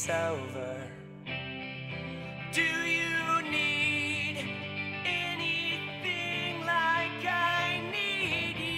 it's over. Do you need anything like I need you?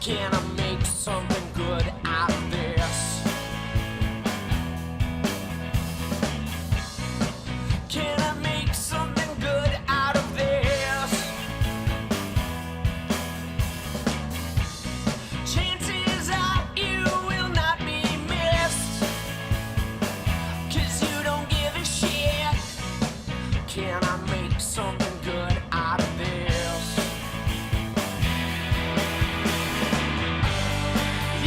Can I make something good out of this? Can I make something good out of this? Chances are you will not be missed, 'cause you don't give a shit. Can I make something good out of this?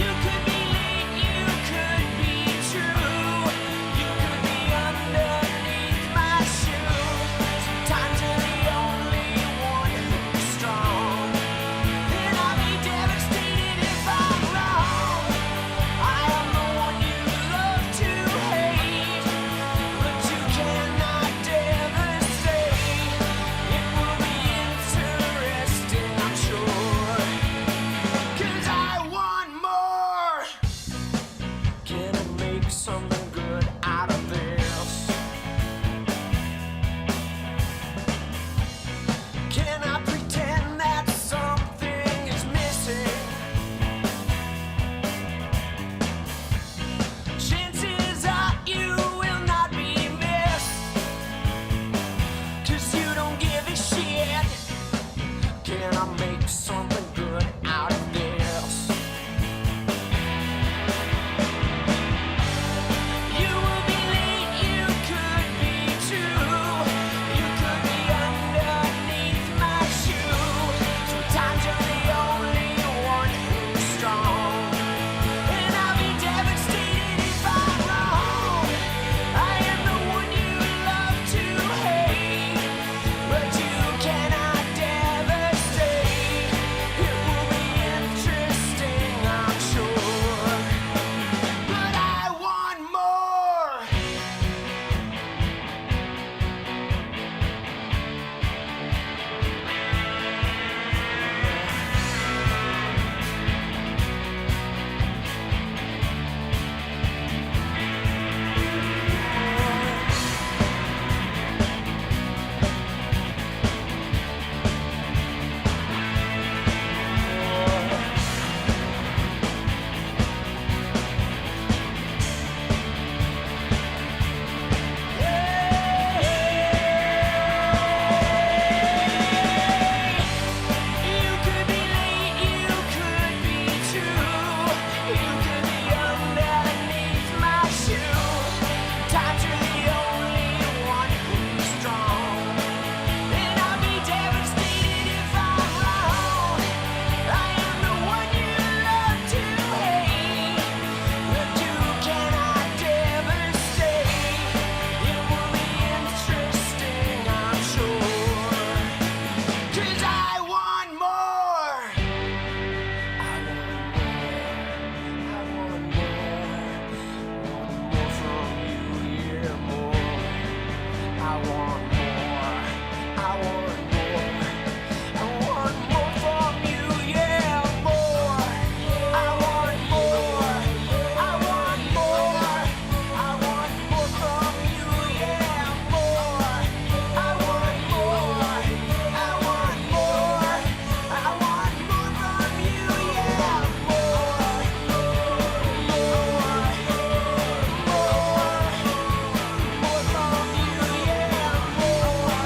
You could be late, you could be true. You could be underneath my shoe. Sometimes you're the only one who's strong, and I'll be devastated if I'm wrong. I am the one you love to hate, but you cannot devastate. It will be interesting, I'm sure, 'cause I want more. Can I make something good out of this? Can I pretend that something is missing? Chances are you will not be missed, 'cause you don't give a shit. Can I make something good out of this? You will be late, you could be too. You could be underneath my shoe. Sometimes you're the only one who's strong, and I'll be devastated if I'm wrong. I am the one you love to hate, but you cannot devastate. It will be interesting, I'm sure, but I want more. You could be late, you could be true. You could be underneath my shoe. Times you're the only one who's strong, and I'll be devastated if I'm wrong. I am the one you love to hate, but you cannot devastate. It will be interesting, I'm sure, 'cause I want more. I want more from you, yeah, more. I want more, I want more. I want more from you, yeah, more. I want more, I want more. I want more from you, yeah, more. I want more, I want more. I want more from you, yeah, more. More from you, yeah, more.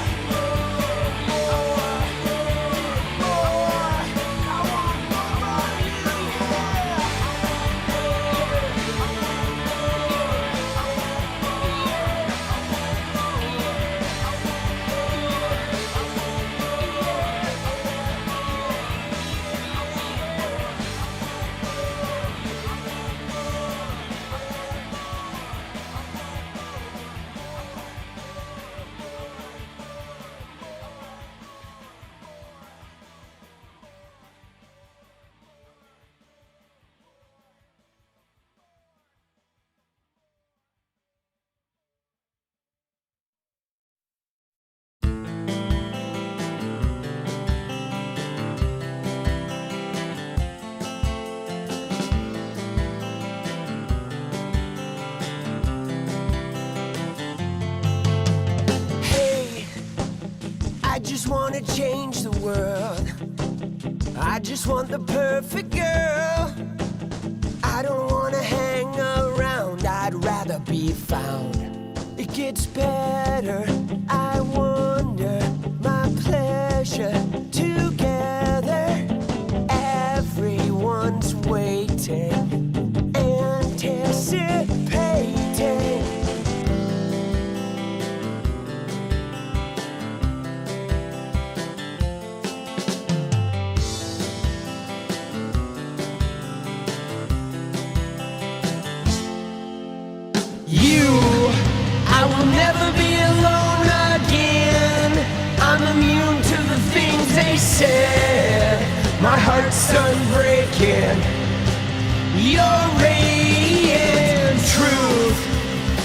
just wanna change the world. I just want the perfect girl. I don't wanna hang around, I'd rather be found. It gets better, I wonder, my pleasure together. Everyone's waiting, anticipating. I will never be alone again. I'm immune to the things they said. My heart's unbreaking. You're radiant truth.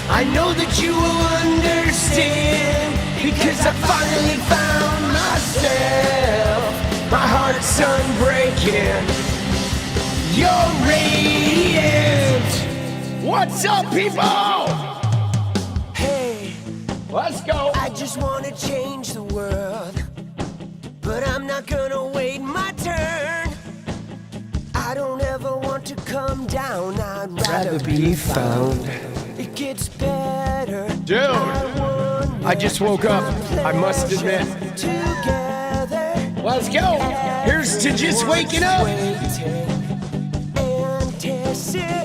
I know that you will understand, because I finally found myself. My heart's unbreaking. You're radiant. What's up, people? Let's go. I just want to change the world, but I'm not gonna wait my turn. I don't ever want to come down, I'd rather be found. It gets better. Dude, I just woke up, I must admit. Together. Let's go. Here's to just waking up. Anticipating.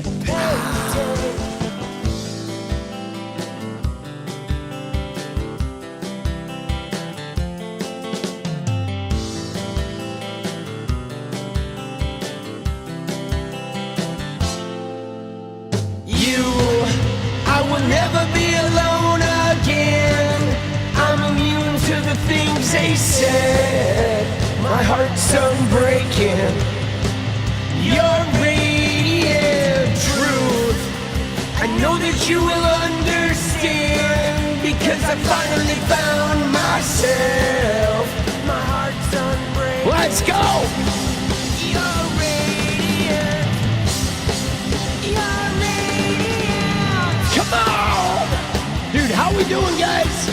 I will never be alone again. I'm immune to the things they said. My heart's unbreaking. You're radiant truth. I know that you will understand, because I finally found myself. My heart's unbreaking. Let's go. You're radiant. You're radiant. Come on. Dude, how we doing, guys?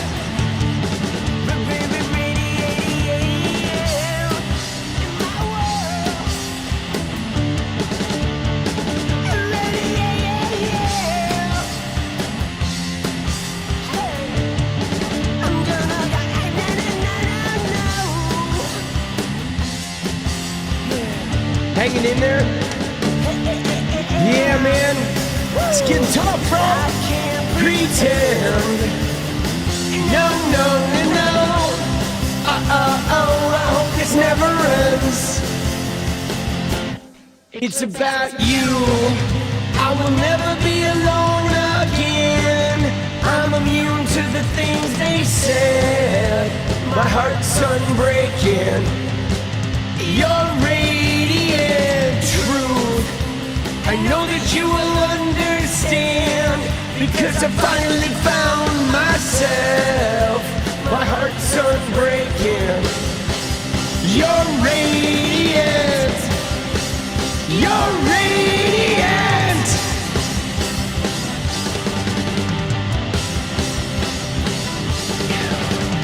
Hanging in there? Yeah, man. It's getting tough, bro. Pretend. No, no, no, no. I hope this never ends. It's about you. I will never be alone again. I'm immune to the things they said. My heart's unbreaking. You're radiant truth. I know that you will understand, because I finally found myself. My heart's unbreaking. You're radiant. You're radiant.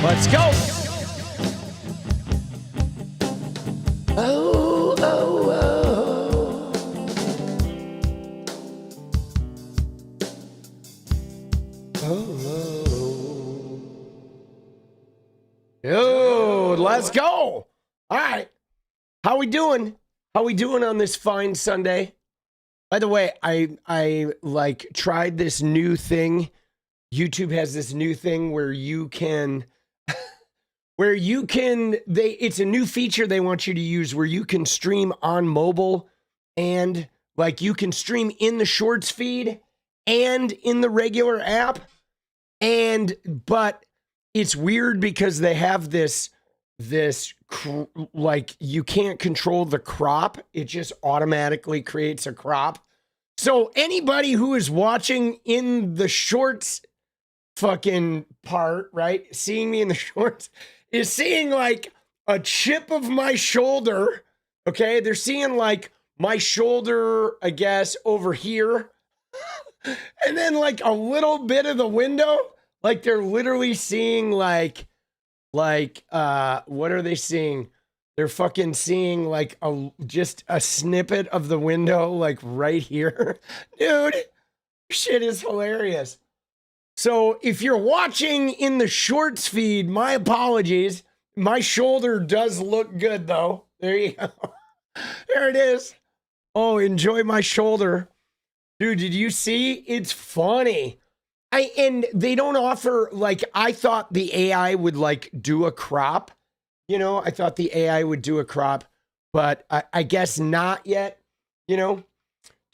Let's go. Oh, oh, oh. Oh, oh. Dude, let's go. All right. How we doing? How we doing on this fine Sunday? By the way, I like tried this new thing. YouTube has this new thing where you can it's a new feature they want you to use where you can stream on mobile, and like you can stream in the shorts feed and in the regular app. But it's weird because they have this like you can't control the crop. It just automatically creates a crop. So anybody who is watching in the shorts fucking part, right? Seeing me in the shorts is seeing like a chip of my shoulder. Okay. They're seeing like my shoulder, I guess, over here. And then like a little bit of the window. Like they're literally seeing like what are they seeing? they're fucking seeing like just a snippet of the window, like right here. Dude, shit is hilarious. So if you're watching in the shorts feed, my apologies. My shoulder does look good though. There you go. There it is. Oh, enjoy my shoulder. Dude, did you see? It's funny. And they don't offer, like, I thought the AI would like do a crop. You know, I thought the AI would do a crop, but I guess not yet, you know?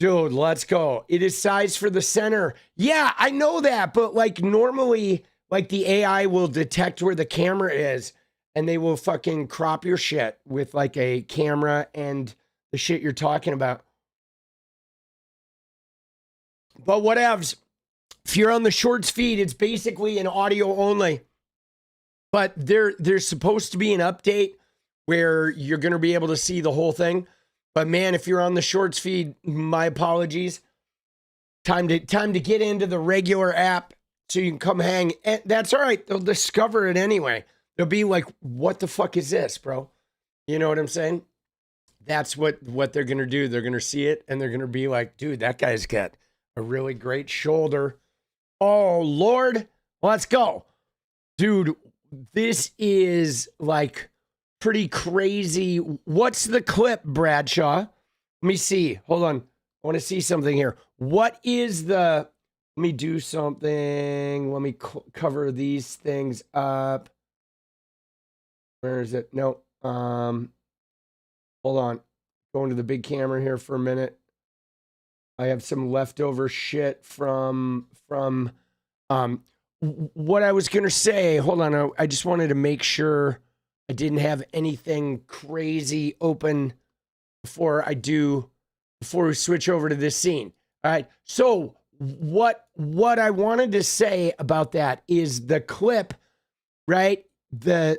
Dude, let's go. It is size for the center. Yeah, I know that, but like normally, like the AI will detect where the camera is and they will fucking crop your shit with like a camera and the shit you're talking about. But whatevs. If you're on the shorts feed, it's basically an audio only. But there's supposed to be an update where you're going to be able to see the whole thing. But man, if you're on the shorts feed, my apologies. Time to get into the regular app so you can come hang. And that's all right. They'll discover it anyway. They'll be like, what the fuck is this, bro? You know what I'm saying? That's what they're going to do. They're going to see it and they're going to be like, dude, that guy's got a really great shoulder. Oh, Lord. Let's go. Dude, this is like pretty crazy. What's the clip, Bradshaw? Let me see. Hold on. I want to see something here. What is the... Let me do something. Let me cover these things up. Where is it? No. Hold on. Going to the big camera here for a minute. I have some leftover shit from what I was going to say. Hold on. I just wanted to make sure I didn't have anything crazy open before we switch over to this scene. All right. So what I wanted to say about that is the clip, right? I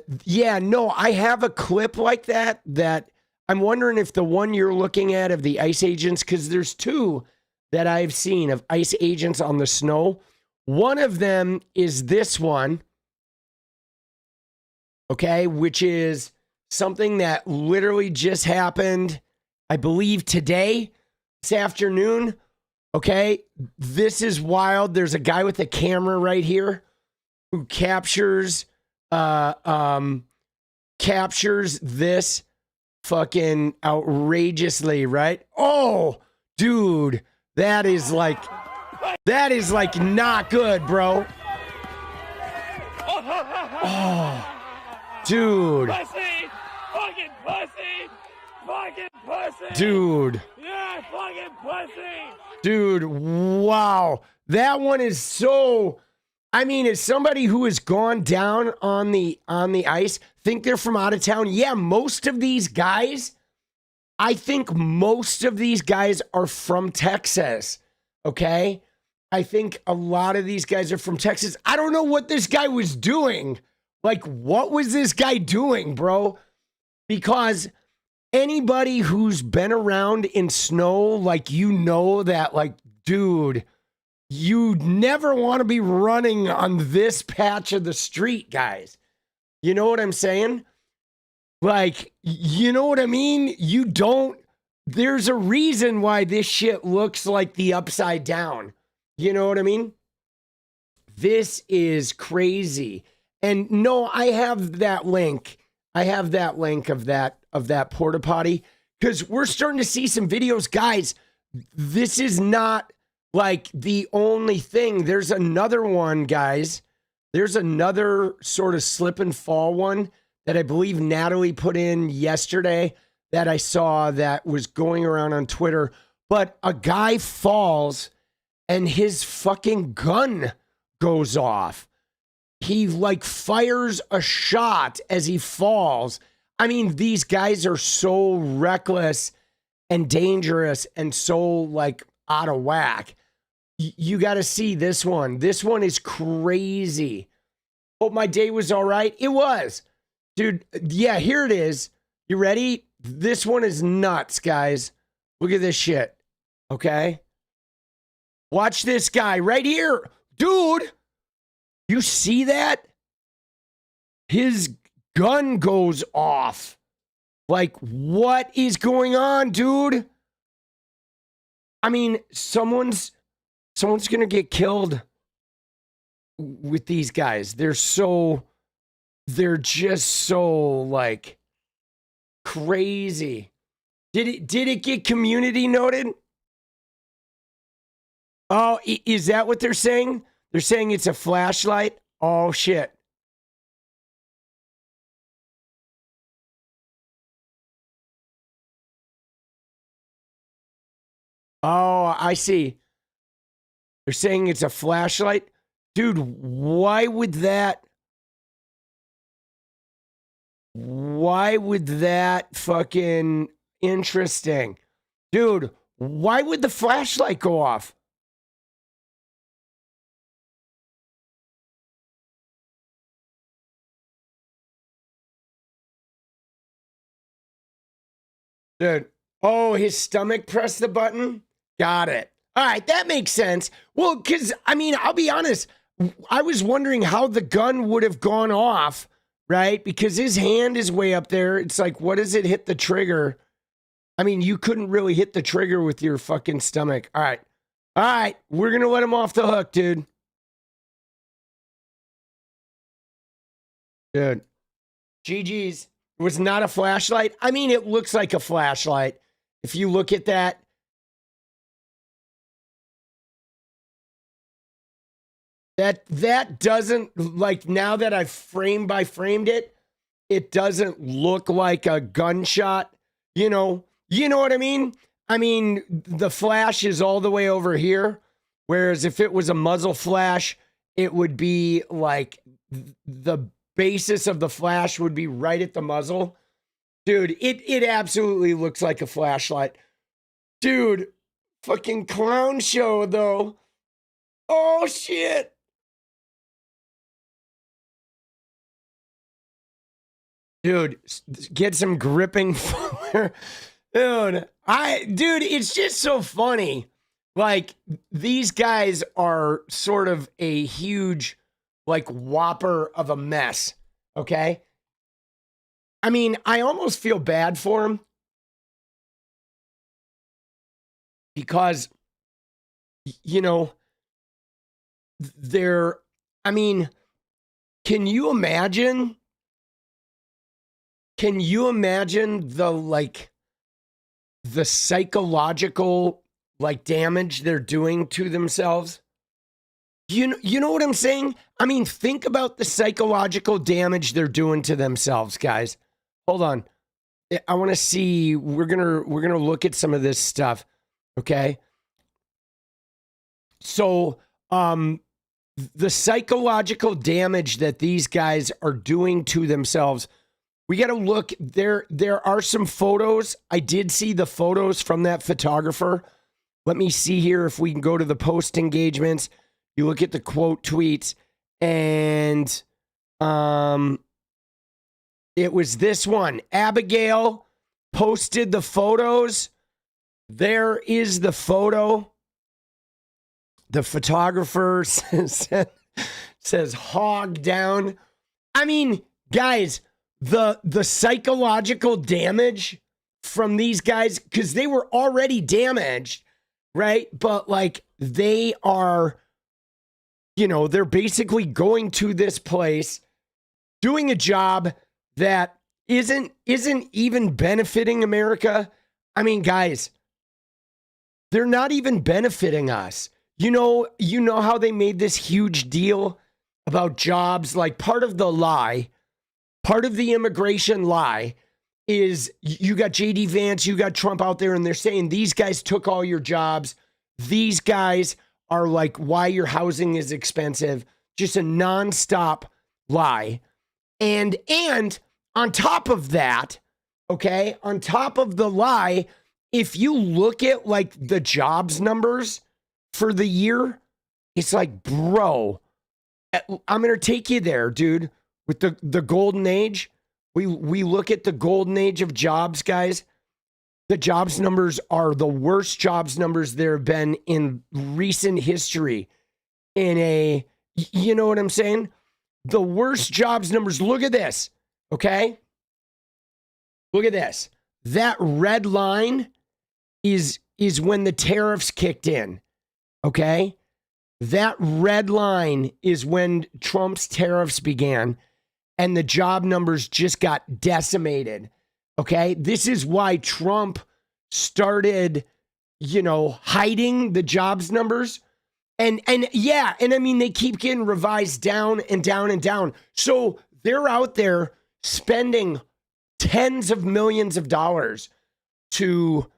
have a clip like that I'm wondering if the one you're looking at of the ICE agents, because there's two that I've seen of ICE agents on the snow. One of them is this one, okay, which is something that literally just happened, I believe today, this afternoon, okay? This is wild. There's a guy with a camera right here who captures this fucking outrageously, right? Oh, dude, that is like not good, bro. Oh, dude. Pussy! Fucking pussy! Fucking pussy! Dude. Yeah, fucking pussy! Dude, wow. That one is so... I mean, as somebody who has gone down on the ice, think they're from out of town. Yeah, most of these guys, I think most of these guys are from Texas, okay? I think a lot of these guys are from Texas. I don't know what this guy was doing. Like, what was this guy doing, bro? Because anybody who's been around in snow, like, you know that, like, dude... You never want to be running on this patch of the street, guys. You know what I'm saying? Like, you know what I mean? You don't, there's a reason why this shit looks like the Upside Down. You know what I mean? This is crazy. And no, I have that link. I have that link of that porta potty because we're starting to see some videos, guys. This is not like the only thing. There's another one, guys. There's another sort of slip and fall one that I believe Natalie put in yesterday that I saw that was going around on Twitter. But a guy falls and his fucking gun goes off. He like fires a shot as he falls. I mean, these guys are so reckless and dangerous and so like out of whack. You got to see this one. This one is crazy. Hope my day was all right. It was. Dude, yeah, here it is. You ready? This one is nuts, guys. Look at this shit. Okay? Watch this guy right here. Dude, you see that? His gun goes off. Like, what is going on, dude? I mean, someone's gonna get killed with these guys. They're just so like crazy. Did it get community noted? Oh, is that what they're saying? They're saying it's a flashlight? Oh shit. Oh, I see. They're saying it's a flashlight? Dude, why would that fucking interesting? Dude, why would the flashlight go off? Dude, oh, his stomach pressed the button? Got it. All right, that makes sense. Well, because, I mean, I'll be honest. I was wondering how the gun would have gone off, right? Because his hand is way up there. It's like, what does it hit the trigger? I mean, you couldn't really hit the trigger with your fucking stomach. All right. All right. We're going to let him off the hook, dude. Dude. GG's. It was not a flashlight. I mean, it looks like a flashlight. If you look at that. That doesn't, like, now that I've frame by framed it, it doesn't look like a gunshot. You know what I mean? I mean, the flash is all the way over here. Whereas if it was a muzzle flash, it would be like the basis of the flash would be right at the muzzle. Dude, it absolutely looks like a flashlight. Dude, fucking clown show though. Oh shit. Dude, get some gripping footwear. Dude, it's just so funny. Like, these guys are sort of a huge, like, whopper of a mess, okay? I mean, I almost feel bad for him because, you know, I mean, can you imagine the psychological like damage they're doing to themselves? You know what I'm saying? I mean, think about the psychological damage they're doing to themselves, guys. Hold on. I want to see, we're going to look at some of this stuff, okay? So, the psychological damage that these guys are doing to themselves, we got to look. There are some photos. I did see the photos from that photographer. Let me see here if we can go to the post engagements. You look at the quote tweets, and it was this one. Abigail posted the photos. There is the photo. The photographer says hog down. I mean, guys, the psychological damage from these guys, because they were already damaged, right? But like, they are, they're basically going to this place, doing a job that isn't even benefiting America. I mean, guys, they're not even benefiting us. You know how they made this huge deal about jobs? Like, part of the lie, part of the immigration lie is you got JD Vance, you got Trump out there, and they're saying these guys took all your jobs. These guys are like why your housing is expensive. Just a nonstop lie. And on top of that, okay, on top of the lie, if you look at like the jobs numbers for the year, it's like, bro, I'm going to take you there, dude, with the golden age. We look at the golden age of jobs, guys. The jobs numbers are the worst jobs numbers there have been in recent history. You know what I'm saying? The worst jobs numbers. Look at this, okay? Look at this. That red line is when the tariffs kicked in. Okay? That red line is when Trump's tariffs began and the job numbers just got decimated. Okay? This is why Trump started, hiding the jobs numbers. And I mean, they keep getting revised down and down and down. So they're out there spending tens of millions of dollars to,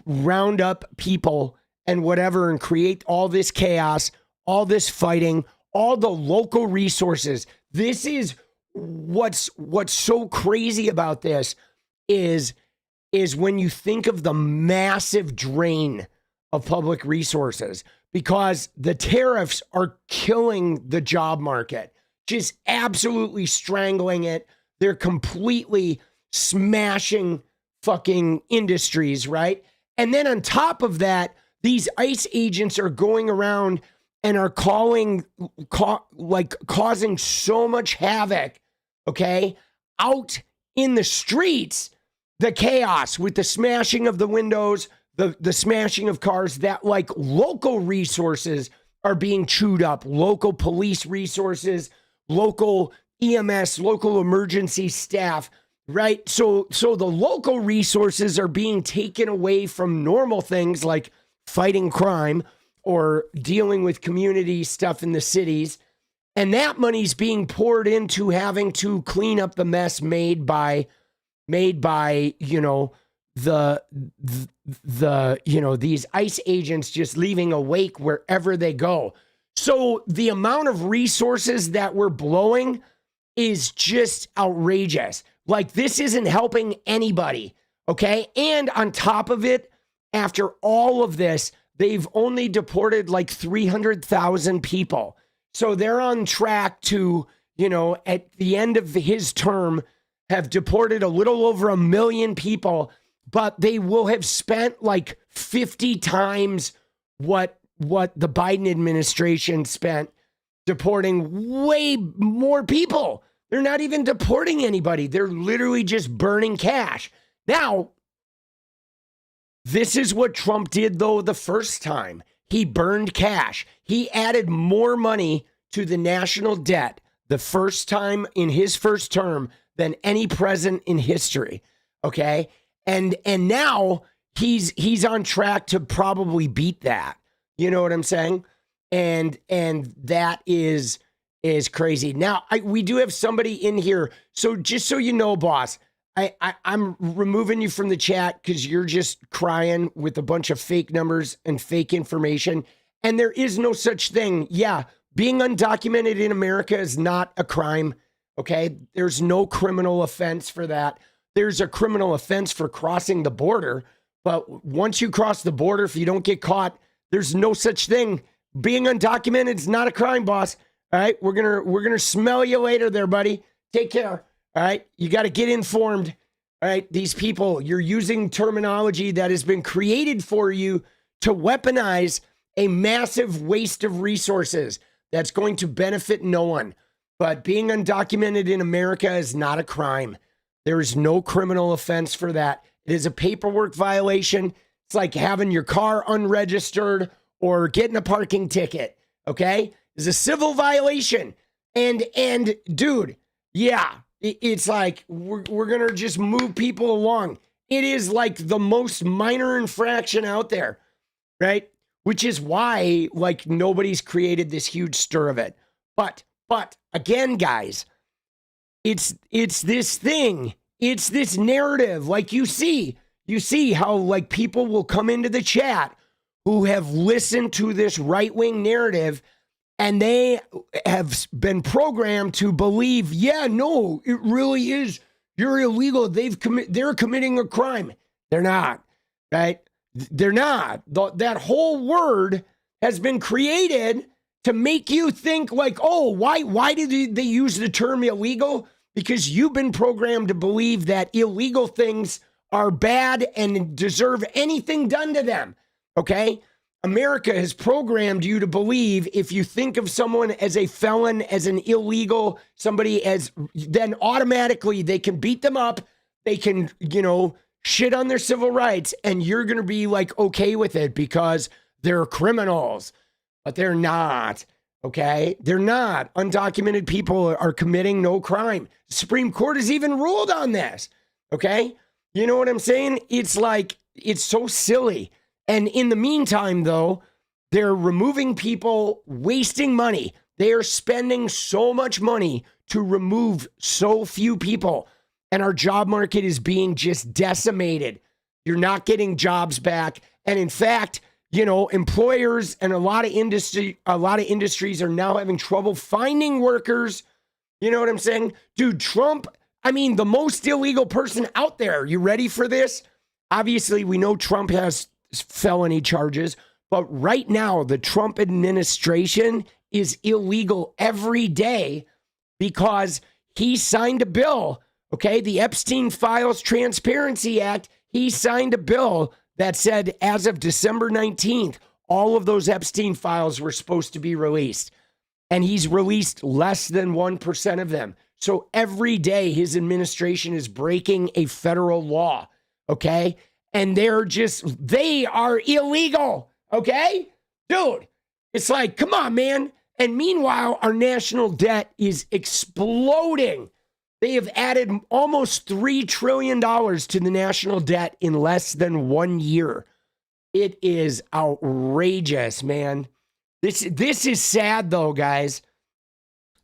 round up people and whatever and create all this chaos, all this fighting, all the local resources. This is what's so crazy about this is when you think of the massive drain of public resources, because the tariffs are killing the job market, just absolutely strangling it. They're completely smashing fucking industries, right? And then on top of that, these ICE agents are going around and are causing so much havoc, okay, out in the streets, the chaos with the smashing of the windows, the smashing of cars, that like local resources are being chewed up, local police resources, local EMS, local emergency staff, right? So the local resources are being taken away from normal things like fighting crime or dealing with community stuff in the cities. And that money's being poured into having to clean up the mess made by these ICE agents just leaving a wake wherever they go. So the amount of resources that we're blowing is just outrageous. Like, this isn't helping anybody, okay? And on top of it, after all of this, they've only deported like 300,000 people. So they're on track to, at the end of his term, have deported a little over 1 million people, but they will have spent like 50 times what the Biden administration spent deporting way more people. They're not even deporting anybody. They're literally just burning cash. Now, this is what Trump did, though, the first time. He burned cash. He added more money to the national debt the first time in his first term than any president in history. Okay? And now he's on track to probably beat that. You know what I'm saying? And that is crazy. Now, we do have somebody in here. So just so you know, boss, I'm removing you from the chat because you're just crying with a bunch of fake numbers and fake information. And there is no such thing. Yeah, being undocumented in America is not a crime. Okay? There's no criminal offense for that. There's a criminal offense for crossing the border. But once you cross the border, if you don't get caught, there's no such thing. Being undocumented is not a crime, boss. All right? We're gonna smell you later there, buddy. Take care. All right? You got to get informed. All right? These people, you're using terminology that has been created for you to weaponize a massive waste of resources that's going to benefit no one. But being undocumented in America is not a crime. There is no criminal offense for that. It is a paperwork violation. It's like having your car unregistered or getting a parking ticket, okay? It's a civil violation. And dude, yeah, it's like we're going to just move people along. It is like the most minor infraction out there, right? Which is why, like, nobody's created this huge stir of it. But again, guys, it's this thing. It's this narrative. Like, you see how, like, people will come into the chat who have listened to this right-wing narrative and they have been programmed to believe, yeah, no, it really is. You're illegal. They're committing a crime. They're not, right? They're not. That whole word has been created to make you think like, oh, why did they use the term illegal? Because you've been programmed to believe that illegal things are bad and deserve anything done to them. Okay? America has programmed you to believe if you think of someone as a felon, as an illegal, somebody as, then automatically they can beat them up. They can, shit on their civil rights, and you're going to be like okay with it because they're criminals. But they're not, okay? They're not. Undocumented people are committing no crime. The Supreme Court has even ruled on this, okay? You know what I'm saying? It's like, it's so silly. And in the meantime, though, they're removing people, wasting money. They are spending so much money to remove so few people. And our job market is being just decimated. You're not getting jobs back. And in fact, employers and a lot of industries are now having trouble finding workers. You know what I'm saying? Dude, Trump, the most illegal person out there. You ready for this? Obviously, we know Trump has felony charges, but right now the Trump administration is illegal every day because he signed a bill, okay? The Epstein Files Transparency Act, he signed a bill that said as of December 19th, all of those Epstein files were supposed to be released. And he's released less than 1% of them. So every day his administration is breaking a federal law, okay? And they are illegal, okay? Dude, it's like, come on, man. And meanwhile, our national debt is exploding. They have added almost $3 trillion to the national debt in less than 1 year. It is outrageous, man. This is sad, though, guys.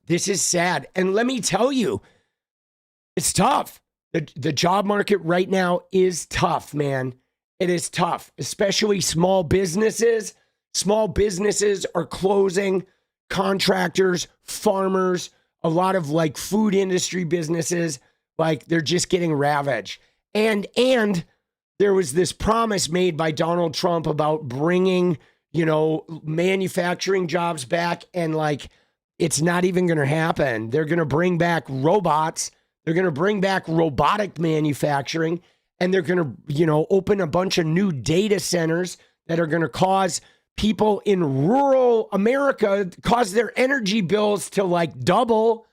This is sad. And let me tell you, it's tough. The job market right now is tough, man. It is tough, especially small businesses. Small businesses are closing. Contractors, farmers, a lot of like food industry businesses, like they're just getting ravaged. And there was this promise made by Donald Trump about bringing, manufacturing jobs back, and like it's not even going to happen. They're going to bring back robots. They're going to bring back robotic manufacturing, and they're going to, open a bunch of new data centers that are going to cause people in rural America, cause their energy bills to like double,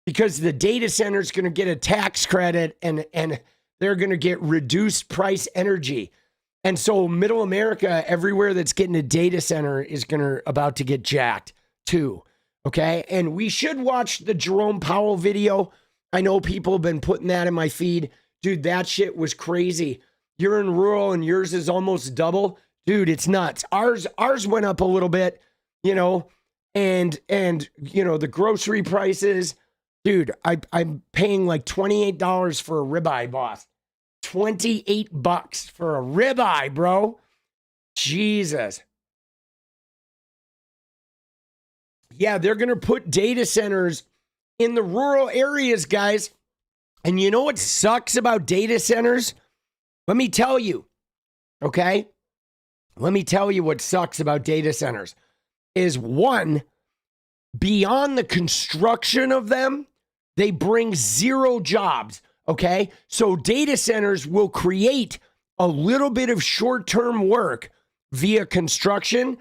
because the data center is going to get a tax credit and they're going to get reduced price energy. And so middle America, everywhere that's getting a data center is about to get jacked too. Okay. And we should watch the Jerome Powell video. I know people have been putting that in my feed. Dude, that shit was crazy. You're in rural and yours is almost double. Dude, it's nuts. Ours went up a little bit, and the grocery prices. Dude, I'm paying like $28 for a ribeye, boss. $28 for a ribeye, bro. Jesus. Yeah, they're going to put data centers in the rural areas, guys. And you know what sucks about data centers? Let me tell you, okay? Let me tell you what sucks about data centers is, one, beyond the construction of them, they bring zero jobs, okay? So data centers will create a little bit of short-term work via construction,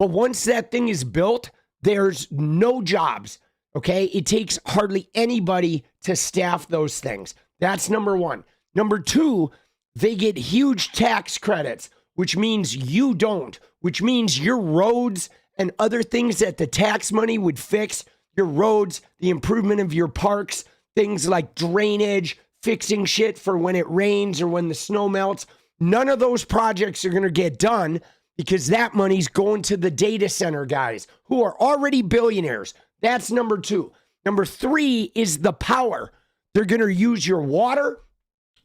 but once that thing is built, there's no jobs, okay? It takes hardly anybody to staff those things. That's number one. Number two, they get huge tax credits, which means you don't, which means your roads and other things that the tax money would fix, your roads, the improvement of your parks, things like drainage, fixing shit for when it rains or when the snow melts. None of those projects are going to get done because that money's going to the data center guys who are already billionaires. That's number two. Number three is the power. They're going to use your water.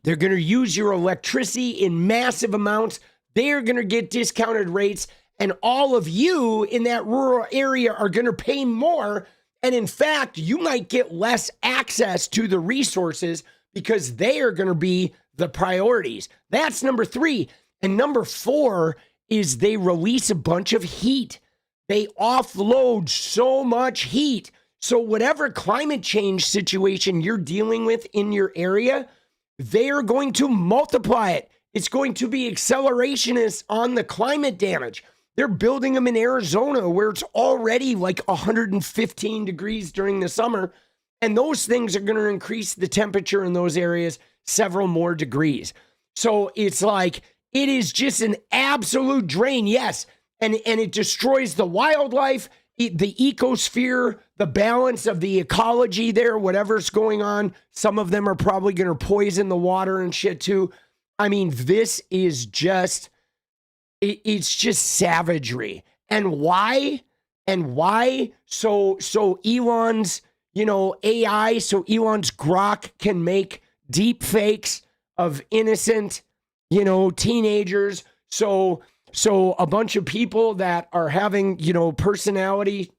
They're going to use your electricity in massive amounts. They're going to get discounted rates, and all of you in that rural area are going to pay more. And in fact, you might get less access to the resources because they are going to be the priorities. That's number three. And number four is they release a bunch of heat. They offload so much heat. So whatever climate change situation you're dealing with in your area, they are going to multiply it. It's going to be accelerationist on the climate damage. They're building them in Arizona where it's already like 115 degrees during the summer. And those things are going to increase the temperature in those areas several more degrees. So it's like, it is just an absolute drain. Yes. And it destroys the wildlife, the ecosphere, the balance of the ecology there, whatever's going on. Some of them are probably going to poison the water and shit too. I mean, this is just, it's just savagery. And why? So Elon's, AI, so Elon's Grok can make deep fakes of innocent, teenagers. So a bunch of people that are having, personality,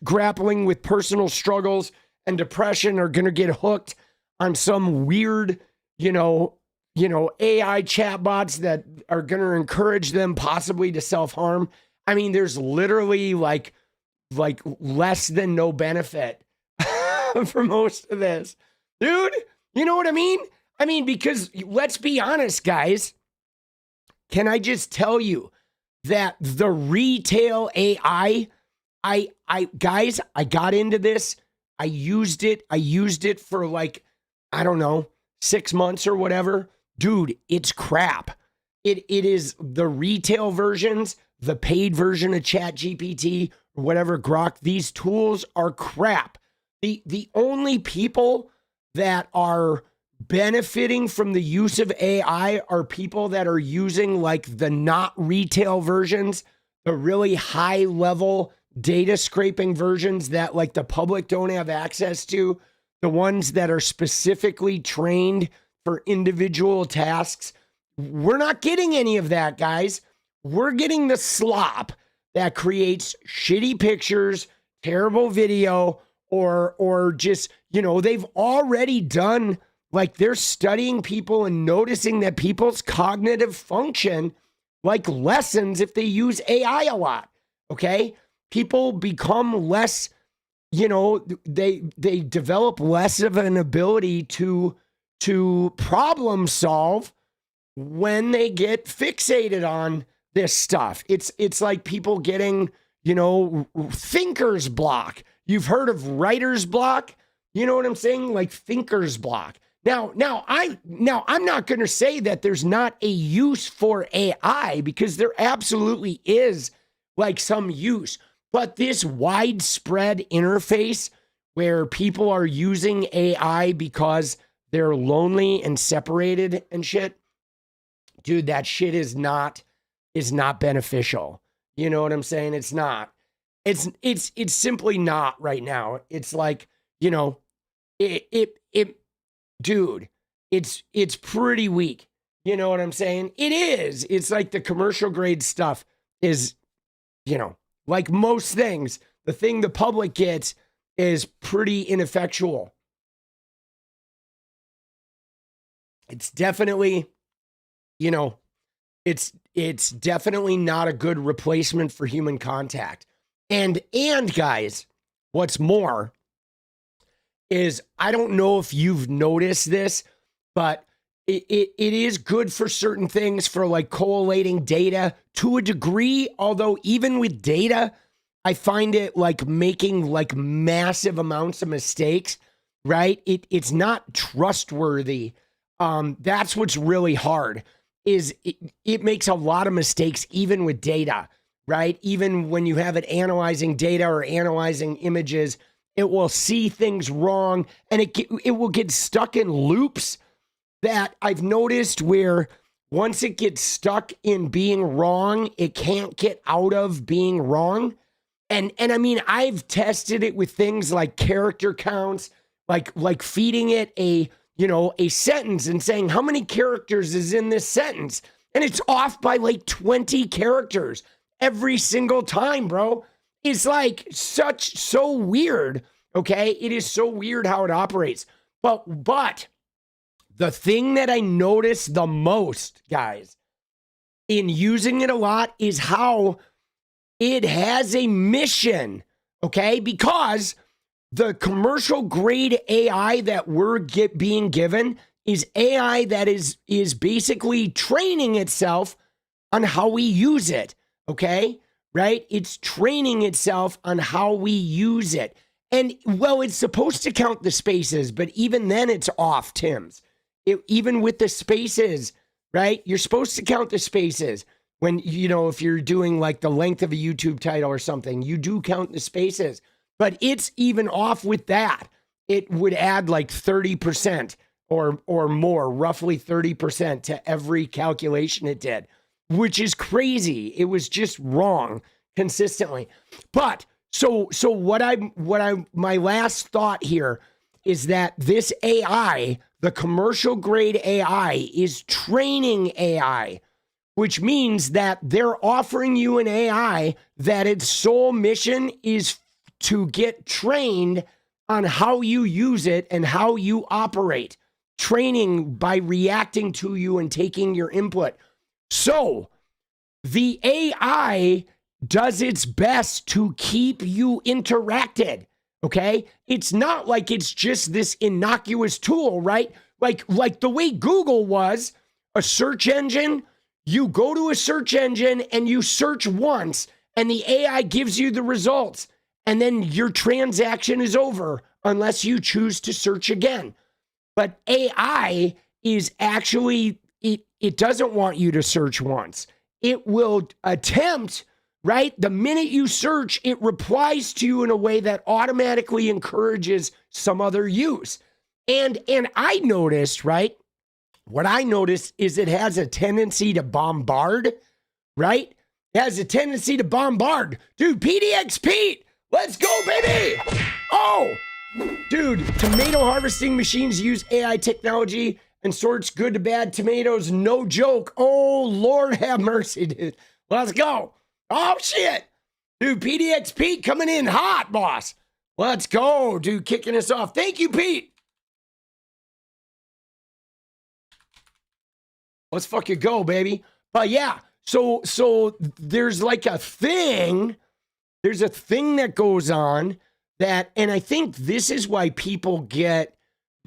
grappling with personal struggles and depression are going to get hooked on some weird, AI chatbots that are going to encourage them possibly to self-harm. I mean, there's literally like less than no benefit for most of this. Dude, you know what I mean? I mean, because let's be honest, guys. Can I just tell you that the retail AI, guys, I got into this. I used it for like, I don't know, 6 months or whatever. Dude, it's crap. It is the retail versions, the paid version of ChatGPT or whatever, Grok. These tools are crap. The only people that are benefiting from the use of AI are people that are using like the not retail versions, the really high level data scraping versions that like the public don't have access to, the ones that are specifically trained for individual tasks. We're not getting any of that, guys. We're getting the slop that creates shitty pictures, terrible video, or just, they've already done, like they're studying people and noticing that people's cognitive function like lessens if they use AI a lot. Okay. People become less, they develop less of an ability to problem solve when they get fixated on this stuff. It's like people getting, thinker's block. You've heard of writer's block. You know what I'm saying? Like thinker's block. Now I'm not going to say that there's not a use for AI, because there absolutely is like some use, but this widespread interface where people are using AI because they're lonely and separated and shit, dude, that shit is not beneficial. You know what I'm saying? It's not. It's simply not right now. It's like, dude, it's pretty weak. You know what I'm saying? It is. It's like the commercial grade stuff is, like most things, the thing the public gets is pretty ineffectual. It's definitely, it's definitely not a good replacement for human contact. And guys, what's more is, I don't know if you've noticed this, but it is good for certain things, for like collating data to a degree. Although even with data, I find it like making like massive amounts of mistakes, right? It's not trustworthy. That's what's really hard, is it makes a lot of mistakes even with data, right? Even when you have it analyzing data or analyzing images, it will see things wrong, and it will get stuck in loops that I've noticed, where once it gets stuck in being wrong, it can't get out of being wrong. And I mean, I've tested it with things like character counts, like feeding it a sentence and saying, how many characters is in this sentence? And it's off by like 20 characters every single time, bro. It's like so weird. Okay. It is so weird how it operates. But the thing that I notice the most, guys, in using it a lot is how it has a mission. Okay. Because the commercial grade AI that we're being given is AI that is basically training itself on how we use it. okay? Right? It's training itself on how we use it. And, well, it's supposed to count the spaces, but even then it's off, Tim's. Even with the spaces, right? You're supposed to count the spaces. When, you know, if you're doing like the length of a YouTube title or something, you do count the spaces. But it's even off with that. It would add like 30% or more, roughly 30% to every calculation it did, which is crazy. It was just wrong consistently. But so my last thought here is that this AI, the commercial grade AI, is training AI, which means that they're offering you an AI that its sole mission is to get trained on how you use it and how you operate. Training by reacting to you and taking your input. So the AI does its best to keep you interacted, okay? It's not like it's just this innocuous tool, right? Like the way Google was, a search engine. You go to a search engine and you search once and the AI gives you the results. And then your transaction is over unless you choose to search again. But AI is actually, it doesn't want you to search once. It will attempt, right? The minute you search, it replies to you in a way that automatically encourages some other use. And I noticed, right? What I noticed is it has a tendency to bombard, right? It has a tendency to bombard. Dude, PDX Pete, let's go, baby. Oh, dude, tomato harvesting machines use AI technology and sorts good to bad tomatoes. No joke. Oh, Lord have mercy, dude. Let's go. Oh, shit. Dude, PDX Pete coming in hot, boss. Let's go, dude, kicking us off. Thank you, Pete. Let's fucking go, baby. But yeah, so there's like a thing. There's a thing that goes on that, and I think this is why people get,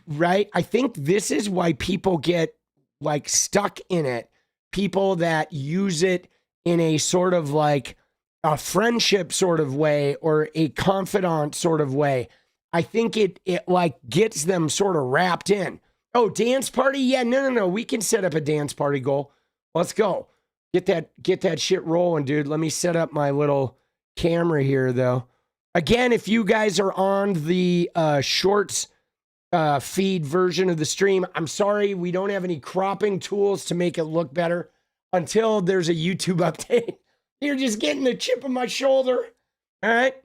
right? I think this is why people get like stuck in it. People that use it in a sort of like a friendship sort of way or a confidant sort of way. I think it like gets them sort of wrapped in. Oh, dance party? Yeah, no. We can set up a dance party goal. Let's go. Get that shit rolling, dude. Let me set up my little camera here, though. Again, if you guys are on the shorts feed version of the stream, I'm sorry, we don't have any cropping tools to make it look better until there's a YouTube update. You're just getting the chip of my shoulder. All right?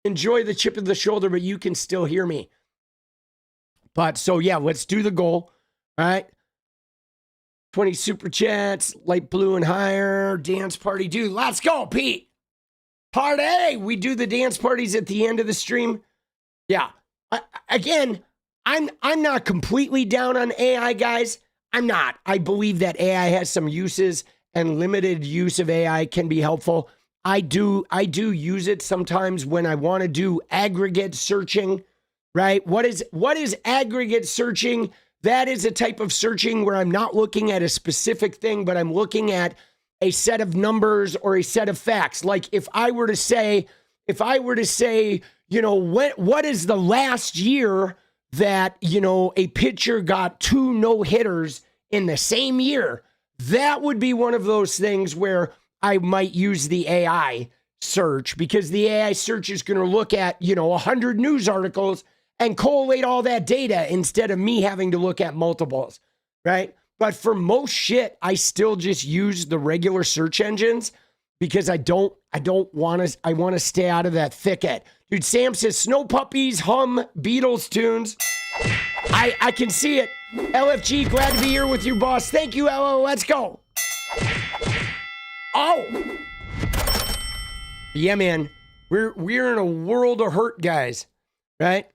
Enjoy the chip of the shoulder, but you can still hear me. But so, yeah, let's do the goal. All right? 20 super chats, light blue and higher, dance party. Dude, let's go, Pete. Party. We do the dance parties at the end of the stream. Yeah. Again, I'm not completely down on AI, guys. I'm not. I believe that AI has some uses and limited use of AI can be helpful. I do use it sometimes when I want to do aggregate searching, right? What is aggregate searching? That is a type of searching where I'm not looking at a specific thing, but I'm looking at a set of numbers or a set of facts. Like if I were to say, you know, what is the last year that, you know, a pitcher got 2 no-hitters in the same year? That would be one of those things where I might use the AI search, because the AI search is going to look at, you know, 100 news articles and collate all that data instead of me having to look at multiples, right? But for most shit, I still just use the regular search engines because I want to stay out of that thicket. Dude, Sam says, snow puppies hum Beatles tunes. I can see it. LFG, glad to be here with your boss. Thank you, LO. Let's go. Oh. Yeah, man. We're in a world of hurt, guys. Right?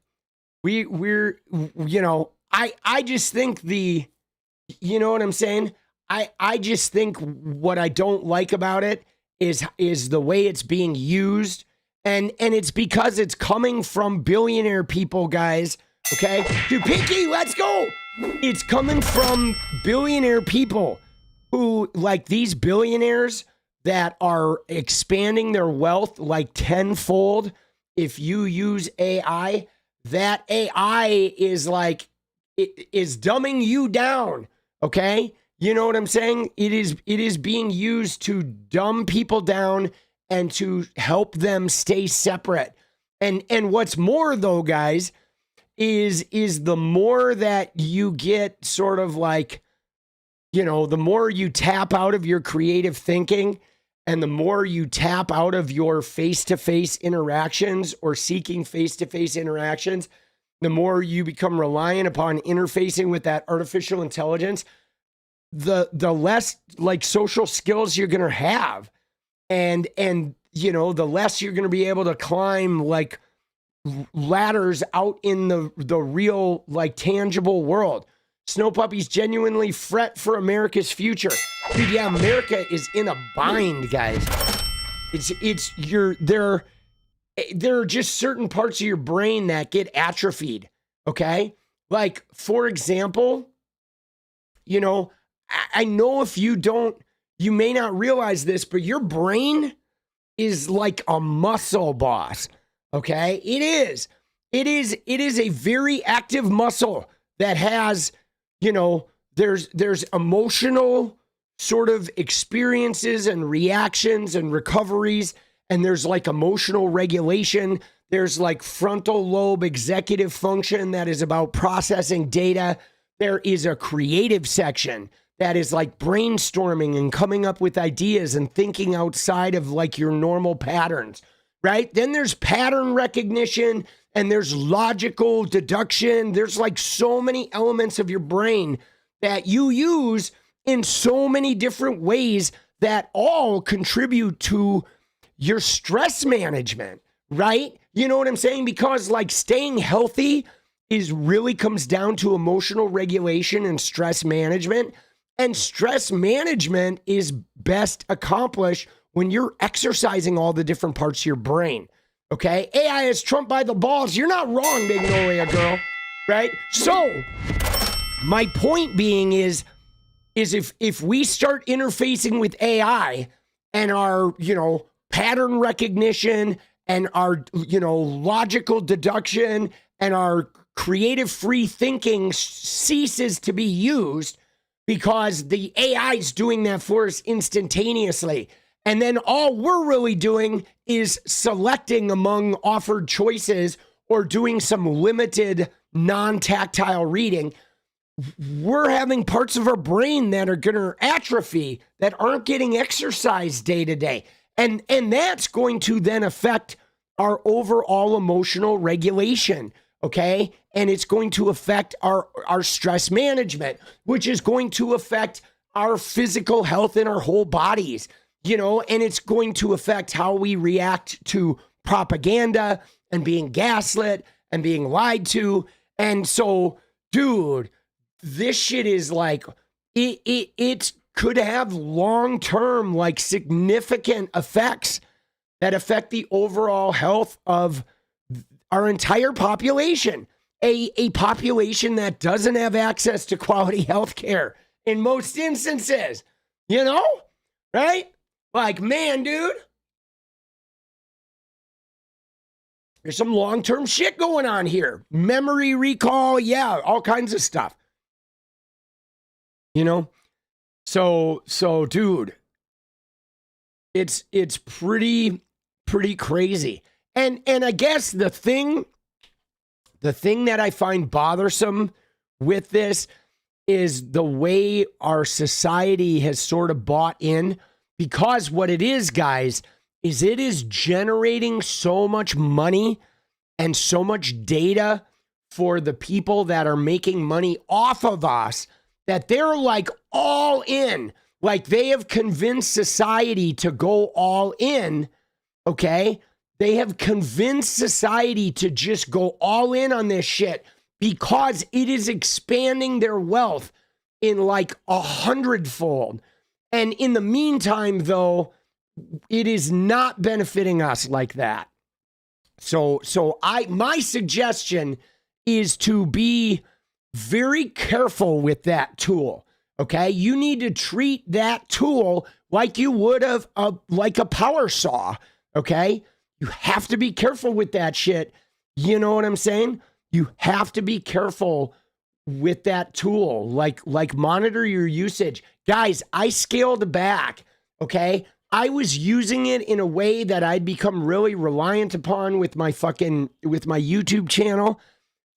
We're you know, I just think you know what I'm saying? I just think what I don't like about it is the way it's being used. And it's because it's coming from billionaire people, guys. Okay? Dude, Pinky, let's go. It's coming from billionaire people who, like, these billionaires, that are expanding their wealth like tenfold if you use AI. That AI is like, it is dumbing you down. Okay. You know what I'm saying? It is being used to dumb people down and to help them stay separate. And what's more though, guys, is the more that you get sort of like, you know, the more you tap out of your creative thinking and the more you tap out of your face-to-face interactions or seeking face-to-face interactions, the more you become reliant upon interfacing with that artificial intelligence, the less like social skills you're going to have. And, you know, the less you're going to be able to climb like ladders out in the real, like tangible world. Snow Puppies genuinely fret for America's future. Dude, yeah, America is in a bind, guys. There are just certain parts of your brain that get atrophied, okay? Like, for example, you know, I know if you may not realize this, but your brain is like a muscle, boss, okay? It is a very active muscle that has, you know, there's emotional sort of experiences and reactions and recoveries, and there's like emotional regulation. There's like frontal lobe executive function that is about processing data. There is a creative section that is like brainstorming and coming up with ideas and thinking outside of like your normal patterns, right? Then there's pattern recognition and there's logical deduction. There's like so many elements of your brain that you use in so many different ways that all contribute to your stress management, right? You know what I'm saying? Because like staying healthy really comes down to emotional regulation and stress management. And stress management is best accomplished when you're exercising all the different parts of your brain. Okay? AI is Trump by the balls. You're not wrong, Magnolia girl. Right? So, my point being is if we start interfacing with AI and our, you know, pattern recognition and our, you know, logical deduction and our creative free thinking ceases to be used because the AI is doing that for us instantaneously. And then all we're really doing is selecting among offered choices or doing some limited non-tactile reading. We're having parts of our brain that are going to atrophy, that aren't getting exercised day to day. And that's going to then affect our overall emotional regulation, okay? And it's going to affect our stress management, which is going to affect our physical health in our whole bodies, you know, and it's going to affect how we react to propaganda and being gaslit and being lied to. And so, dude, this shit is like, it could have long-term, like significant effects that affect the overall health of our entire population, a population that doesn't have access to quality health care in most instances, you know, right? Like, man, dude, there's some long-term shit going on here. Memory recall, yeah, all kinds of stuff. You know? So dude, it's pretty crazy. And I guess the thing that I find bothersome with this is the way our society has sort of bought in, because what it is, guys, is it is generating so much money and so much data for the people that are making money off of us that they're like all in. Like they have convinced society to go all in, okay? They have convinced society to just go all in on this shit because it is expanding their wealth in like 100-fold. And in the meantime, though, it is not benefiting us like that. So my suggestion is to be very careful with that tool. Okay, you need to treat that tool like you would have like a power saw, okay? You have to be careful with that shit. You know what I'm saying? You have to be careful with that tool. Like monitor your usage. Guys, I scaled back, okay? I was using it in a way that I'd become really reliant upon with my YouTube channel,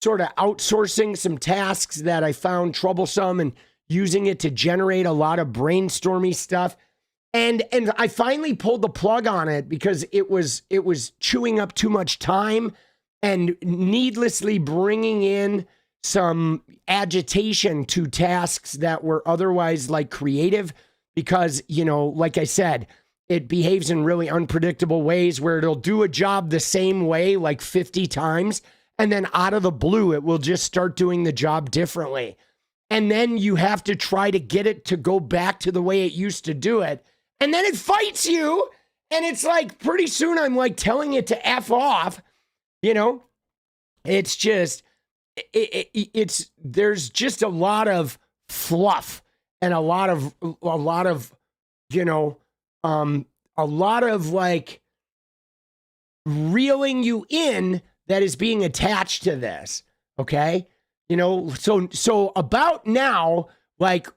sort of outsourcing some tasks that I found troublesome and using it to generate a lot of brainstormy stuff. And I finally pulled the plug on it because it was chewing up too much time and needlessly bringing in some agitation to tasks that were otherwise like creative because, you know, like I said, it behaves in really unpredictable ways where it'll do a job the same way like 50 times. And then out of the blue, it will just start doing the job differently. And then you have to try to get it to go back to the way it used to do it. And then it fights you. And it's like pretty soon I'm like telling it to F off. You know, it's just, there's just a lot of fluff and a lot of, you know, a lot of like reeling you in that is being attached to this. Okay. You know, so about now, like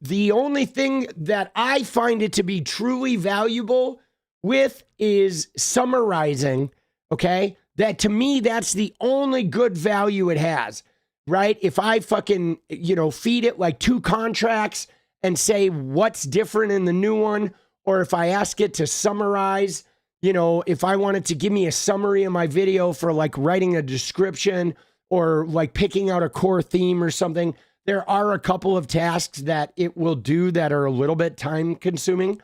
the only thing that I find it to be truly valuable with is summarizing. Okay. That to me, that's the only good value it has, right? If I fucking, you know, feed it like 2 contracts and say what's different in the new one, or if I ask it to summarize, you know, if I wanted to give me a summary of my video for like writing a description or like picking out a core theme or something, there are a couple of tasks that it will do that are a little bit time consuming.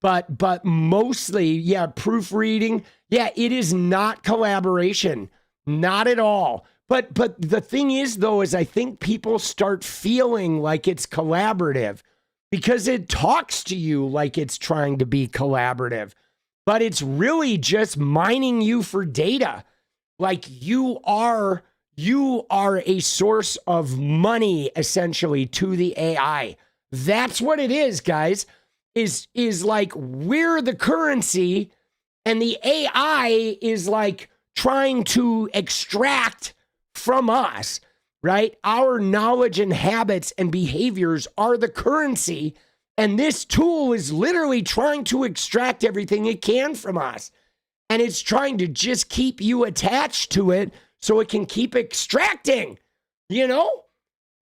But mostly, yeah, proofreading. Yeah, it is not collaboration. Not at all. But the thing is, though, is I think people start feeling like it's collaborative because it talks to you like it's trying to be collaborative. But it's really just mining you for data. Like you are a source of money, essentially, to the AI. That's what it is, guys. Is like we're the currency and the AI is like trying to extract from us, right? Our knowledge and habits and behaviors are the currency. And this tool is literally trying to extract everything it can from us. And it's trying to just keep you attached to it so it can keep extracting, you know?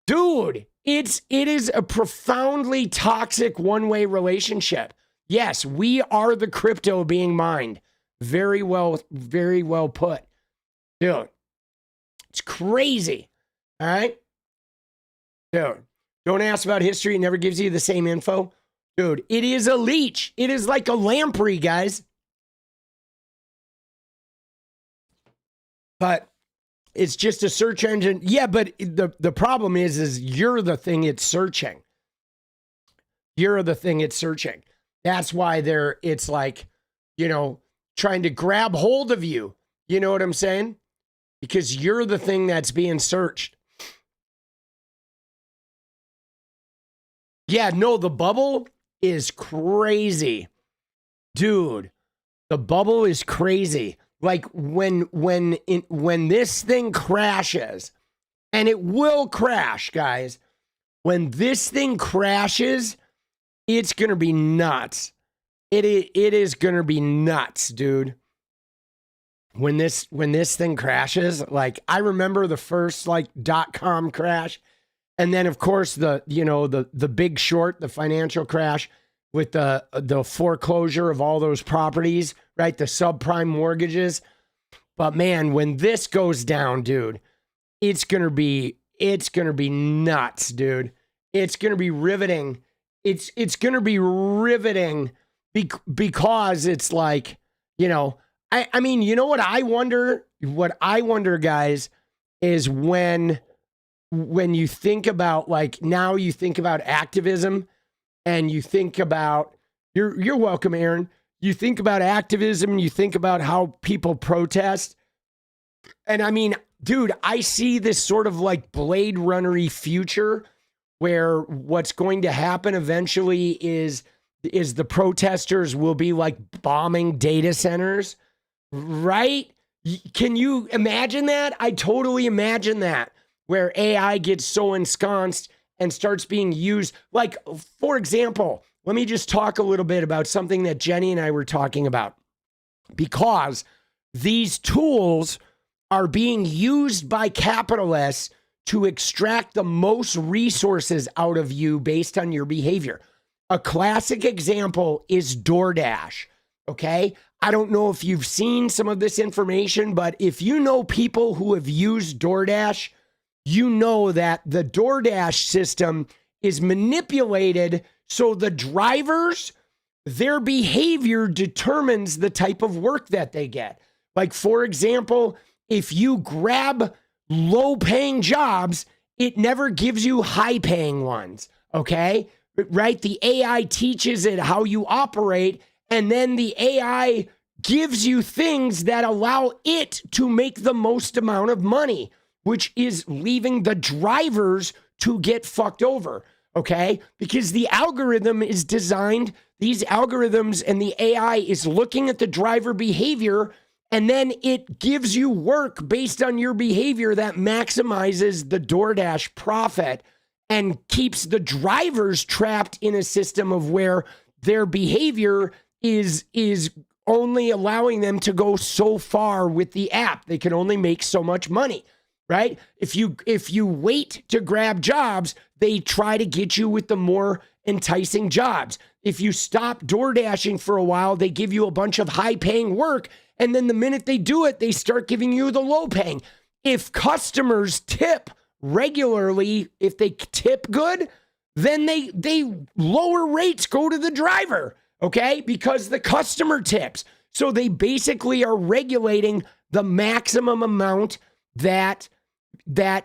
Dude, it is a profoundly toxic one-way relationship. Yes, we are the crypto being mined. Very well put. Dude, it's crazy. All right? Dude, don't ask about history. It never gives you the same info. Dude, it is a leech. It is like a lamprey, guys. But it's just a search engine. Yeah, but the problem is you're the thing it's searching. You're the thing it's searching. That's why it's like, you know, trying to grab hold of you. You know what I'm saying? Because you're the thing that's being searched. Yeah, no, the bubble is crazy. Dude, the bubble is crazy. Like when this thing crashes, and it will crash, guys. When this thing crashes, it's gonna be nuts. It is gonna be nuts, dude. When this thing crashes, like I remember the first like .com crash, and then of course the Big Short, the financial crash with the foreclosure of all those properties, right? The subprime mortgages. But man, when this goes down, dude, it's gonna be nuts, dude. It's gonna be riveting. It's gonna be riveting because it's like, you know, I mean, you know what I wonder? What I wonder, guys, is when you think about like now you think about activism and you think about you're welcome, Aaron. You think about activism, you think about how people protest. And I mean, dude, I see this sort of like Blade Runner-y future where what's going to happen eventually is is the protesters will be like bombing data centers, right? Can you imagine that? I totally imagine that, where AI gets so ensconced and starts being used. Like, for example, let me just talk a little bit about something that Jenny and I were talking about, because these tools are being used by capitalists to extract the most resources out of you based on your behavior. A classic example is DoorDash, okay? I don't know if you've seen some of this information, but if you know people who have used DoorDash, you know that the DoorDash system is manipulated so the drivers, their behavior determines the type of work that they get. Like, for example, if you grab low-paying jobs, it never gives you high-paying ones, okay? Right? The AI teaches it how you operate, and then the AI gives you things that allow it to make the most amount of money, which is leaving the drivers to get fucked over, okay? Because the algorithm is designed, these algorithms and the AI is looking at the driver behavior, and then it gives you work based on your behavior that maximizes the DoorDash profit and keeps the drivers trapped in a system of where their behavior is only allowing them to go so far with the app. They can only make so much money, right? If you wait to grab jobs, they try to get you with the more enticing jobs. If you stop door dashing for a while, they give you a bunch of high-paying work, and then the minute they do it, they start giving you the low-paying. If customers tip regularly, if they tip good, then they lower rates go to the driver, okay? Because the customer tips. So they basically are regulating the maximum amount that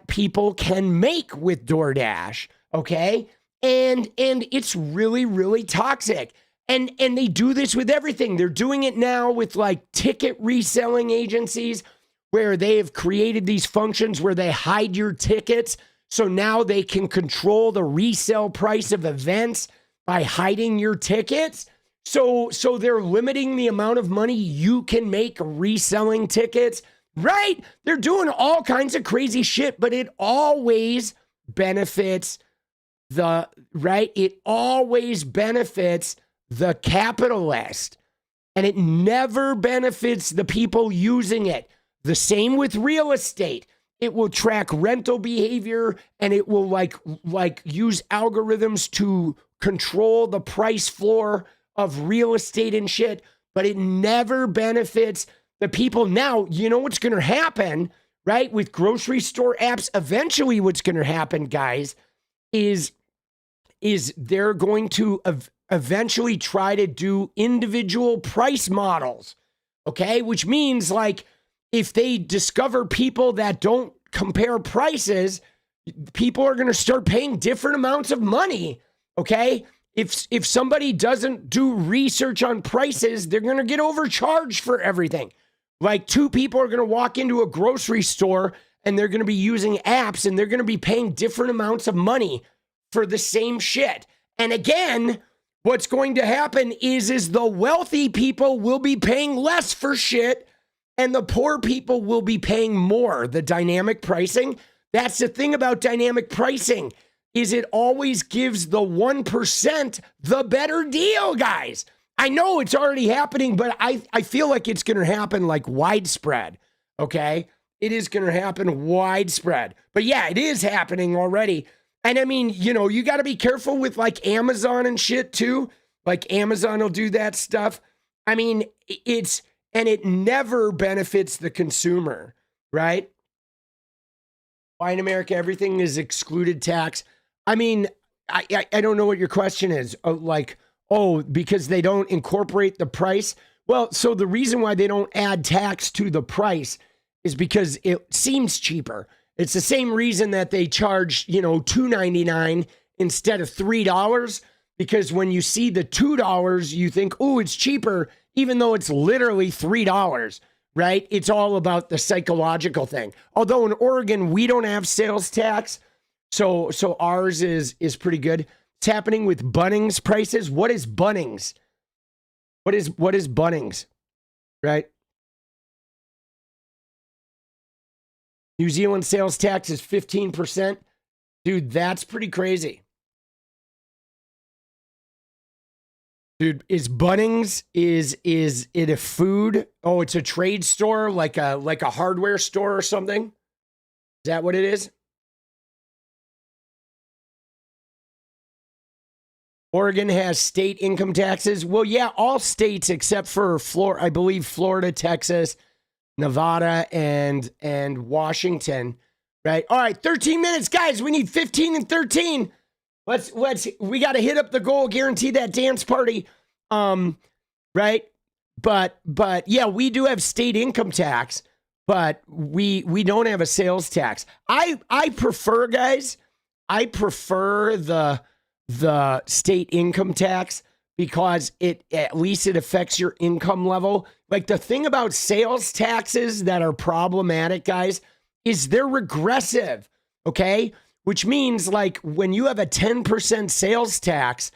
people can make with DoorDash, okay? And it's really, really toxic. And they do this with everything. They're doing it now with like ticket reselling agencies, where they have created these functions where they hide your tickets. So now they can control the resale price of events by hiding your tickets. So they're limiting the amount of money you can make reselling tickets, right? They're doing all kinds of crazy shit, but it always benefits it always benefits the capitalist, and it never benefits the people using it. The same with real estate. It will track rental behavior, and it will like use algorithms to control the price floor of real estate and shit, but it never benefits the people. Now, you know what's going to happen, right? With grocery store apps, eventually what's going to happen, guys, is they're going to eventually try to do individual price models, okay? Which means, like, if they discover people that don't compare prices, people are going to start paying different amounts of money, okay? If somebody doesn't do research on prices, they're going to get overcharged for everything. Like, two people are going to walk into a grocery store and they're going to be using apps and they're going to be paying different amounts of money for the same shit. And again, what's going to happen is the wealthy people will be paying less for shit and the poor people will be paying more. The dynamic pricing, that's the thing about dynamic pricing, is it always gives the 1% the better deal, guys. I know it's already happening, but I feel like it's going to happen like widespread, okay? It is going to happen widespread. But yeah, it is happening already. And I mean, you know, you got to be careful with like Amazon and shit too. Like Amazon will do that stuff. I mean, it never benefits the consumer, right? Why in America everything is excluded tax? I mean, I don't know what your question is. Because they don't incorporate the price. Well, so the reason why they don't add tax to the price is because it seems cheaper. It's the same reason that they charge, $2.99 instead of $3, because when you see the $2, you think, oh, it's cheaper, even though it's literally $3, right? It's all about the psychological thing. Although in Oregon, we don't have sales tax, so ours is pretty good. What's happening with Bunnings prices? What is Bunnings? What is Bunnings? Right? New Zealand sales tax is 15%. Dude, that's pretty crazy. Dude, is Bunnings, is it a food? Oh, it's a trade store, like a hardware store or something? Is that what it is? Oregon has state income taxes. Well, yeah, all states except for Florida, I believe Florida, Texas, Nevada, and Washington, right? All right, 13 minutes, guys. We need 15 and 13. We got to hit up the goal, guarantee that dance party. Right? But yeah, we do have state income tax, but we don't have a sales tax. I prefer, guys, the state income tax because at least it affects your income level. Like the thing about sales taxes that are problematic, guys, is they're regressive, okay? Which means like when you have a 10% sales tax,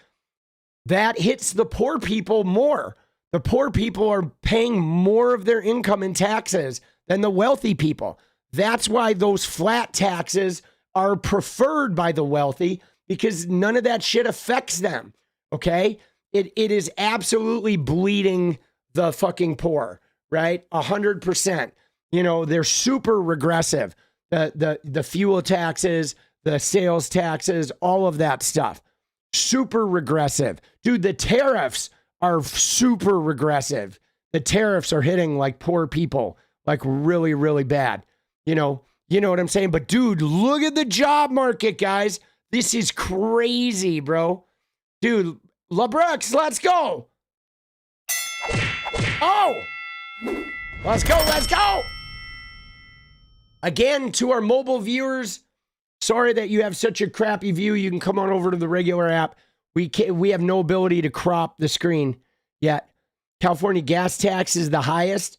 that hits the poor people more. The poor people are paying more of their income in taxes than the wealthy people. That's why those flat taxes are preferred by the wealthy, because none of that shit affects them, okay? It is absolutely bleeding the fucking poor, right? 100%. You know, they're super regressive. The fuel taxes, the sales taxes, all of that stuff. Super regressive. Dude, the tariffs are super regressive. The tariffs are hitting like poor people, like really, really bad. You know what I'm saying? But dude, look at the job market, guys. This is crazy, bro. Dude, LeBrooks, let's go. Oh, let's go. Again, to our mobile viewers, sorry that you have such a crappy view. You can come on over to the regular app. We have no ability to crop the screen yet. California gas tax is the highest.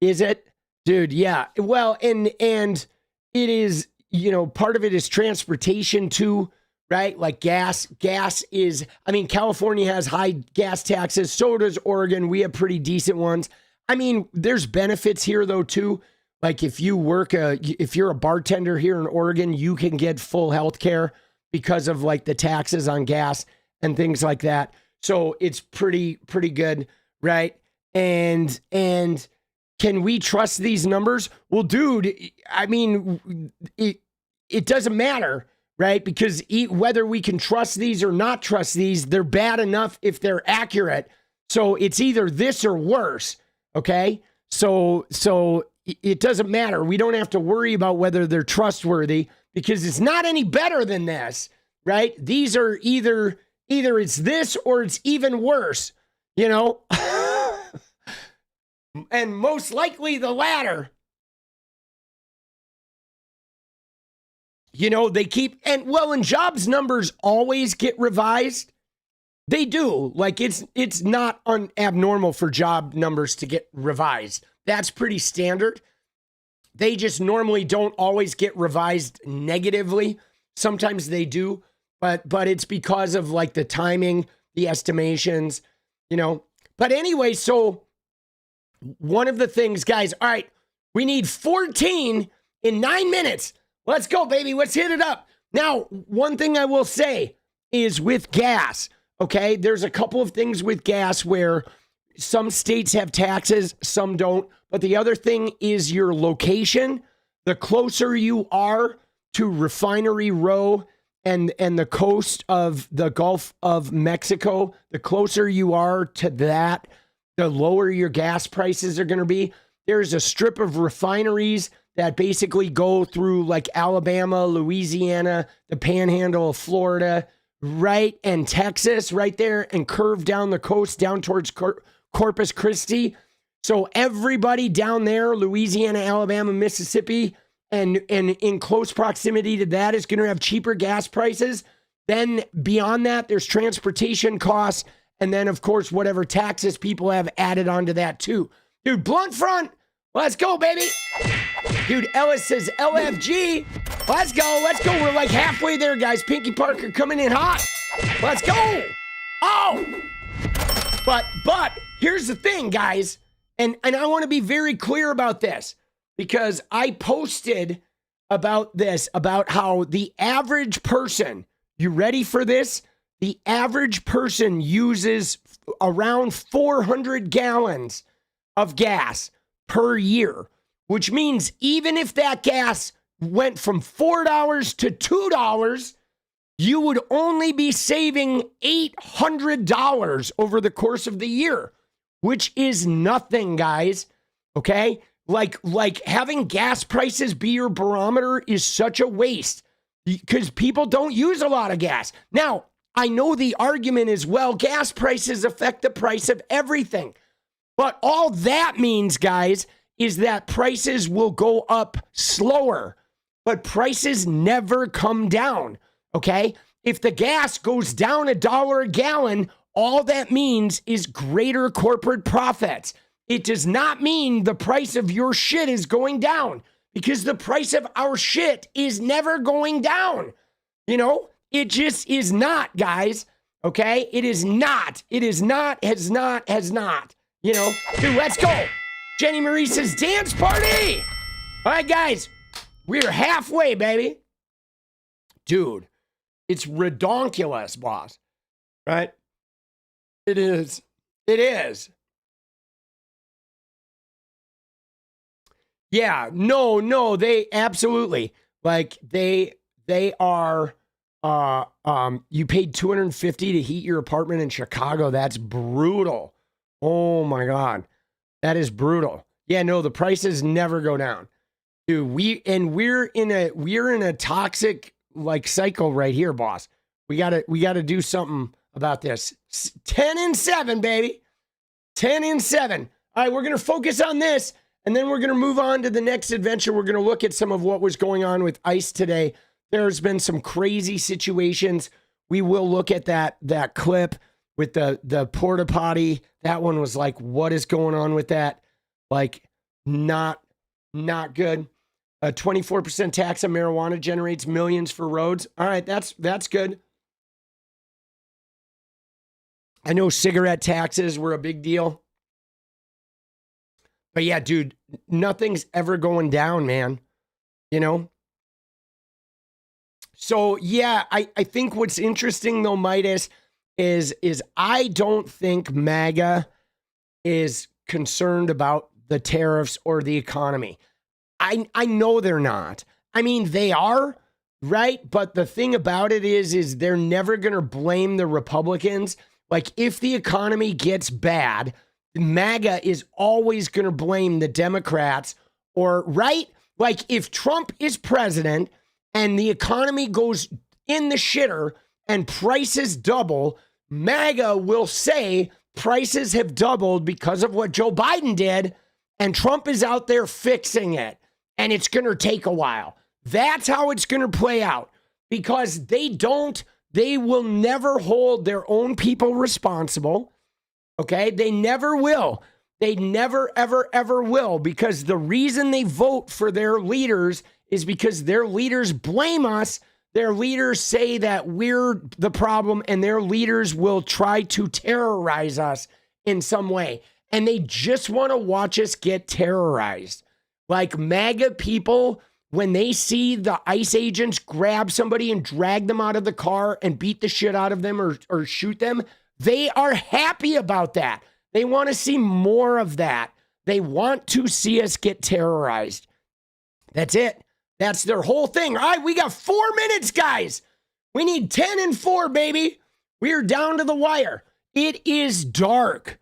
Is it? Dude, yeah. Well, and it is, part of it is transportation too, right? Like gas is, California has high gas taxes. So does Oregon. We have pretty decent ones. There's benefits here though too. Like if you're a bartender here in Oregon, you can get full health care because of like the taxes on gas and things like that. So it's pretty good, right? And can we trust these numbers? Well, dude, it doesn't matter, right? Because whether we can trust these or not trust these, they're bad enough if they're accurate. So it's either this or worse, okay? So it doesn't matter. We don't have to worry about whether they're trustworthy because it's not any better than this, right? These are either it's this or it's even worse, and most likely the latter. They keep, and jobs numbers always get revised. They do. Like it's not abnormal for job numbers to get revised. That's pretty standard. They just normally don't always get revised negatively. Sometimes they do, but it's because of like the timing, the estimations, But anyway, so one of the things, guys, all right, we need 14 in 9 minutes. Let's go, baby. Let's hit it up. Now, one thing I will say is with gas, okay, there's a couple of things with gas where some states have taxes, some don't. But the other thing is your location. The closer you are to Refinery Row and the coast of the Gulf of Mexico, the closer you are to that, the lower your gas prices are going to be. There's a strip of refineries that basically go through like Alabama, Louisiana, the panhandle of Florida, right, and Texas right there, and curve down the coast down towards Corpus Christi. So everybody down there, Louisiana, Alabama, Mississippi, and in close proximity to that is going to have cheaper gas prices. Then beyond that, there's transportation costs. And then, of course, whatever taxes people have added onto that too. Dude, Blunt Front, let's go, baby. Dude, Ellis says LFG. Let's go. We're like halfway there, guys. Pinky Parker coming in hot. Let's go. Oh. But here's the thing, guys. And I want to be very clear about this because I posted about this, about how the average person, you ready for this? The average person uses around 400 gallons of gas per year, which means even if that gas went from $4 to $2, you would only be saving $800 over the course of the year, which is nothing, guys. Okay? Like having gas prices be your barometer is such a waste because people don't use a lot of gas. Now, I know the argument is, well, gas prices affect the price of everything. But all that means, guys, is that prices will go up slower, but prices never come down, okay? If the gas goes down $1 a gallon, all that means is greater corporate profits. It does not mean the price of your shit is going down because the price of our shit is never going down. You know, it just is not, guys, okay? It is not. It is not, has not. You know, dude, let's go. Jenny Marie says, dance party. All right, guys, we're halfway, baby. Dude, it's redonkulous, boss. Right? It is. It is. Yeah, no, they absolutely, like, they are, you paid $250 to heat your apartment in Chicago. That's brutal. Oh my God. That is brutal. Yeah, no, the prices never go down. Dude, we're in a toxic like cycle right here, boss. We gotta do something about this. 10-7, baby. 10-7. All right, we're gonna focus on this, and then we're gonna move on to the next adventure. We're gonna look at some of what was going on with ICE today. There's been some crazy situations. We will look at that clip with the porta potty. That one was like, what is going on with that? Like, not good. A 24% tax on marijuana generates millions for roads. All right, that's good. I know cigarette taxes were a big deal. But yeah, dude, nothing's ever going down, man. You know? So yeah, I think what's interesting though, Midas, is I don't think MAGA is concerned about the tariffs or the economy. I know they're not. I mean, they are, right? But the thing about it is they're never going to blame the Republicans. Like, if the economy gets bad, MAGA is always going to blame the Democrats, or, right? Like, if Trump is president and the economy goes in the shitter and prices double, MAGA will say prices have doubled because of what Joe Biden did, and Trump is out there fixing it, and it's going to take a while. That's how it's going to play out, because they will never hold their own people responsible, okay? They never will. They never, ever, ever will, because the reason they vote for their leaders is because their leaders blame us. Their leaders say that we're the problem, and their leaders will try to terrorize us in some way. And they just want to watch us get terrorized. Like, MAGA people, when they see the ICE agents grab somebody and drag them out of the car and beat the shit out of them or shoot them, they are happy about that. They want to see more of that. They want to see us get terrorized. That's it. That's their whole thing. All right, we got 4 minutes, guys. We need 10-4, baby. We are down to the wire. It is dark.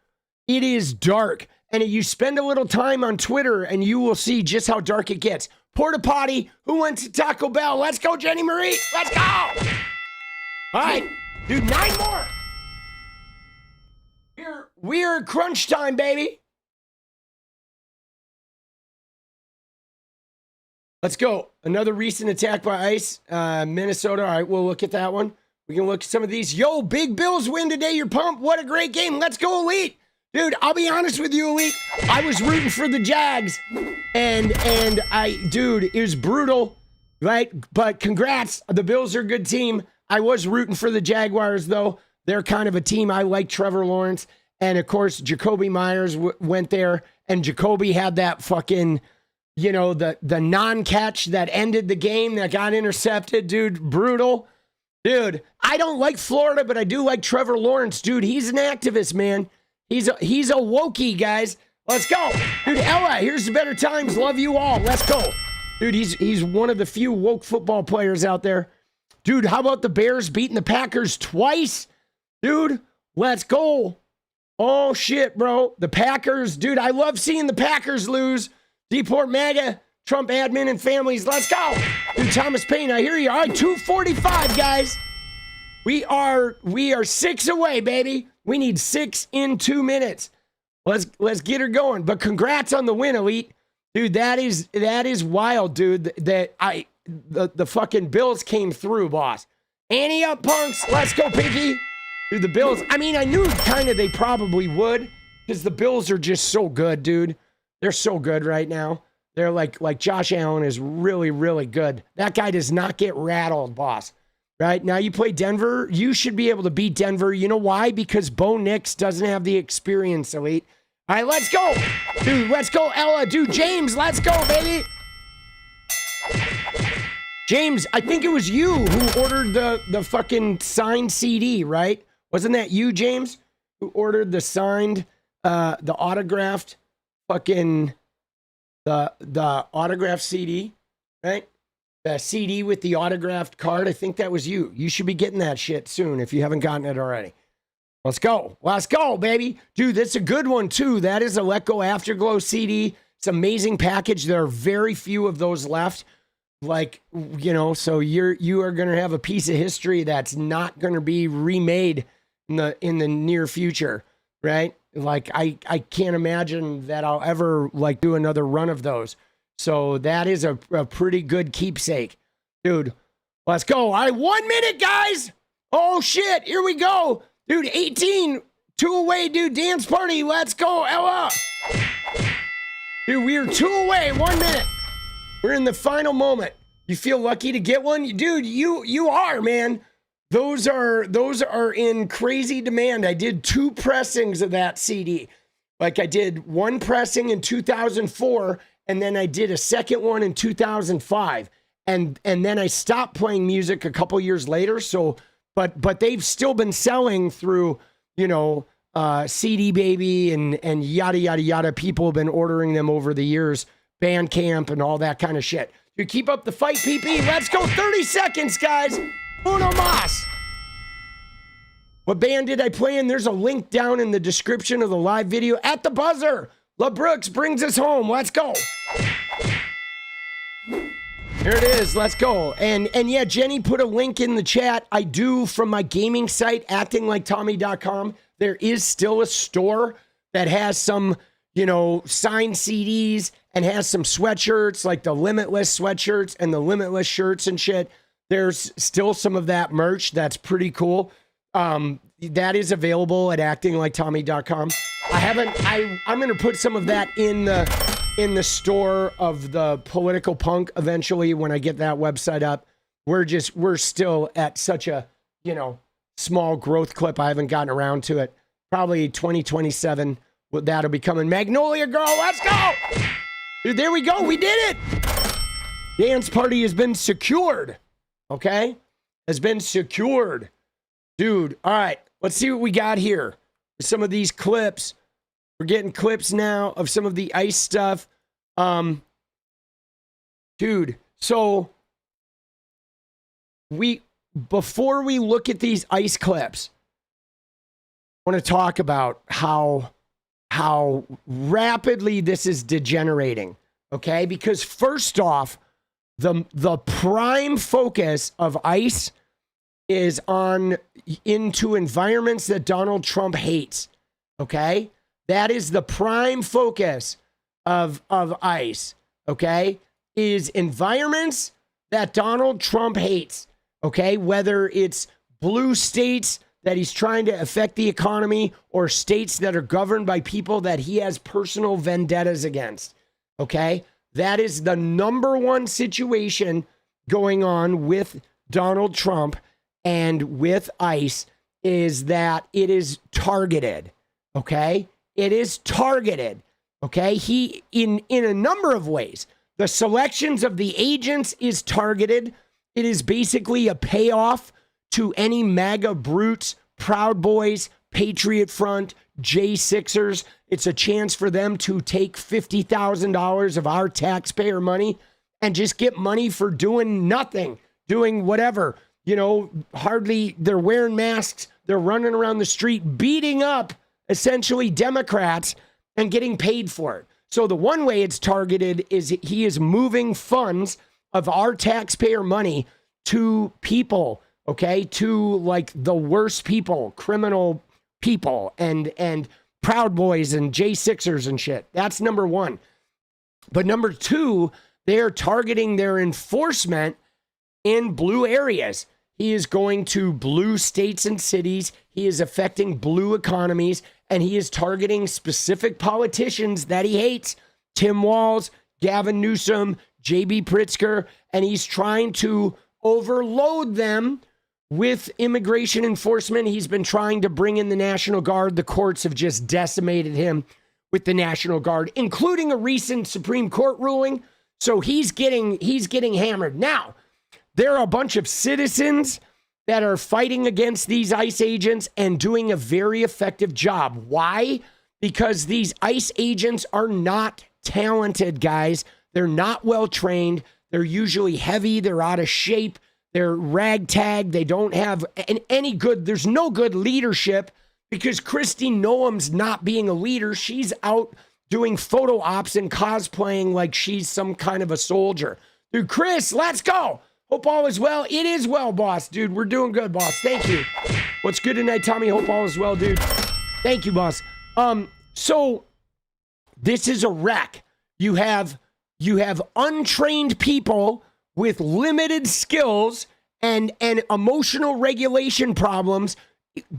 It is dark. And you spend a little time on Twitter and you will see just how dark it gets. Porta potty, who went to Taco Bell? Let's go, Jenny Marie. Let's go. All right, dude, 9 more. We're crunch time, baby. Let's go. Another recent attack by ICE, Minnesota. All right, we'll look at that one. We can look at some of these. Yo, big Bills win today. You're pumped. What a great game. Let's go, Elite. Dude, I'll be honest with you, Elite. I was rooting for the Jags, and dude, it was brutal, right? But congrats. The Bills are a good team. I was rooting for the Jaguars, though. They're kind of a team. I like Trevor Lawrence. And, of course, Jacoby Myers went there. And Jacoby had that fucking, you know, the non-catch that ended the game that got intercepted, dude. Brutal. Dude, I don't like Florida, but I do like Trevor Lawrence, dude. He's an activist, man. He's a wokey, guys. Let's go. Dude, Ella, here's the better times. Love you all. Let's go. Dude, he's one of the few woke football players out there. Dude, how about the Bears beating the Packers twice? Dude, let's go. Oh, shit, bro. The Packers. Dude, I love seeing the Packers lose. Deport MAGA, Trump admin and families. Let's go. Dude, Thomas Paine, I hear you. All right, 2:45, guys. We are 6 away, baby. We need 6 in 2 minutes. Let's get her going. But congrats on the win, Elite. Dude, that is wild, dude. The fucking Bills came through, boss. Ante up, punks. Let's go, Pinky. Dude, the Bills. I mean, I knew kind of they probably would, because the Bills are just so good, dude. They're so good right now. They're like Josh Allen is really, really good. That guy does not get rattled, boss. Right? Now you play Denver. You should be able to beat Denver. You know why? Because Bo Nix doesn't have the experience, Elite. All right, let's go. Dude, let's go, Ella. Dude, James, let's go, baby. James, I think it was you who ordered the fucking signed CD, right? Wasn't that you, James, who ordered the signed, the autographed fucking, the autographed CD, right? The CD with the autographed card. I think that was you. You should be getting that shit soon if you haven't gotten it already. Let's go. Let's go, baby. Dude, that's a good one, too. That is a Let Go Afterglow CD. It's an amazing package. There are very few of those left. Like, you know, so you are going to have a piece of history that's not going to be remade in the near future, right? Like, I can't imagine that I'll ever, like, do another run of those. So that is a pretty good keepsake. Dude, let's go. All right, 1 minute, guys. Oh, shit. Here we go. Dude, 18, 2 away, dude. Dance party. Let's go, Ella. Dude, we are 2 away. 1 minute. We're in the final moment. You feel lucky to get one? Dude, you are, man. Those are in crazy demand. I did 2 pressings of that CD. Like, I did 1 pressing in 2004, and then I did a second one in 2005. And then I stopped playing music a couple years later, so... But they've still been selling through, you know, CD Baby and yada, yada, yada. People have been ordering them over the years, Bandcamp and all that kind of shit. You keep up the fight, PP. Let's go. 30 seconds, guys. Uno mas. What band did I play in? There's a link down in the description of the live video. At the buzzer, LaBrooks brings us home. Let's go. There it is. Let's go. And yeah, Jenny put a link in the chat. I do from my gaming site, actingliketommy.com. There is still a store that has some, you know, signed CDs and has some sweatshirts, like the Limitless sweatshirts and the Limitless shirts and shit. There's still some of that merch that's pretty cool. That is available at actingliketommy.com. I'm going to put some of that in the store of the Political Punk eventually when I get that website up. We're still at such a, you know, small growth clip. I haven't gotten around to it. Probably 2027, that'll be coming. Magnolia Girl, let's go! Dude, there we go. We did it! Dance party has been secured. Okay? Has been secured. Dude, all right. Let's see what we got here. Some of these clips. We're getting clips now of some of the ICE stuff. Dude, so before we look at these ICE clips, I want to talk about how rapidly this is degenerating. Okay? Because first off, the prime focus of ICE is into environments that Donald Trump hates. Okay? That is the prime focus of ICE, okay, is environments that Donald Trump hates, okay, whether it's blue states that he's trying to affect the economy or states that are governed by people that he has personal vendettas against, okay? That is the number one situation going on with Donald Trump, and with ICE is that it is targeted. Okay? It is targeted. Okay? In a number of ways. The selections of the agents is targeted. It is basically a payoff to any MAGA brutes, Proud Boys, Patriot Front, J6ers. It's a chance for them to take $50,000 of our taxpayer money and just get money for doing nothing, doing whatever. You know, hardly, they're wearing masks. They're running around the street, beating up essentially Democrats and getting paid for it. So the one way it's targeted is he is moving funds of our taxpayer money to people, okay, to like the worst people, criminal people, and Proud Boys and J6ers and shit. That's number one. But number two, they're targeting their enforcement in blue areas. He is going to blue states and cities. He is affecting blue economies, and he is targeting specific politicians that he hates. Tim Walz, Gavin Newsom, J.B. Pritzker, and he's trying to overload them with immigration enforcement. He's been trying to bring in the National Guard. The courts have just decimated him with the National Guard, including a recent Supreme Court ruling. So he's getting hammered. Now, there are a bunch of citizens that are fighting against these ICE agents and doing a very effective job. Why? Because these ICE agents are not talented, guys. They're not well trained. They're usually heavy. They're out of shape. They're ragtag. They don't have any good, there's no good leadership because Kristi Noem's not being a leader. She's out doing photo ops and cosplaying like she's some kind of a soldier. Dude, Chris, let's go. Hope all is well. It is well, boss. Dude, we're doing good, boss. Thank you. What's good tonight, Tommy? Hope all is well, dude. Thank you, boss. So this is a wreck. You have untrained people with limited skills and emotional regulation problems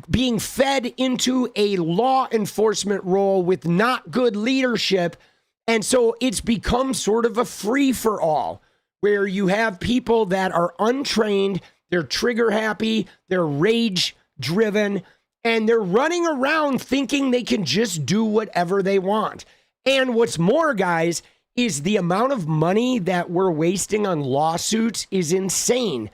being fed into a law enforcement role with not good leadership. And so it's become sort of a free-for-all where you have people that are untrained, they're trigger happy, they're rage driven, and they're running around thinking they can just do whatever they want. And what's more, guys, is the amount of money that we're wasting on lawsuits is insane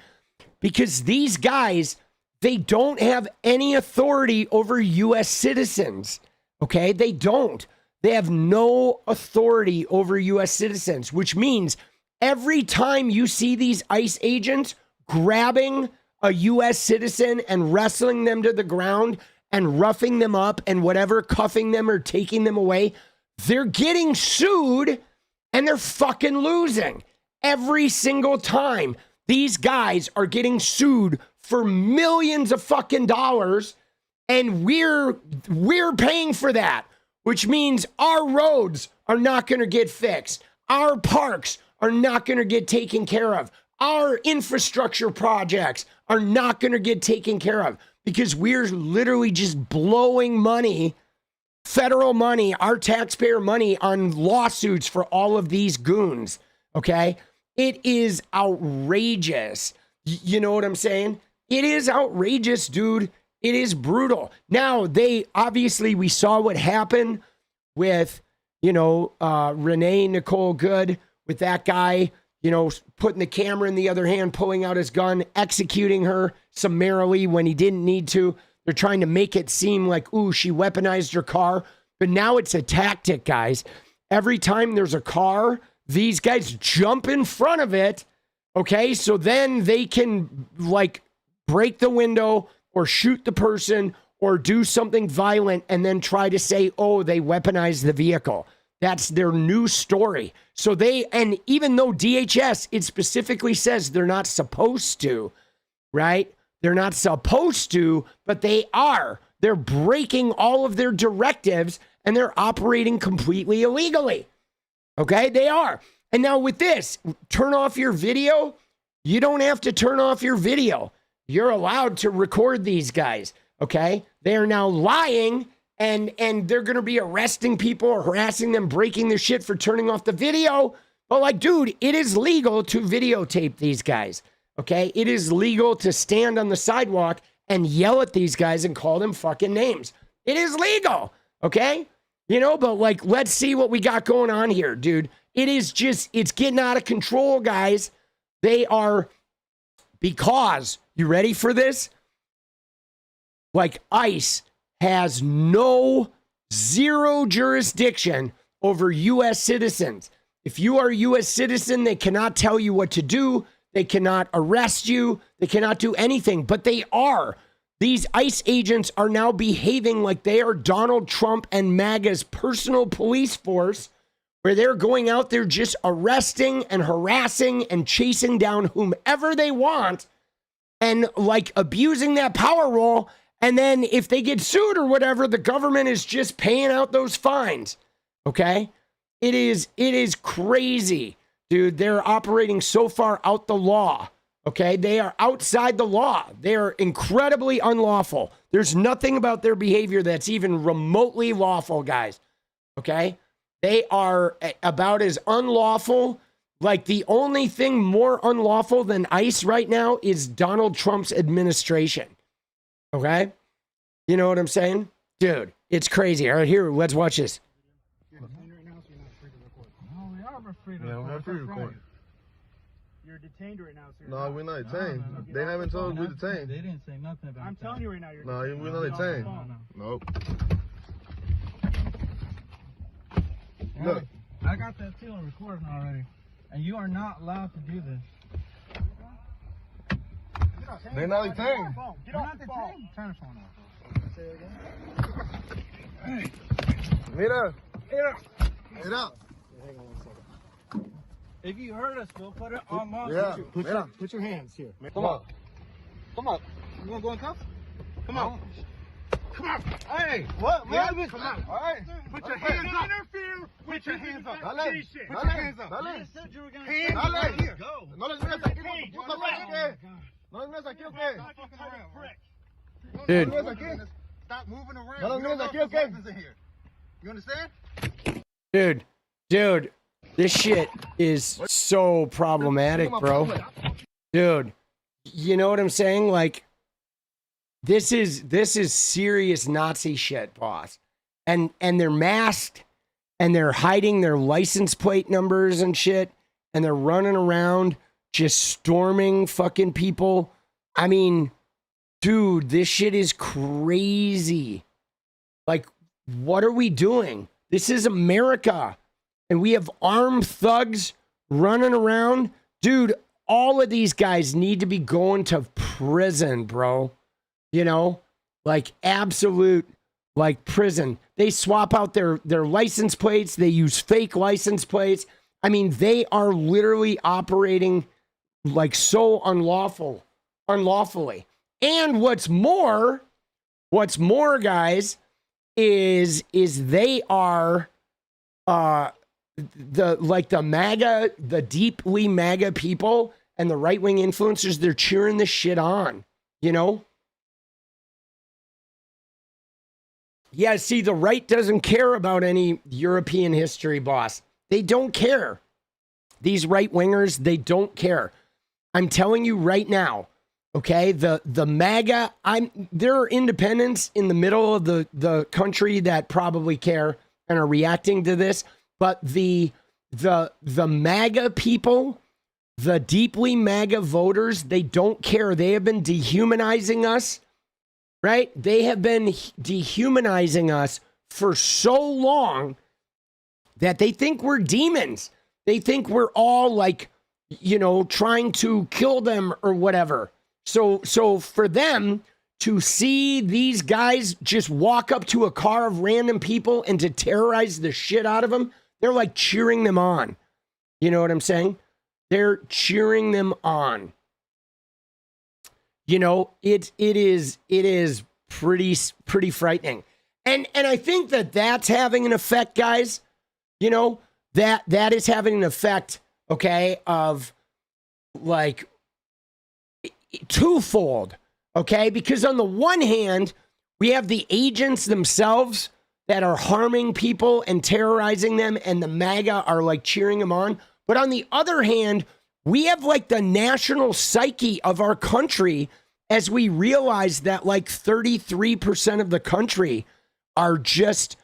because these guys, they don't have any authority over U.S. citizens, okay? They don't. They have no authority over U.S. citizens, which means every time you see these ICE agents grabbing a U.S. citizen and wrestling them to the ground and roughing them up and whatever, cuffing them or taking them away, they're getting sued and they're fucking losing. Every single time these guys are getting sued for millions of fucking dollars and we're paying for that, which means our roads are not going to get fixed. Our parks are not going to get taken care of. Our infrastructure projects are not going to get taken care of because we're literally just blowing money, federal money, our taxpayer money on lawsuits for all of these goons, okay? It is outrageous. You know what I'm saying? It is outrageous, dude. It is brutal. Now, we saw what happened with, Renee Nicole Good, with that guy, putting the camera in the other hand, pulling out his gun, executing her summarily when he didn't need to. They're trying to make it seem like, ooh, she weaponized her car. But now it's a tactic, guys. Every time there's a car, these guys jump in front of it, okay? So then they can, break the window or shoot the person or do something violent and then try to say, oh, they weaponized the vehicle. That's their new story. So and even though DHS, it specifically says they're not supposed to, right? They're not supposed to, but they are. They're breaking all of their directives and they're operating completely illegally. Okay, they are. And now with this, turn off your video. You don't have to turn off your video. You're allowed to record these guys, okay? They are now lying and they're going to be arresting people or harassing them, breaking their shit for turning off the video. But dude, it is legal to videotape these guys, Okay. It is legal to stand on the sidewalk and yell at these guys and call them fucking names. It is legal. Okay. You know, but like, let's see what we got going on here, dude. It is just, it's getting out of control, guys. They are, because, you ready for this? Like, ICE has zero jurisdiction over U.S. citizens. If you are a U.S. citizen, they cannot tell you what to do. They cannot arrest you. They cannot do anything, but they are. These ICE agents are now behaving like they are Donald Trump and MAGA's personal police force, where they're going out there just arresting and harassing and chasing down whomever they want and like abusing that power role. And then if they get sued or whatever, the government is just paying out those fines. Okay? It is crazy, dude. They're operating so far out the law. Okay? They are outside the law. They are incredibly unlawful. There's nothing about their behavior that's even remotely lawful, guys. Okay? They are about as unlawful. Like, the only thing more unlawful than ICE right now is Donald Trump's administration. Okay? You know what I'm saying? Dude, it's crazy. All right, here, let's watch this. You're detained right now, sir. No, we're not detained. They haven't told us we're detained. They didn't say nothing about I'm telling you right now, you're detained. No, we're not detained. Nope. Look. I got that too on recording already. And you are not allowed to do this. They're not detained. Get off the phone. Turn the phone off. Say it again. Mira. Mira. Hang on 1 second. If you hurt us, we'll put it on my Put your hands here. Come on. Come on. You want to go in cuffs? Come on. Come on. Hey. What? Yeah, Come on. All right. Put your hands up. Put your hands up. Dale. Put your hands up. Dale. Hands Dale. right here. Go. No les mires aquí. Puta madre. No les mires aquí, okay? Dude. No les mires aquí. Stop moving around. No les mires aquí, okay? You understand? Dude, this shit is so problematic, bro. Dude, you know what I'm saying? Like, this is serious Nazi shit, boss. And they're masked and they're hiding their license plate numbers and shit, and they're running around just storming fucking people. I mean, dude, this shit is crazy. Like, what are we doing? This is America. And we have armed thugs running around. Dude, all of these guys need to be going to prison, bro. You know? Like, absolute, like, prison. They swap out their license plates. They use fake license plates. I mean, they are literally operating like so unlawfully. And what's more, guys, is they are the MAGA, the deeply MAGA people and the right-wing influencers, they're cheering this shit on, you know? Yeah, see, the right doesn't care about any European history, boss. They don't care. These right-wingers, they don't care. I'm telling you right now, okay, the MAGA, there are independents in the middle of the country that probably care and are reacting to this, but the MAGA people, the deeply MAGA voters, they don't care. They have been dehumanizing us, right? They have been dehumanizing us for so long that they think we're demons. They think we're all like, you know, trying to kill them or whatever. So for them to see these guys just walk up to a car of random people and to terrorize the shit out of them, they're like cheering them on. You know what I'm saying? They're cheering them on. You know, it is pretty frightening. And I think that's having an effect, guys. You know, that is having an effect, okay, of like twofold, okay? Because on the one hand, we have the agents themselves that are harming people and terrorizing them, and the MAGA are like cheering them on. But on the other hand, we have like the national psyche of our country as we realize that like 33% of the country are just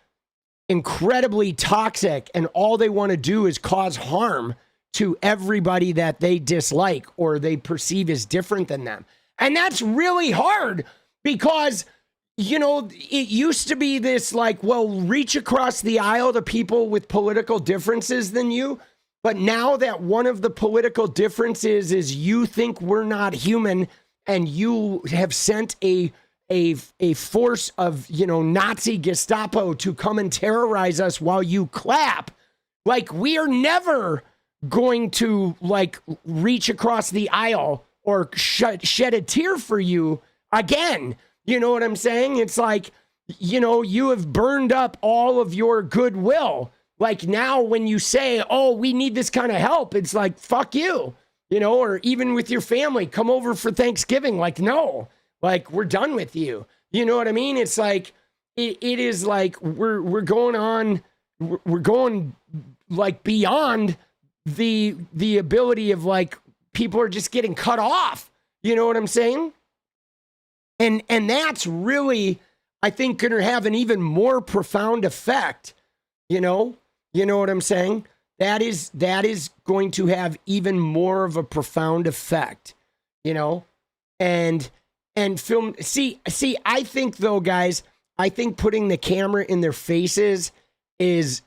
incredibly toxic, and all they want to do is cause harm to everybody that they dislike or they perceive as different than them. And that's really hard because, you know, it used to be this like, well, reach across the aisle to people with political differences than you. But now that one of the political differences is you think we're not human and you have sent a force of, you know, Nazi Gestapo to come and terrorize us while you clap, like we are never going to like reach across the aisle or shed a tear for you again. You know what I'm saying? It's like, you know, you have burned up all of your goodwill. Like now when you say, oh, we need this kind of help, it's like, fuck you, you know, or even with your family, come over for Thanksgiving. Like, no, like we're done with you. You know what I mean? It's like, it is like, we're going like beyond the ability of like, people are just getting cut off. You know what I'm saying? And that's really, I think, going to have an even more profound effect. You know what I'm saying? That is going to have even more of a profound effect, you know, and film. See, I think though, guys, I think putting the camera in their faces is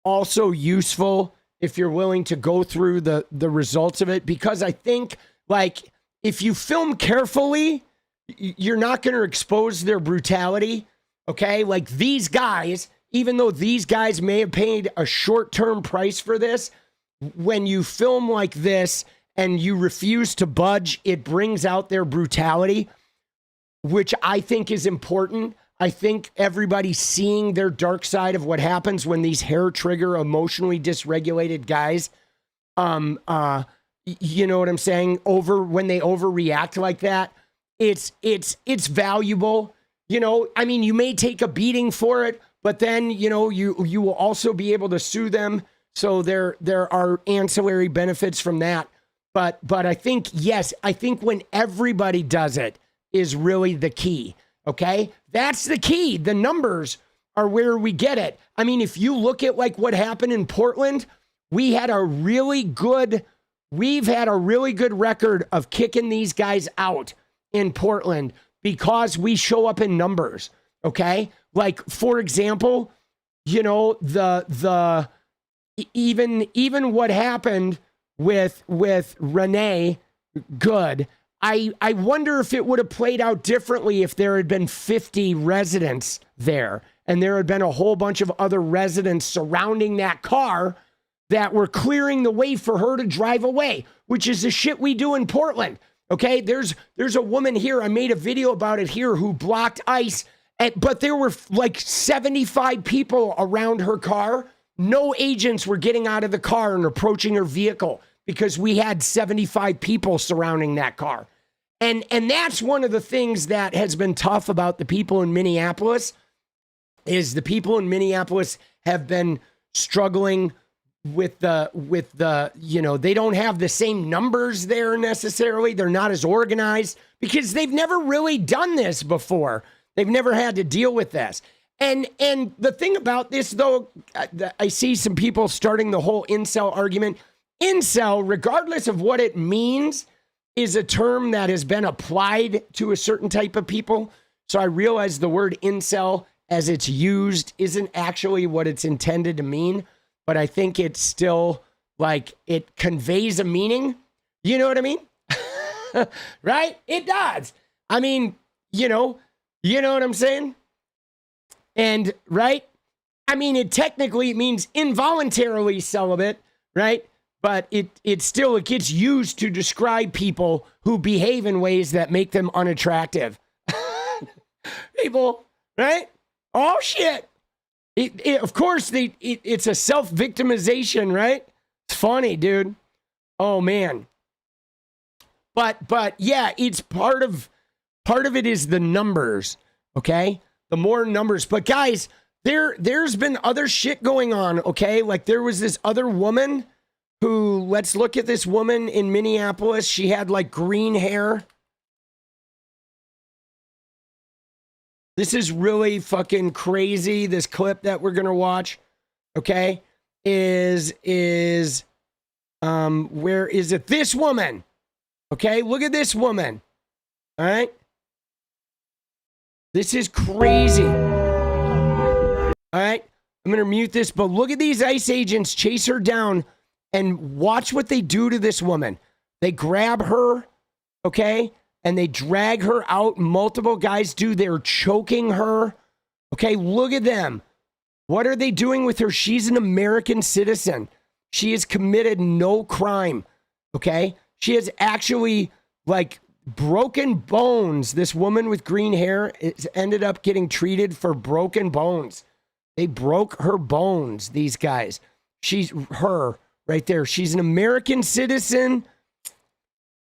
also useful if you're willing to go through the results of it, because I think like if you film carefully, you're not going to expose their brutality. Okay. Like these guys, even though these guys may have paid a short-term price for this, when you film like this and you refuse to budge, it brings out their brutality, which I think is important. I think everybody seeing their dark side of what happens when these hair trigger, emotionally dysregulated guys, you know what I'm saying? When they overreact like that, it's valuable. You know, I mean, you may take a beating for it, but then, you know, you will also be able to sue them. So there are ancillary benefits from that. But I think, yes, I think when everybody does it is really the key. Okay. That's the key. The numbers are where we get it. I mean, if you look at like what happened in Portland, we've had a really good record of kicking these guys out in Portland because we show up in numbers. Okay. Like, for example, you know, even what happened with Renee Good, I wonder if it would have played out differently if there had been 50 residents there and there had been a whole bunch of other residents surrounding that car that were clearing the way for her to drive away, which is the shit we do in Portland. Okay, there's a woman here, I made a video about it here, who blocked ICE, but there were like 75 people around her car. No agents were getting out of the car and approaching her vehicle because we had 75 people surrounding that car. And that's one of the things that has been tough about the people in Minneapolis, is the people in Minneapolis have been struggling with the, you know, they don't have the same numbers there necessarily. They're not as organized because they've never really done this before. They've never had to deal with this. And the thing about this, though, I see some people starting the whole incel argument. Incel, regardless of what it means, is a term that has been applied to a certain type of people. So I realize the word incel, as it's used, isn't actually what it's intended to mean. But I think it's still, like, it conveys a meaning. You know what I mean? Right? It does. I mean, you know what I'm saying? And, right? I mean, it technically means involuntarily celibate, right? But it gets used to describe people who behave in ways that make them unattractive. People, right? Oh, shit. Of course, it's a self-victimization, right? It's funny, dude. Oh, man. But yeah, it's part of it is the numbers, okay? The more numbers. But guys, there's been other shit going on, okay? Like there was this other woman who, let's look at this woman in Minneapolis. She had like green hair. This is really fucking crazy. This clip that we're going to watch, okay, is where is it? This woman. Okay, look at this woman. All right. This is crazy. All right. I'm going to mute this, but look at these ICE agents chase her down and watch what they do to this woman. They grab her, okay, and they drag her out. Multiple guys do. They're choking her. Okay, look at them. What are they doing with her? She's an American citizen. She has committed no crime, okay? She has actually, like, broken bones. This woman with green hair ended up getting treated for broken bones. They broke her bones, these guys. She's her right there. She's an American citizen.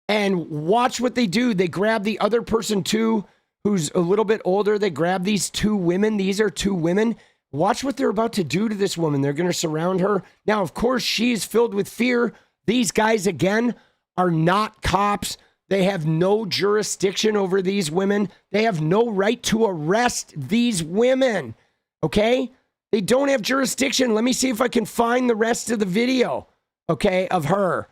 And watch what they do. They grab the other person too, who's a little bit older. They grab these two women. These are two women. Watch what they're about to do to this woman. They're going to surround her. Now, of course, she's filled with fear. These guys, again, are not cops. They have no jurisdiction over these women. They have no right to arrest these women. Okay? They don't have jurisdiction. Let me see if I can find the rest of the video, okay, of her.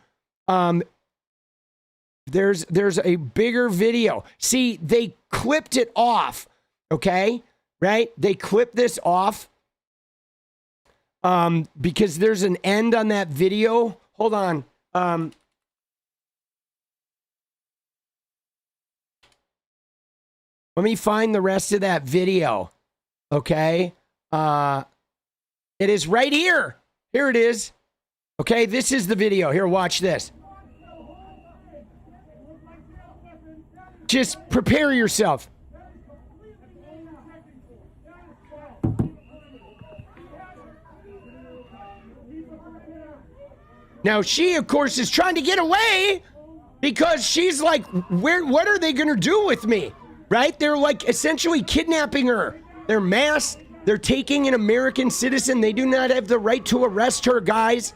There's a bigger video. See, they clipped it off, okay? Right? They clipped this off because there's an end on that video. Hold on. Let me find the rest of that video, okay? It is right here. Here it is. Okay, this is the video. Here, watch this. Just prepare yourself. Now, she, of course, is trying to get away because she's like, what are they going to do with me? Right? They're like essentially kidnapping her. They're masked. They're taking an American citizen. They do not have the right to arrest her, guys.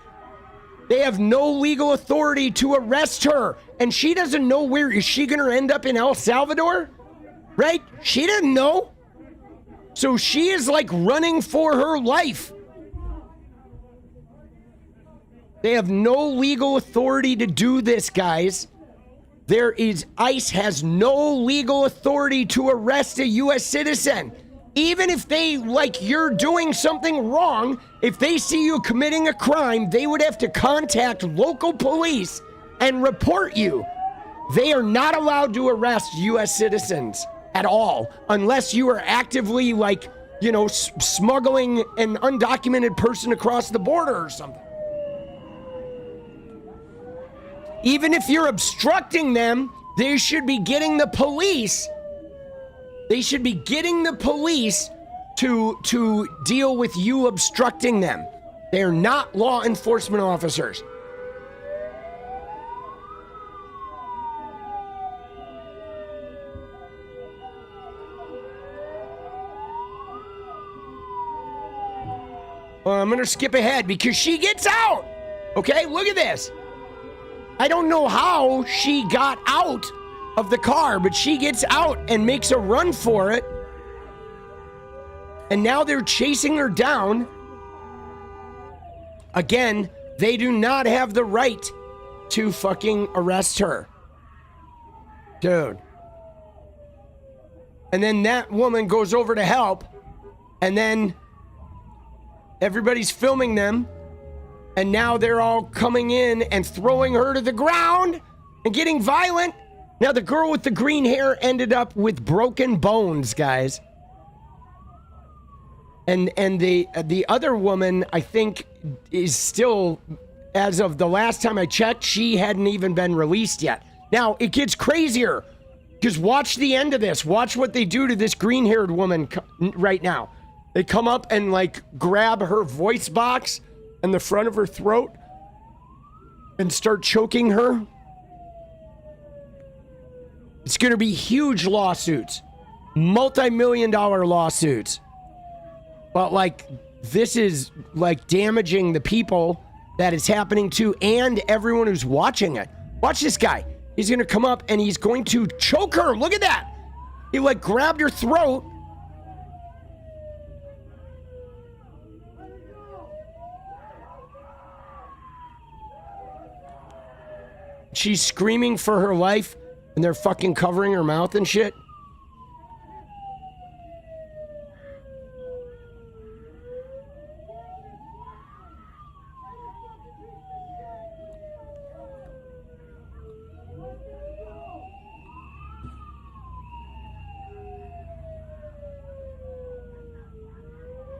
They have no legal authority to arrest her. And she doesn't know where. Is she going to end up in El Salvador? Right? She didn't know. So she is like running for her life. They have no legal authority to do this, guys. ICE has no legal authority to arrest a U.S. citizen. Even if they, like, you're doing something wrong, if they see you committing a crime, they would have to contact local police and report you. They are not allowed to arrest U.S. citizens at all, unless you are actively, like, you know, smuggling an undocumented person across the border or something. Even if you're obstructing them, they should be getting the police. They should be getting the police to deal with you obstructing them. They're not law enforcement officers. Well, I'm going to skip ahead because she gets out. Okay, look at this. I don't know how she got out of the car, but she gets out and makes a run for it. And now they're chasing her down. Again, they do not have the right to fucking arrest her. Dude. And then that woman goes over to help. And then everybody's filming them. And now they're all coming in and throwing her to the ground and getting violent. Now, the girl with the green hair ended up with broken bones, guys. And the other woman, I think, is still, as of the last time I checked, she hadn't even been released yet. Now, it gets crazier. Because watch the end of this. Watch what they do to this green-haired woman right now. They come up and, like, grab her voice box and the front of her throat and start choking her. It's going to be huge lawsuits, multi-million-dollar lawsuits. But, like, this is, like, damaging the people that it's happening to and everyone who's watching it. Watch this guy. He's going to come up and he's going to choke her. Look at that. He like grabbed her throat. She's screaming for her life and they're fucking covering her mouth and shit.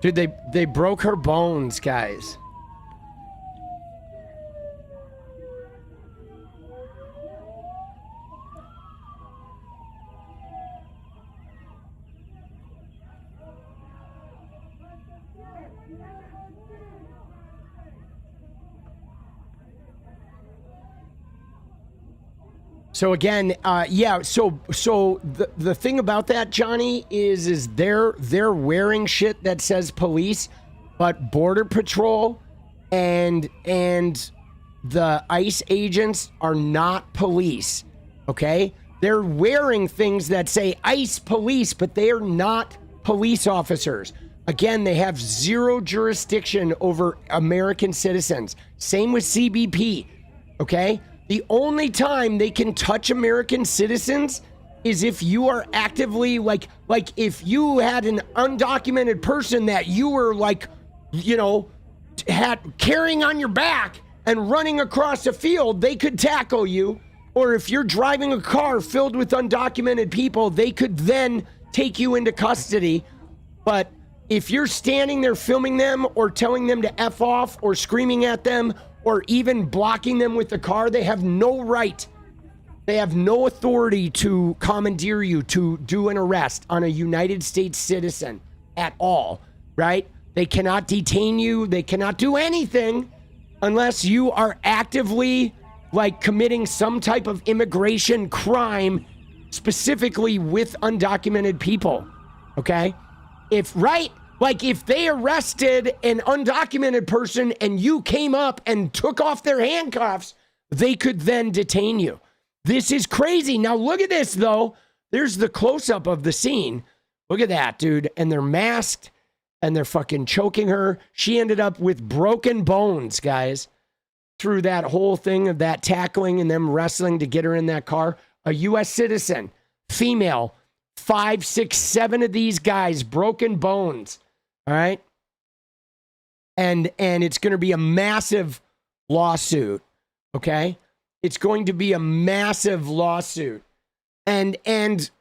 Dude, they broke her bones, guys. So again, yeah. So the thing about that, Johnny, is they're wearing shit that says police, but Border Patrol and the ICE agents are not police. Okay, they're wearing things that say ICE police, but they are not police officers. Again, they have zero jurisdiction over American citizens. Same with CBP. Okay. The only time they can touch American citizens is if you are actively like if you had an undocumented person that you were like, you know, had carrying on your back and running across a field, they could tackle you. Or if you're driving a car filled with undocumented people, they could then take you into custody. But if you're standing there filming them or telling them to F off or screaming at them, or even blocking them with the car, they have no right. They have no authority to commandeer you to do an arrest on a United States citizen at all, right? They cannot detain you. They cannot do anything unless you are actively like committing some type of immigration crime, specifically with undocumented people, okay? Like if they arrested an undocumented person and you came up and took off their handcuffs, they could then detain you. This is crazy. Now look at this though. There's the close-up of the scene. Look at that, dude. And they're masked and they're fucking choking her. She ended up with broken bones, guys, through that whole thing of that tackling and them wrestling to get her in that car. A U.S. citizen, female, 5, 6, 7 of these guys, broken bones. All right. And it's going to be a massive lawsuit. Okay. It's going to be a massive lawsuit. And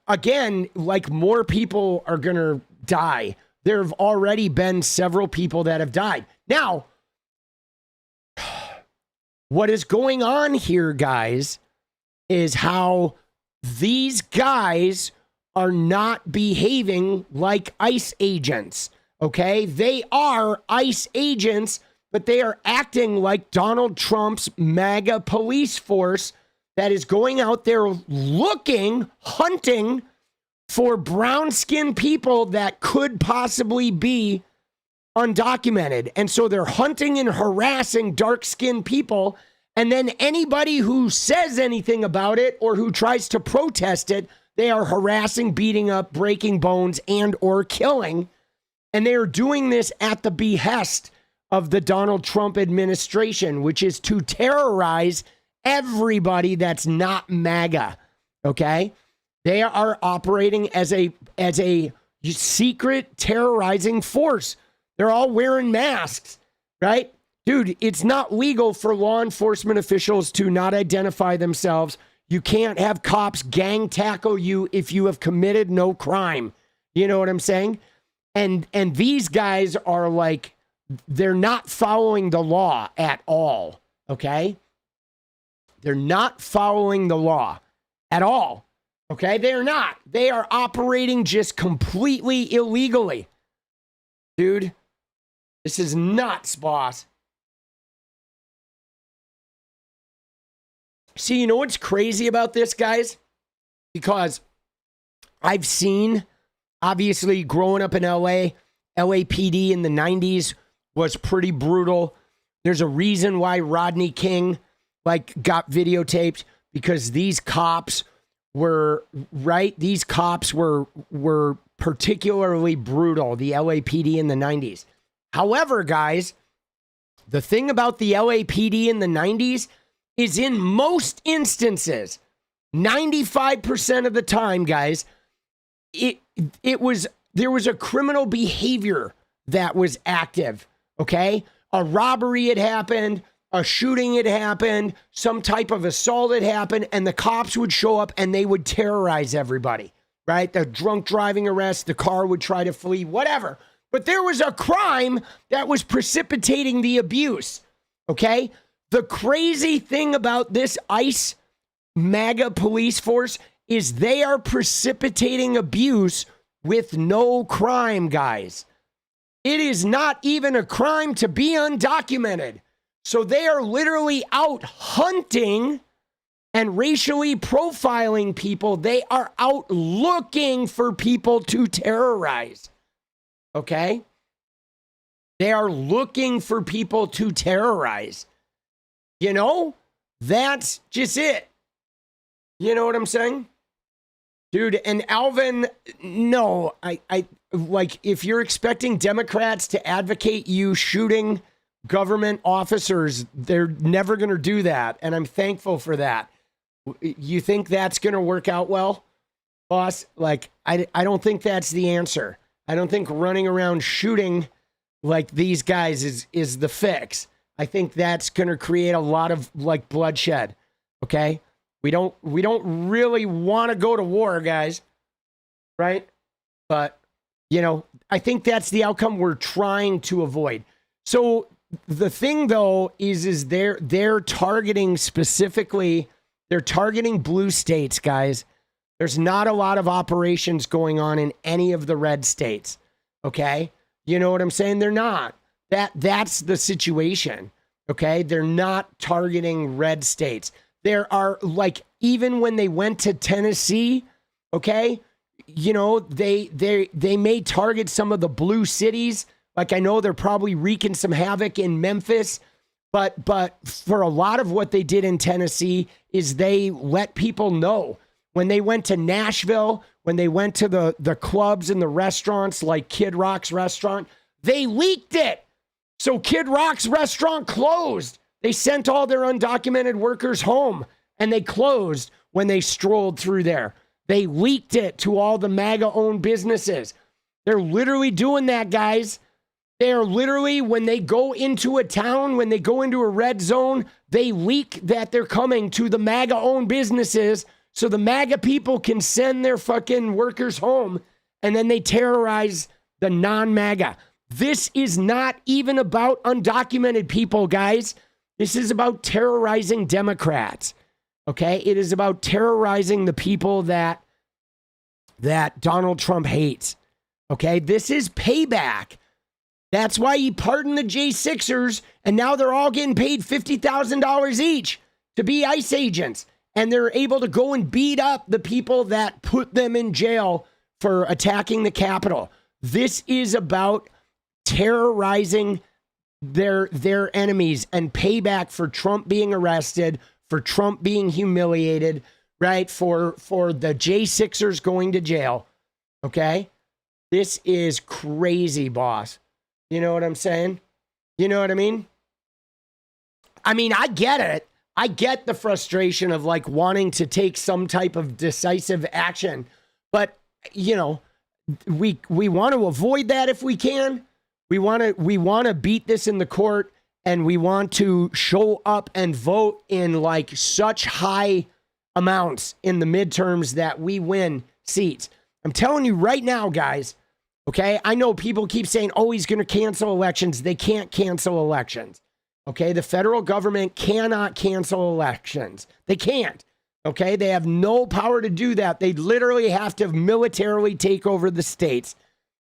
again, like more people are going to die. There have already been several people that have died. Now, what is going on here, guys, is how these guys are not behaving like ICE agents. Okay, they are ICE agents, but they are acting like Donald Trump's MAGA police force that is going out there looking, hunting for brown-skinned people that could possibly be undocumented. And so they're hunting and harassing dark-skinned people, and then anybody who says anything about it or who tries to protest it, they are harassing, beating up, breaking bones, and or killing. And they are doing this at the behest of the Donald Trump administration, which is to terrorize everybody that's not MAGA. Okay? They are operating as a secret terrorizing force. They're all wearing masks, right? Dude, it's not legal for law enforcement officials to not identify themselves. You can't have cops gang tackle you if you have committed no crime. You know what I'm saying? And these guys are like, they're not following the law at all, okay? They're not following the law at all, okay? They're not. They are operating just completely illegally. Dude, this is nuts, boss. See, you know what's crazy about this, guys? Because I've seen, obviously, growing up in LA, LAPD in the 90s was pretty brutal. There's a reason why Rodney King like got videotaped, because these cops were particularly brutal, the LAPD in the 90s. However, guys, the thing about the LAPD in the 90s is in most instances, 95% of the time, guys, there was a criminal behavior that was active, okay? A robbery had happened, a shooting had happened, some type of assault had happened, and the cops would show up and they would terrorize everybody, right? The drunk driving arrest, the car would try to flee, whatever. But there was a crime that was precipitating the abuse, okay? The crazy thing about this ICE MAGA police force is they are precipitating abuse with no crime, guys. It is not even a crime to be undocumented. So they are literally out hunting and racially profiling people. They are out looking for people to terrorize. Okay? They are looking for people to terrorize. You know? That's just it. You know what I'm saying? Dude, and Alvin, no, I like, if you're expecting Democrats to advocate you shooting government officers, they're never going to do that. And I'm thankful for that. You think that's going to work out well, boss? Like, I don't think that's the answer. I don't think running around shooting like these guys is the fix. I think that's going to create a lot of like bloodshed. Okay? We don't really want to go to war, guys. Right? But, you know, I think that's the outcome we're trying to avoid. So the thing though is they're targeting specifically, they're targeting blue states, guys. There's not a lot of operations going on in any of the red states. Okay? You know what I'm saying? They're not. That's the situation. Okay? They're not targeting red states. There are, like, even when they went to Tennessee, okay, you know, they may target some of the blue cities. Like, I know they're probably wreaking some havoc in Memphis, but for a lot of what they did in Tennessee is they let people know. When they went to Nashville, when they went to the clubs and the restaurants like Kid Rock's restaurant, they leaked it. So Kid Rock's restaurant closed. They sent all their undocumented workers home, and they closed when they strolled through there. They leaked it to all the MAGA-owned businesses. They're literally doing that, guys. They are literally, when they go into a town, when they go into a red zone, they leak that they're coming to the MAGA-owned businesses so the MAGA people can send their fucking workers home, and then they terrorize the non-MAGA. This is not even about undocumented people, guys. This is about terrorizing Democrats, okay? It is about terrorizing the people that Donald Trump hates, okay? This is payback. That's why he pardoned the J6ers, and now they're all getting paid $50,000 each to be ICE agents, and they're able to go and beat up the people that put them in jail for attacking the Capitol. This is about terrorizing their enemies and payback for Trump being arrested, for Trump being humiliated, right? For the J6ers going to jail. Okay? This is crazy, boss. You know what I'm saying? You know what I mean? I mean, I get it. I get the frustration of like wanting to take some type of decisive action, but you know, we want to avoid that if we can. We want to beat this in the court, and we want to show up and vote in like such high amounts in the midterms that we win seats. I'm telling you right now, guys, okay? I know people keep saying, oh, he's going to cancel elections. They can't cancel elections, okay? The federal government cannot cancel elections. They can't, okay? They have no power to do that. They literally have to militarily take over the states,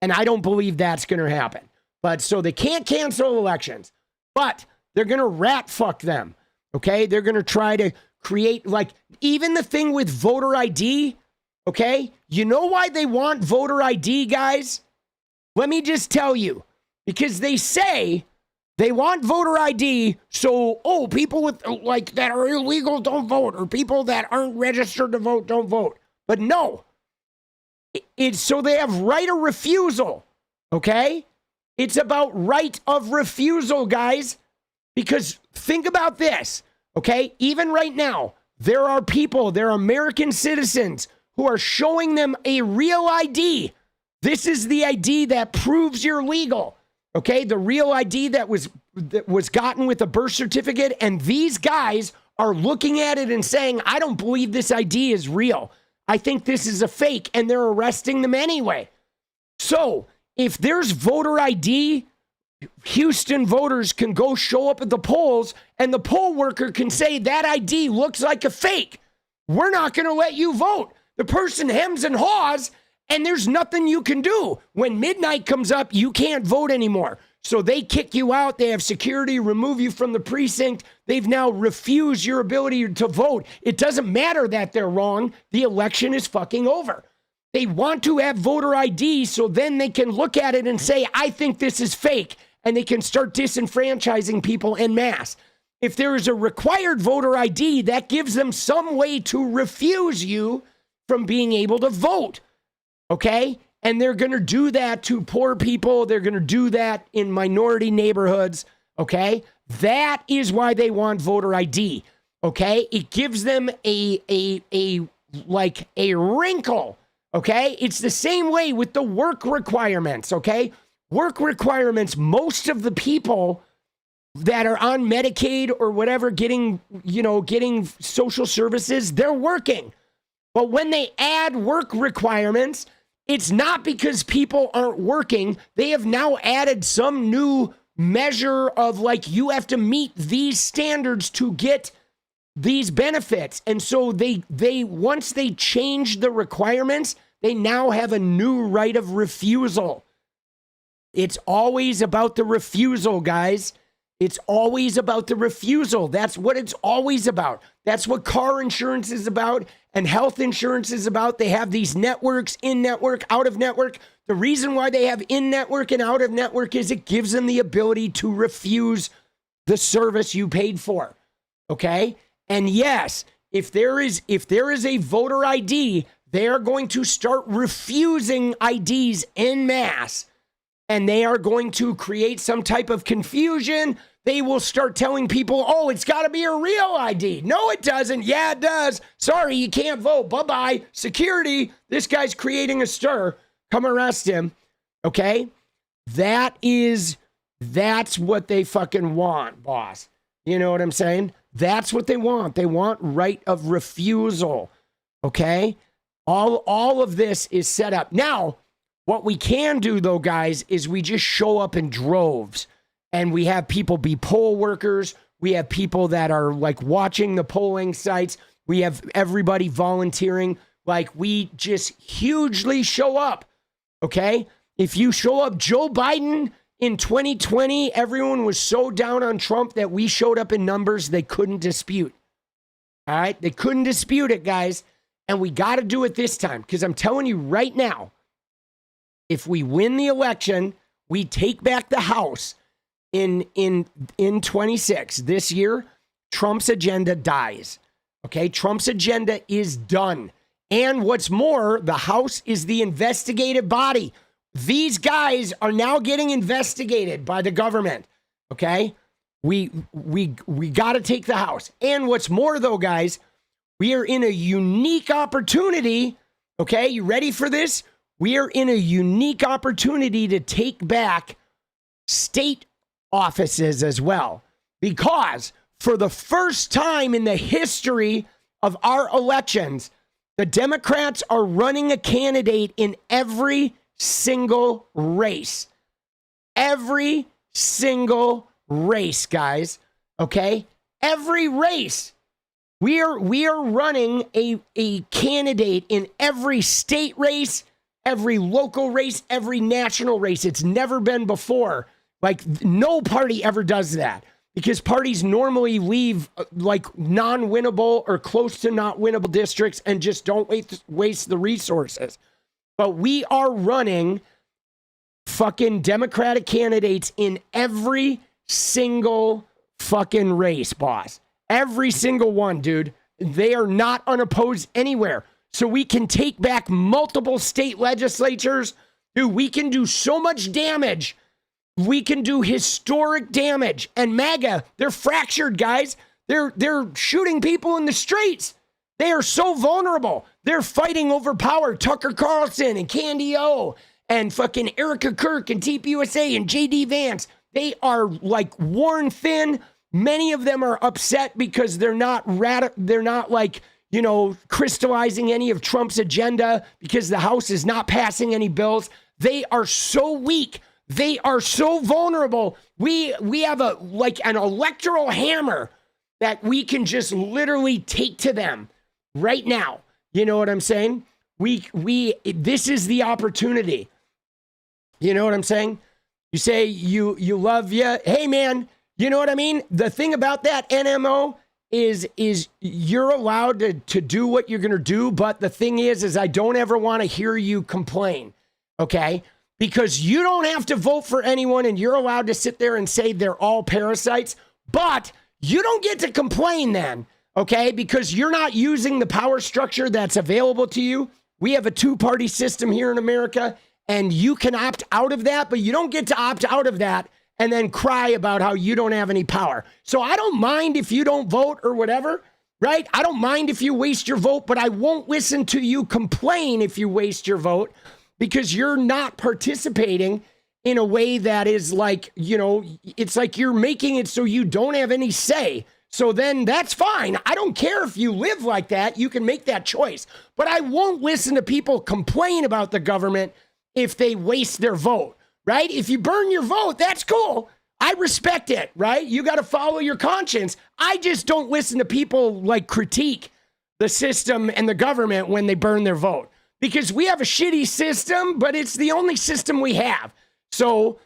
and I don't believe that's going to happen. But so they can't cancel elections, but they're going to rat fuck them. Okay. They're going to try to create like even the thing with voter ID. Okay. You know why they want voter ID, guys? Let me just tell you, because they say They want voter ID, so, oh, people with, like, that are illegal don't vote, or people that aren't registered to vote don't vote. But no. It's so they have right of refusal, okay? It's about right of refusal, guys. Because think about this, okay? Even right now, there are people, there are American citizens who are showing them a real ID. This is the ID that proves you're legal, okay? The real ID that was gotten with a birth certificate, and these guys are looking at it and saying, I don't believe this ID is real. I think this is a fake, and they're arresting them anyway. So if there's voter ID, Houston voters can go show up at the polls, and the poll worker can say that ID looks like a fake. We're not going to let you vote. The person hems and haws, and there's nothing you can do. When midnight comes up, you can't vote anymore. So they kick you out. They have security, remove you from the precinct. They've now refused your ability to vote. It doesn't matter that they're wrong. The election is fucking over. They want to have voter ID so then they can look at it and say, I think this is fake. And they can start disenfranchising people en masse. If there is a required voter ID, that gives them some way to refuse you from being able to vote. Okay? And they're going to do that to poor people. They're going to do that in minority neighborhoods. Okay? That is why they want voter ID. Okay? It gives them a wrinkle. Okay? It's the same way with the work requirements. Okay? Work requirements, most of the people that are on Medicaid or whatever, getting social services, they're working. But when they add work requirements, it's not because people aren't working. They have now added some new measure of like, you have to meet these standards to get these benefits. And so they once they change the requirements, they now have a new right of refusal. It's always about the refusal, guys. It's always about the refusal. That's what it's always about. That's what car insurance is about and health insurance is about. They have these networks, in-network, out-of-network. The reason why they have in-network and out-of-network is it gives them the ability to refuse the service you paid for, okay? And yes, if there is a voter ID, they are going to start refusing IDs en masse, and they are going to create some type of confusion. They will start telling people, oh, it's got to be a real ID. No, it doesn't. Yeah, it does. Sorry, you can't vote. Bye-bye. Security, this guy's creating a stir. Come arrest him. Okay? That's what they fucking want, boss. You know what I'm saying? That's what they want. They want right of refusal. Okay? All of this is set up. Now, what we can do, though, guys, is we just show up in droves. And we have people be poll workers. We have people that are like watching the polling sites. We have everybody volunteering. Like we just hugely show up. Okay? If you show up, Joe Biden in 2020, everyone was so down on Trump that we showed up in numbers they couldn't dispute. All right? They couldn't dispute it, guys. And we got to do it this time. Because I'm telling you right now, if we win the election, we take back the House. In 26 this year, Trump's agenda dies. Okay, Trump's agenda is done. And what's more, the House is the investigative body. These guys are now getting investigated by the government. Okay, we got to take the House. And what's more, though, guys, we are in a unique opportunity. Okay, you ready for this? We are in a unique opportunity to take back state offices as well, because for the first time in the history of our elections, the Democrats are running a candidate in every single race. Every single race, guys. Okay? Every race. We are running a candidate in every state race, every local race, every national race. It's never been before. Like, no party ever does that because parties normally leave like non-winnable or close to not winnable districts and just don't waste the resources. But we are running fucking Democratic candidates in every single fucking race, boss. Every single one, dude. They are not unopposed anywhere. So we can take back multiple state legislatures. Dude, we can do so much damage. We can do historic damage. And MAGA, they're fractured, guys. They're shooting people in the streets. They are so vulnerable. They're fighting over power. Tucker Carlson and Candy O and fucking Erica Kirk and TPUSA and JD Vance. They are like worn thin. Many of them are upset because they're not like, you know, crystallizing any of Trump's agenda because the House is not passing any bills. They are so weak. They are so vulnerable. We have an electoral hammer that we can just literally take to them right now. You know what I'm saying? This is the opportunity. You know what I'm saying? You say you love you. Hey man, you know what I mean? The thing about that NMO is you're allowed to do what you're going to do. But the thing is I don't ever want to hear you complain. Okay. Because you don't have to vote for anyone and you're allowed to sit there and say they're all parasites, but you don't get to complain then. Okay. Because you're not using the power structure that's available to you. We have a two-party system here in America and you can opt out of that, but you don't get to opt out of that and then cry about how you don't have any power. So I don't mind if you don't vote or whatever, right? I don't mind if you waste your vote, but I won't listen to you complain if you waste your vote because you're not participating in a way that is like, you know, it's like you're making it so you don't have any say. So then that's fine. I don't care if you live like that. You can make that choice. But I won't listen to people complain about the government if they waste their vote, right? If you burn your vote, that's cool. I respect it, right? You got to follow your conscience. I just don't listen to people like critique the system and the government when they burn their vote because we have a shitty system, but it's the only system we have. So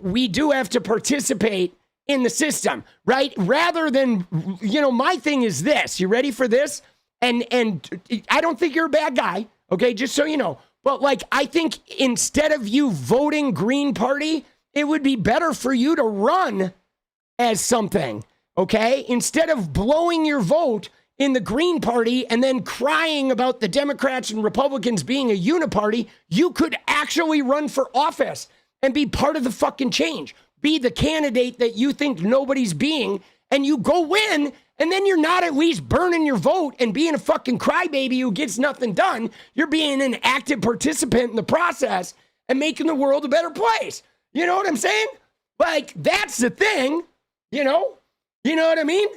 we do have to participate in the system, right? Rather than, you know, my thing is this. You ready for this? And I don't think you're a bad guy, okay? Just so you know. But like, I think instead of you voting Green Party, it would be better for you to run as something, okay? Instead of blowing your vote in the Green Party and then crying about the Democrats and Republicans being a uniparty, you could actually run for office and be part of the fucking change. Be the candidate that you think nobody's being, and you go win, and then you're not at least burning your vote and being a fucking crybaby who gets nothing done. You're being an active participant in the process and making the world a better place. You know what I'm saying? Like, that's the thing, you know? You know what I mean?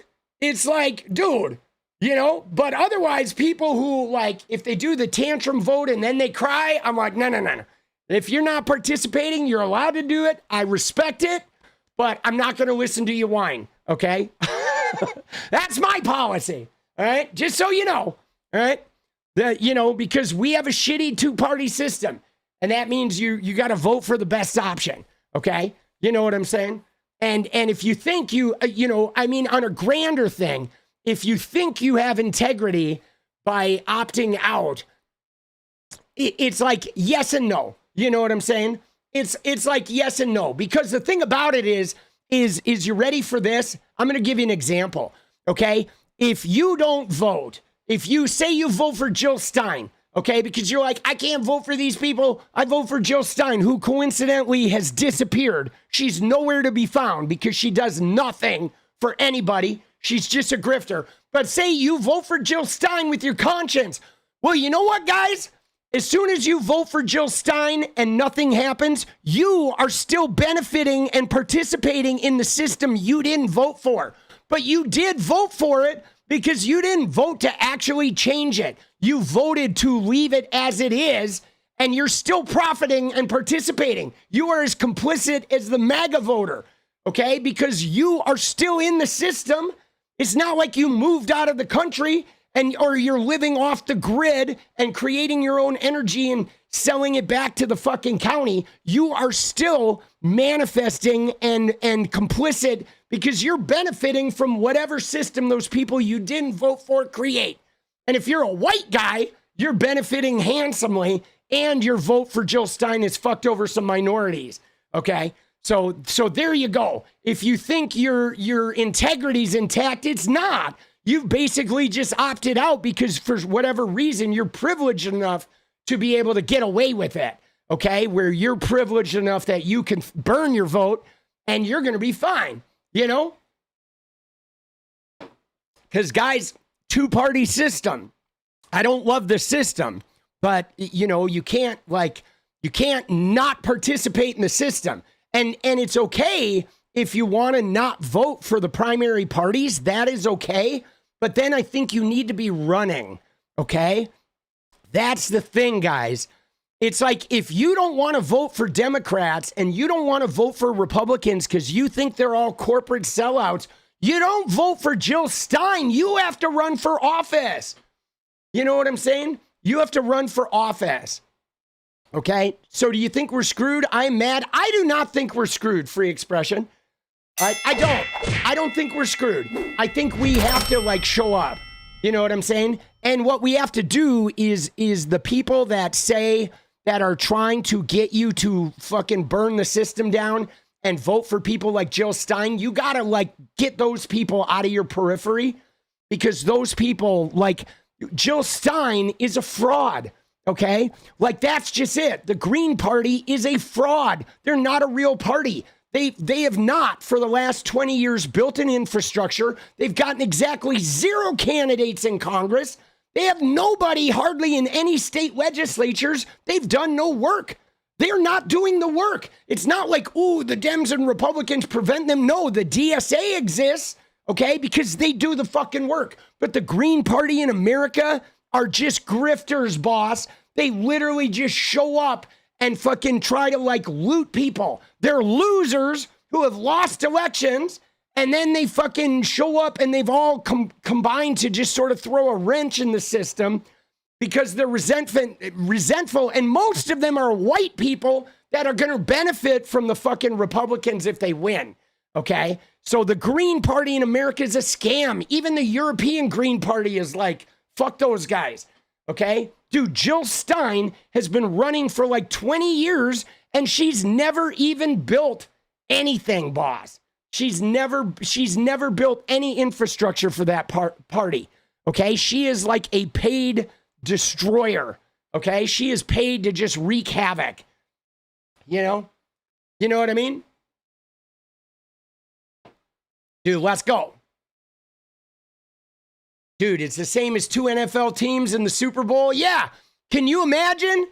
It's like, dude, you know? But otherwise, people who, like, if they do the tantrum vote and then they cry, I'm like, no. If you're not participating, you're allowed to do it. I respect it, but I'm not going to listen to you whine, okay? That's my policy, all right? Just so you know, all right? You know, because we have a shitty two-party system, and that means you got to vote for the best option, okay? You know what I'm saying? And if you think you know, I mean, on a grander thing, if you think you have integrity by opting out, it's like yes and no. You know what I'm saying? It's like yes and no, because the thing about it is you ready for this? I'm going to give you an example. Okay. If you don't vote, if you say you vote for Jill Stein, okay, because you're like, I can't vote for these people. I vote for Jill Stein, who coincidentally has disappeared. She's nowhere to be found because she does nothing for anybody. She's just a grifter. But say you vote for Jill Stein with your conscience. Well, you know what, guys? As soon as you vote for Jill Stein and nothing happens, you are still benefiting and participating in the system you didn't vote for. But you did vote for it because you didn't vote to actually change it. You voted to leave it as it is, and you're still profiting and participating. You are as complicit as the MAGA voter, okay? Because you are still in the system. It's not like you moved out of the country or you're living off the grid and creating your own energy and selling it back to the fucking county. You are still manifesting and complicit because you're benefiting from whatever system those people you didn't vote for create. And if you're a white guy, you're benefiting handsomely, and your vote for Jill Stein has fucked over some minorities, okay? So there you go. If you think your integrity's intact, it's not. You've basically just opted out because for whatever reason, you're privileged enough to be able to get away with it. Okay? Where you're privileged enough that you can burn your vote and you're going to be fine. You know? Because guys, two-party system. I don't love the system, but you know, you can't not participate in the system. And it's okay if you want to not vote for the primary parties, that is okay. But then I think you need to be running, okay? That's the thing, guys. It's like if you don't want to vote for Democrats and you don't want to vote for Republicans because you think they're all corporate sellouts, you don't vote for Jill Stein. You have to run for office. You know what I'm saying? You have to run for office. Okay? So do you think we're screwed? I'm mad. I do not think we're screwed, free expression. I don't think we're screwed. I think we have to like show up. You know what I'm saying? And what we have to do is the people that say that are trying to get you to fucking burn the system down and vote for people like Jill Stein, you gotta like get those people out of your periphery because those people like Jill Stein is a fraud. Okay? Like that's just it. The Green Party is a fraud. They're not a real party. They have not, for the last 20 years, built an infrastructure. They've gotten exactly 0 candidates in Congress. They have nobody hardly in any state legislatures. They've done no work. They're not doing the work. It's not like, ooh, the Dems and Republicans prevent them. No, the DSA exists, okay, because they do the fucking work. But the Green Party in America are just grifters, boss. They literally just show up and fucking try to like loot people. They're losers who have lost elections, and then they fucking show up and they've all combined to just sort of throw a wrench in the system because they're resentful, and most of them are white people that are going to benefit from the fucking Republicans if they win, okay? So the Green Party in America is a scam. Even the European Green Party is like, fuck those guys, okay? Dude, Jill Stein has been running for like 20 years and she's never even built anything, boss. She's never built any infrastructure for that party, okay? She is like a paid destroyer, okay? She is paid to just wreak havoc, you know? You know what I mean? Dude, let's go. Dude, it's the same as 2 NFL teams in the Super Bowl. Yeah. Can you imagine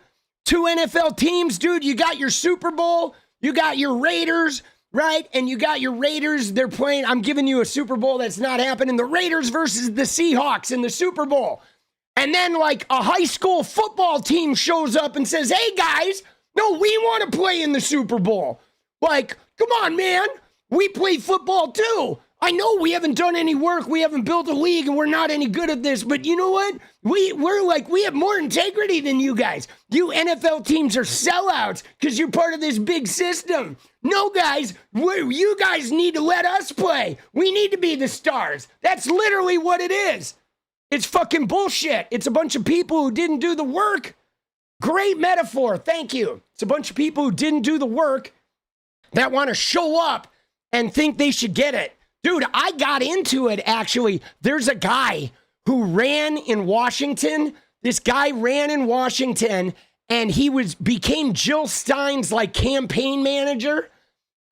2 NFL teams? Dude, you got your Super Bowl, you got your Raiders, right? And you got your Raiders. They're playing. I'm giving you a Super Bowl that's not happening. The Raiders versus the Seahawks in the Super Bowl. And then like a high school football team shows up and says, hey guys, no, we want to play in the Super Bowl. Like, come on, man. We play football too. I know we haven't done any work. We haven't built a league and we're not any good at this. But you know what? We have more integrity than you guys. You NFL teams are sellouts because you're part of this big system. No, guys, you guys need to let us play. We need to be the stars. That's literally what it is. It's fucking bullshit. It's a bunch of people who didn't do the work. Great metaphor. Thank you. It's a bunch of people who didn't do the work that want to show up and think they should get it. Dude, I got into it, actually. There's a guy who ran in Washington. This guy ran in Washington, and he became Jill Stein's, like, campaign manager,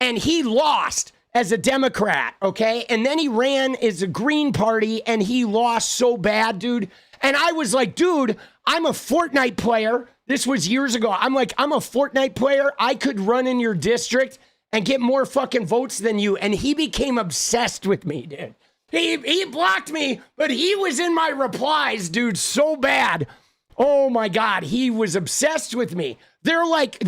and he lost as a Democrat, okay? And then he ran as a Green Party, and he lost so bad, dude. And I was like, dude, I'm a Fortnite player. This was years ago. I'm like, I'm a Fortnite player. I could run in your district and get more fucking votes than you. And he became obsessed with me, dude. He blocked me, but he was in my replies, dude, so bad. Oh my God, he was obsessed with me. They're like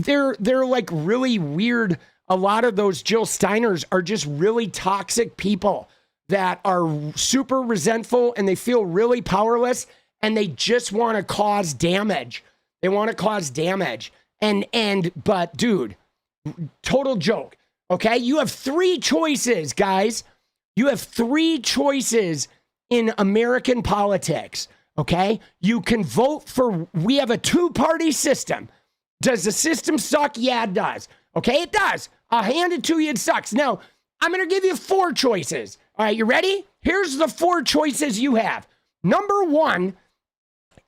really weird. A lot of those Jill Steiners are just really toxic people that are super resentful and they feel really powerless and they just want to cause damage. They want to cause damage. But dude, total joke. Okay, you have 3 choices, guys. You have 3 choices in American politics. Okay, you can vote for. We have a 2-party system. Does the system suck? Yeah, it does. Okay, it does. I'll hand it to you. It sucks. Now, I'm going to give you 4 choices. All right, you ready? Here's the 4 choices you have. Number 1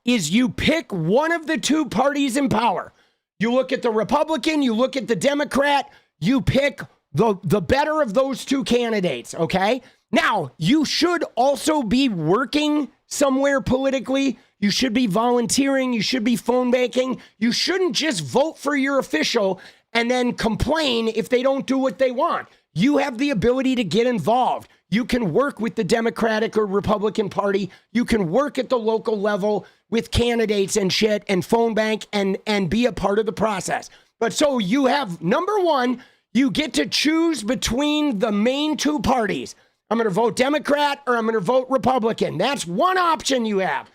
is you pick one of the 2 parties in power. You look at the Republican, you look at the Democrat, you pick the better of those 2 candidates, okay? Now, you should also be working somewhere politically. You should be volunteering. You should be phone banking. You shouldn't just vote for your official and then complain if they don't do what they want. You have the ability to get involved. You can work with the Democratic or Republican Party. You can work at the local level with candidates and shit and phone bank and be a part of the process. But so you have, number 1, you get to choose between the main 2 parties. I'm going to vote Democrat or I'm going to vote Republican. That's one option you have.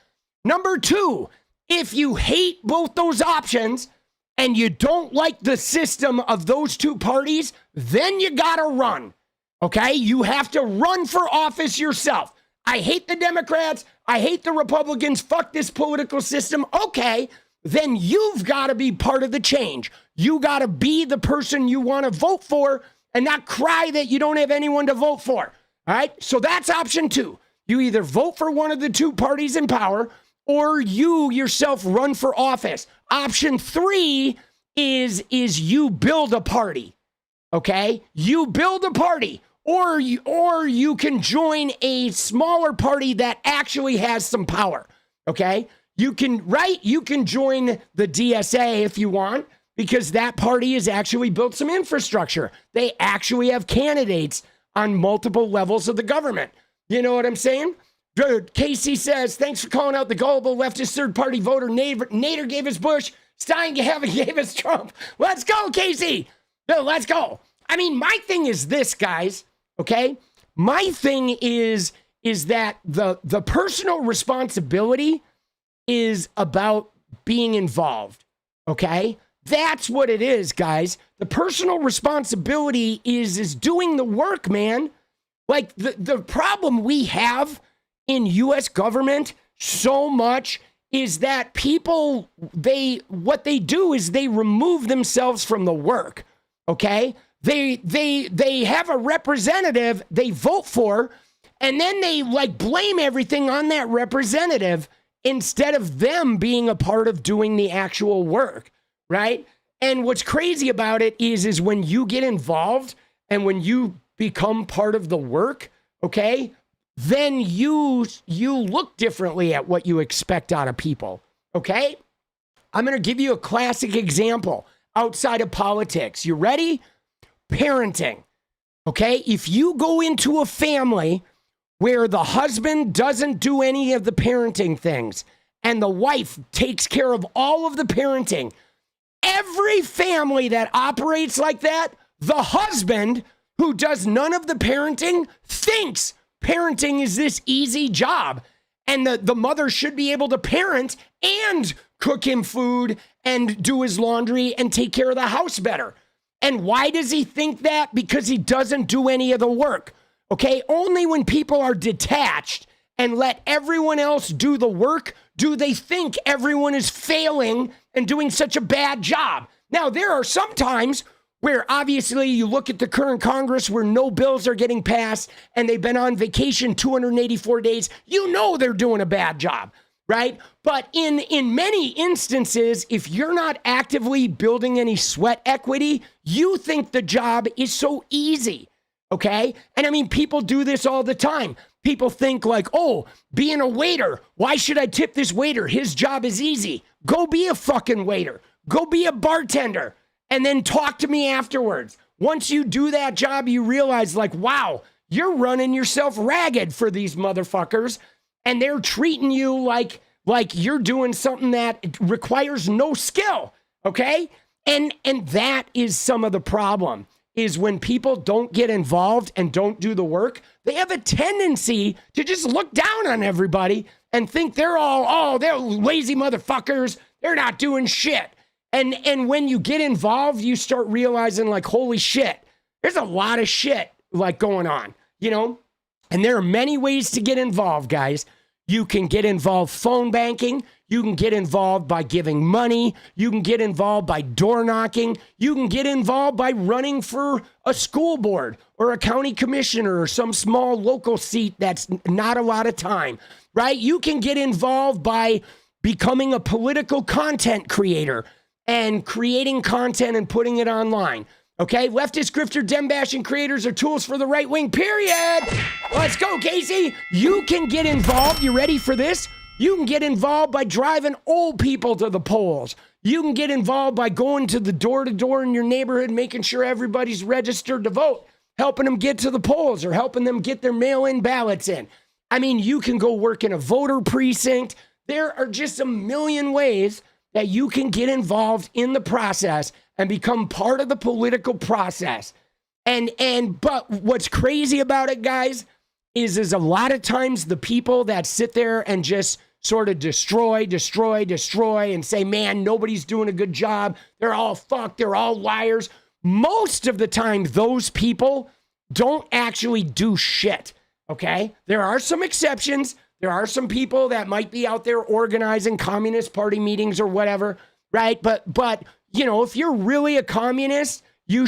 Number 2, if you hate both those options and you don't like the system of those 2 parties, then you got to run. Okay? You have to run for office yourself. I hate the Democrats. I hate the Republicans. Fuck this political system. Okay, then you've got to be part of the change. You got to be the person you want to vote for and not cry that you don't have anyone to vote for. All right? So that's option 2. You either vote for one of the 2 parties in power or you yourself run for office. Option 3 is you build a party. Okay? You build a party. Or you can join a smaller party that actually has some power. Okay? You can join the DSA if you want, because that party has actually built some infrastructure. They actually have candidates on multiple levels of the government. You know what I'm saying? Casey says, thanks for calling out the gullible leftist third-party voter. Nader gave us Bush. Stein gave us Trump. Let's go, Casey. No, let's go. I mean, my thing is this, guys. Okay? My thing is that the personal responsibility is about being involved. Okay? That's what it is, guys. The personal responsibility is doing the work, man. Like the problem we have in U.S. government so much is that people, what they do is they remove themselves from the work. Okay? They have a representative they vote for, and then they like blame everything on that representative instead of them being a part of doing the actual work, right? And what's crazy about it is when you get involved and when you become part of the work, okay, then you look differently at what you expect out of people, okay? I'm going to give you a classic example outside of politics. You ready? Parenting, okay? If you go into a family where the husband doesn't do any of the parenting things and the wife takes care of all of the parenting, every family that operates like that, the husband who does none of the parenting thinks parenting is this easy job. And the mother should be able to parent and cook him food and do his laundry and take care of the house better. And why does he think that? Because he doesn't do any of the work. Okay? Only when people are detached and let everyone else do the work do they think everyone is failing and doing such a bad job. Now, there are some times where obviously you look at the current Congress where no bills are getting passed and they've been on vacation 284 days. You know they're doing a bad job, right? But in many instances, if you're not actively building any sweat equity, you think the job is so easy, okay? And I mean, people do this all the time. People think like, oh, being a waiter, why should I tip this waiter? His job is easy. Go be a fucking waiter. Go be a bartender. And then talk to me afterwards. Once you do that job, you realize like, wow, you're running yourself ragged for these motherfuckers. And they're treating you like you're doing something that requires no skill, okay? And that is some of the problem, is when people don't get involved and don't do the work, they have a tendency to just look down on everybody and think they're they're lazy motherfuckers. They're not doing shit. And when you get involved, you start realizing like, holy shit, there's a lot of shit like going on, you know? And there are many ways to get involved, guys. You can get involved phone banking. You can get involved by giving money. You can get involved by door knocking. You can get involved by running for a school board or a county commissioner or some small local seat that's not a lot of time, right? You can get involved by becoming a political content creator and creating content and putting it online. Okay, leftist, grifter, dem bashing creators are tools for the right wing, period. Let's go, Casey. You can get involved. You ready for this? You can get involved by driving old people to the polls. You can get involved by going to the door to door in your neighborhood, making sure everybody's registered to vote, helping them get to the polls or helping them get their mail-in ballots in. I mean, you can go work in a voter precinct. There are just a million ways that you can get involved in the process and become part of the political process. But what's crazy about it, guys, is a lot of times the people that sit there and just sort of destroy and say, man, nobody's doing a good job. They're all fucked. They're all liars. Most of the time, those people don't actually do shit, okay? There are some exceptions. There are some people that might be out there organizing Communist Party meetings or whatever, right? But you know, if you're really a communist, you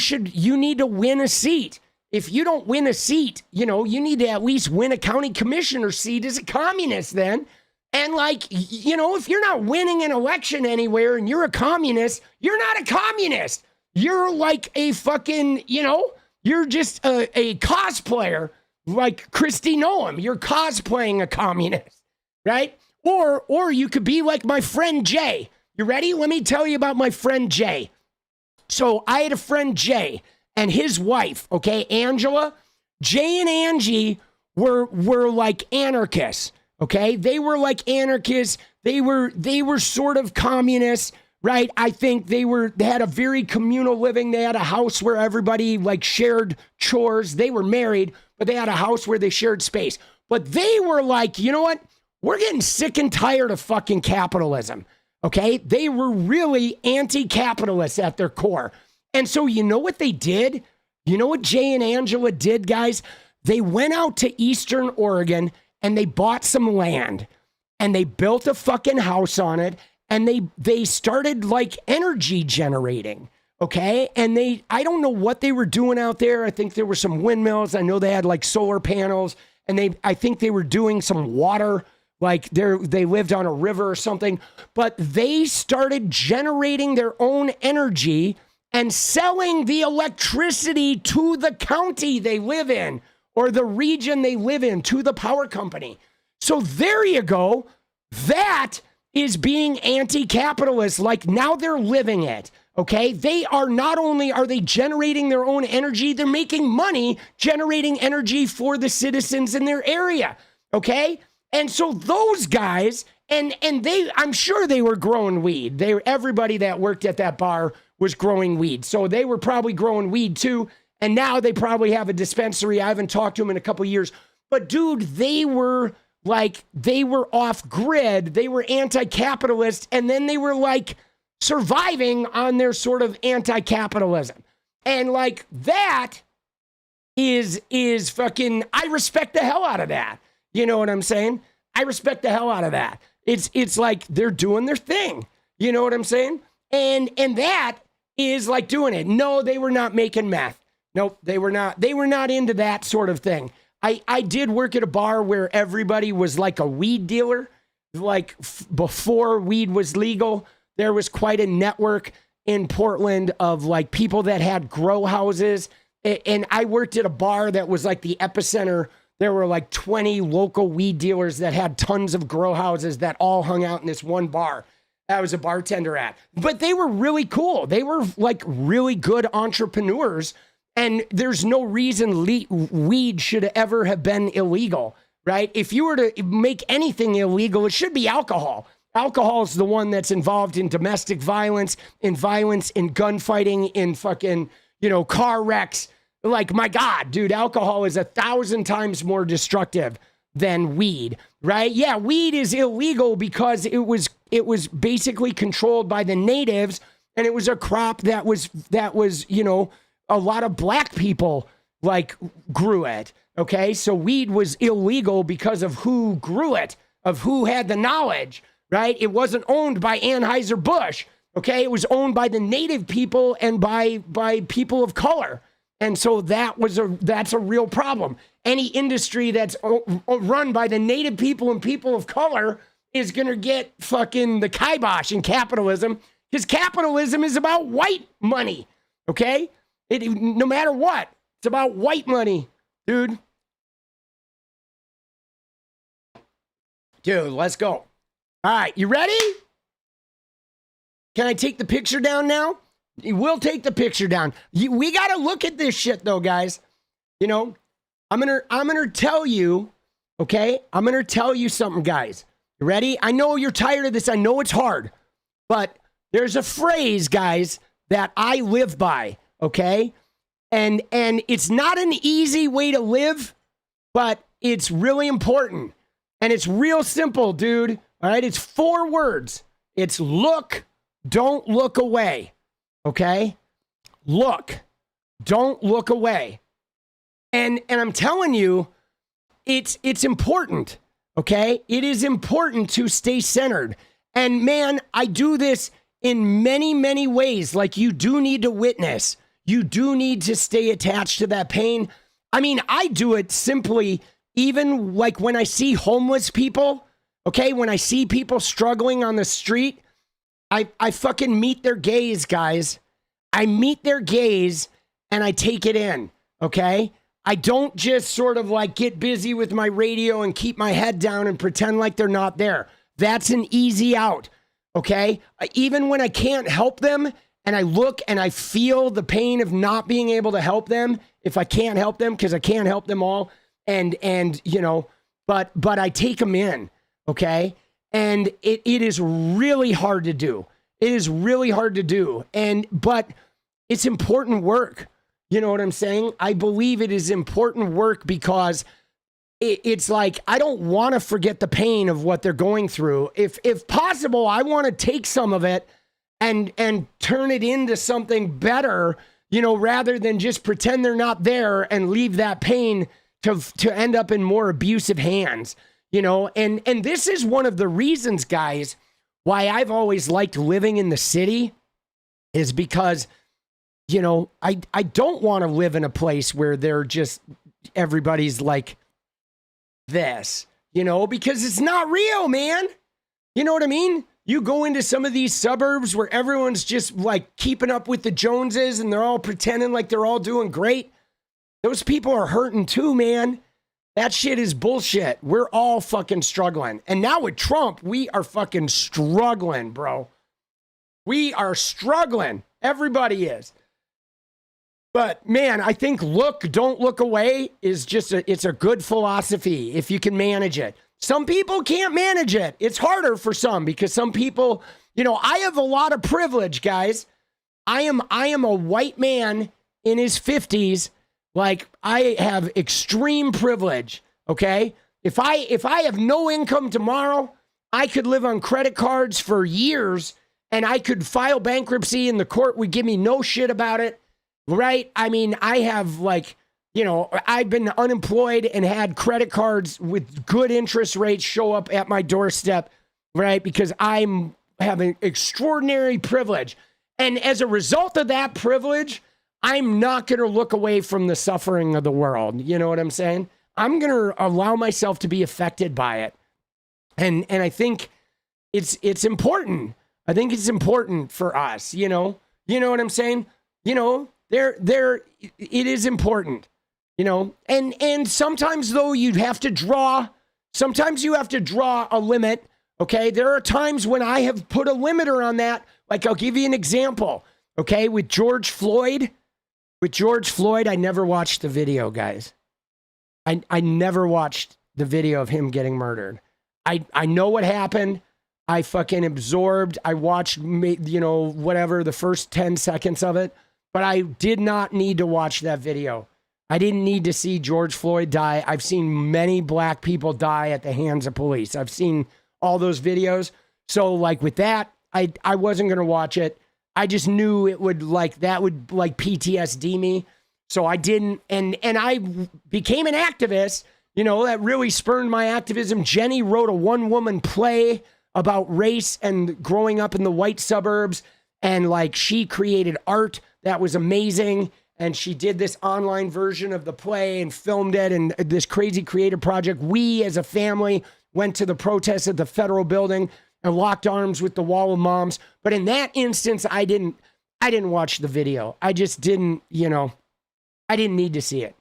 need to win a seat. If you don't win a seat, you know, you need to at least win a county commissioner seat as a communist then. And like, you know, if you're not winning an election anywhere and you're a communist, you're not a communist. You're like a fucking, you know, you're just a cosplayer like Kristi Noem. You're cosplaying a communist, right? Or you could be like my friend Jay. You ready? Let me tell you about my friend Jay. So I had a friend Jay and his wife, okay, Angela. Jay and Angie were like anarchists, okay? They were like anarchists. They were sort of communists, right? I think they had a very communal living. They had a house where everybody like shared chores. They were married, but they had a house where they shared space. But they were like, you know what? We're getting sick and tired of fucking capitalism. Okay, they were really anti-capitalist at their core. And so you know what they did? You know what Jay and Angela did, guys? They went out to Eastern Oregon and they bought some land and they built a fucking house on it and they started like energy generating, okay? And I don't know what they were doing out there. I think there were some windmills. I know they had like solar panels and I think they were doing some water. Like they lived on a river or something, but they started generating their own energy and selling the electricity to the county they live in or the region they live in to the power company. So there you go. That is being anti-capitalist. Like now they're living it. Okay. They are not only are they generating their own energy, they're making money generating energy for the citizens in their area. Okay. And so those guys, and I'm sure they were growing weed. Everybody that worked at that bar was growing weed. So they were probably growing weed too. And now they probably have a dispensary. I haven't talked to them in a couple of years. But dude, they were off grid. They were anti-capitalist. And then they were like surviving on their sort of anti-capitalism. And like that is fucking, I respect the hell out of that. You know what I'm saying? I respect the hell out of that. It's like they're doing their thing. You know what I'm saying? And that is like doing it. No, they were not making meth. Nope, they were not. They were not into that sort of thing. I did work at a bar where everybody was like a weed dealer. Like before weed was legal, there was quite a network in Portland of like people that had grow houses. And I worked at a bar that was like the epicenter. There were like 20 local weed dealers that had tons of grow houses that all hung out in this one bar I was a bartender at. But they were really cool. They were like really good entrepreneurs. And there's no reason weed should ever have been illegal, right? If you were to make anything illegal, it should be alcohol. Alcohol is the one that's involved in domestic violence, in gunfighting, in fucking, you know, car wrecks. Like, my God, dude, alcohol is 1,000 times more destructive than weed, right? Yeah, weed is illegal because it was basically controlled by the natives, and it was a crop that was, you know, a lot of black people like grew it. Okay, so weed was illegal because of who grew it, of who had the knowledge. right? It wasn't owned by Anheuser-Busch, okay? It was owned by the native people and by people of color. And so that's a real problem. Any industry that's run by the native people and people of color is going to get fucking the kibosh in capitalism, because capitalism is about white money, okay? No matter what, it's about white money, dude. Dude, let's go. All right, you ready? Can I take the picture down now? We'll take the picture down. We got to look at this shit though, guys. You know, I'm gonna tell you, okay? I'm gonna tell you something, guys. You ready? I know you're tired of this. I know it's hard, but there's a phrase, guys, that I live by, okay? And it's not an easy way to live, but it's really important. And it's real simple, dude. All right, it's 4 words. It's look, don't look away. Okay? Look, don't look away. And I'm telling you, it's important. Okay? It is important to stay centered. And man, I do this in many, many ways. Like, you do need to witness. You do need to stay attached to that pain. I mean, I do it simply, even like when I see homeless people, okay? When I see people struggling on the street, I fucking meet their gaze, guys. I meet their gaze and I take it in, okay? I don't just sort of like get busy with my radio and keep my head down and pretend like they're not there. That's an easy out, okay? Even when I can't help them and I look and I feel the pain of not being able to help them, if I can't help them, because I can't help them all, and you know, but I take them in, okay? And it is really hard to do. It is really hard to do. But it's important work. You know what I'm saying? I believe it is important work because it's like, I don't want to forget the pain of what they're going through. If possible, I want to take some of it and turn it into something better, you know, rather than just pretend they're not there and leave that pain to end up in more abusive hands, you know? And this is one of the reasons, guys, why I've always liked living in the city, is because, you know, I don't want to live in a place where they're just, everybody's like this, you know, because it's not real, man. You know what I mean? You go into some of these suburbs where everyone's just like keeping up with the Joneses and they're all pretending like they're all doing great. Those people are hurting too, man. That shit is bullshit. We're all fucking struggling. And now with Trump, we are fucking struggling, bro. We are struggling. Everybody is. But man, I think look, don't look away is just it's a good philosophy if you can manage it. Some people can't manage it. It's harder for some because some people, you know, I have a lot of privilege, guys. I am a white man in his 50s. Like, I have extreme privilege, okay? If I have no income tomorrow, I could live on credit cards for years and I could file bankruptcy and the court would give me no shit about it, right? I mean, I have like, you know, I've been unemployed and had credit cards with good interest rates show up at my doorstep, right? Because I'm having extraordinary privilege. And as a result of that privilege, I'm not going to look away from the suffering of the world. You know what I'm saying? I'm going to allow myself to be affected by it. And I think it's important. I think it's important for us, you know what I'm saying? You know, it is important, you know, and sometimes though you have to draw a limit. Okay. There are times when I have put a limiter on that. Like, I'll give you an example. Okay. With George Floyd, I never watched the video, guys. I never watched the video of him getting murdered. I know what happened. I fucking absorbed. I watched, you know, whatever, the first 10 seconds of it. But I did not need to watch that video. I didn't need to see George Floyd die. I've seen many black people die at the hands of police. I've seen all those videos. So, like, with that, I wasn't going to watch it. I just knew it would that would PTSD me. So I didn't. And I became an activist, you know, that really spurned my activism. Jenny wrote a one-woman play about race and growing up in the white suburbs. And like she created art that was amazing. And she did this online version of the play and filmed it and this crazy creative project. We as a family went to the protests at the federal building and locked arms with the wall of moms. But in that instance, I didn't watch the video. I just didn't, I didn't need to see it.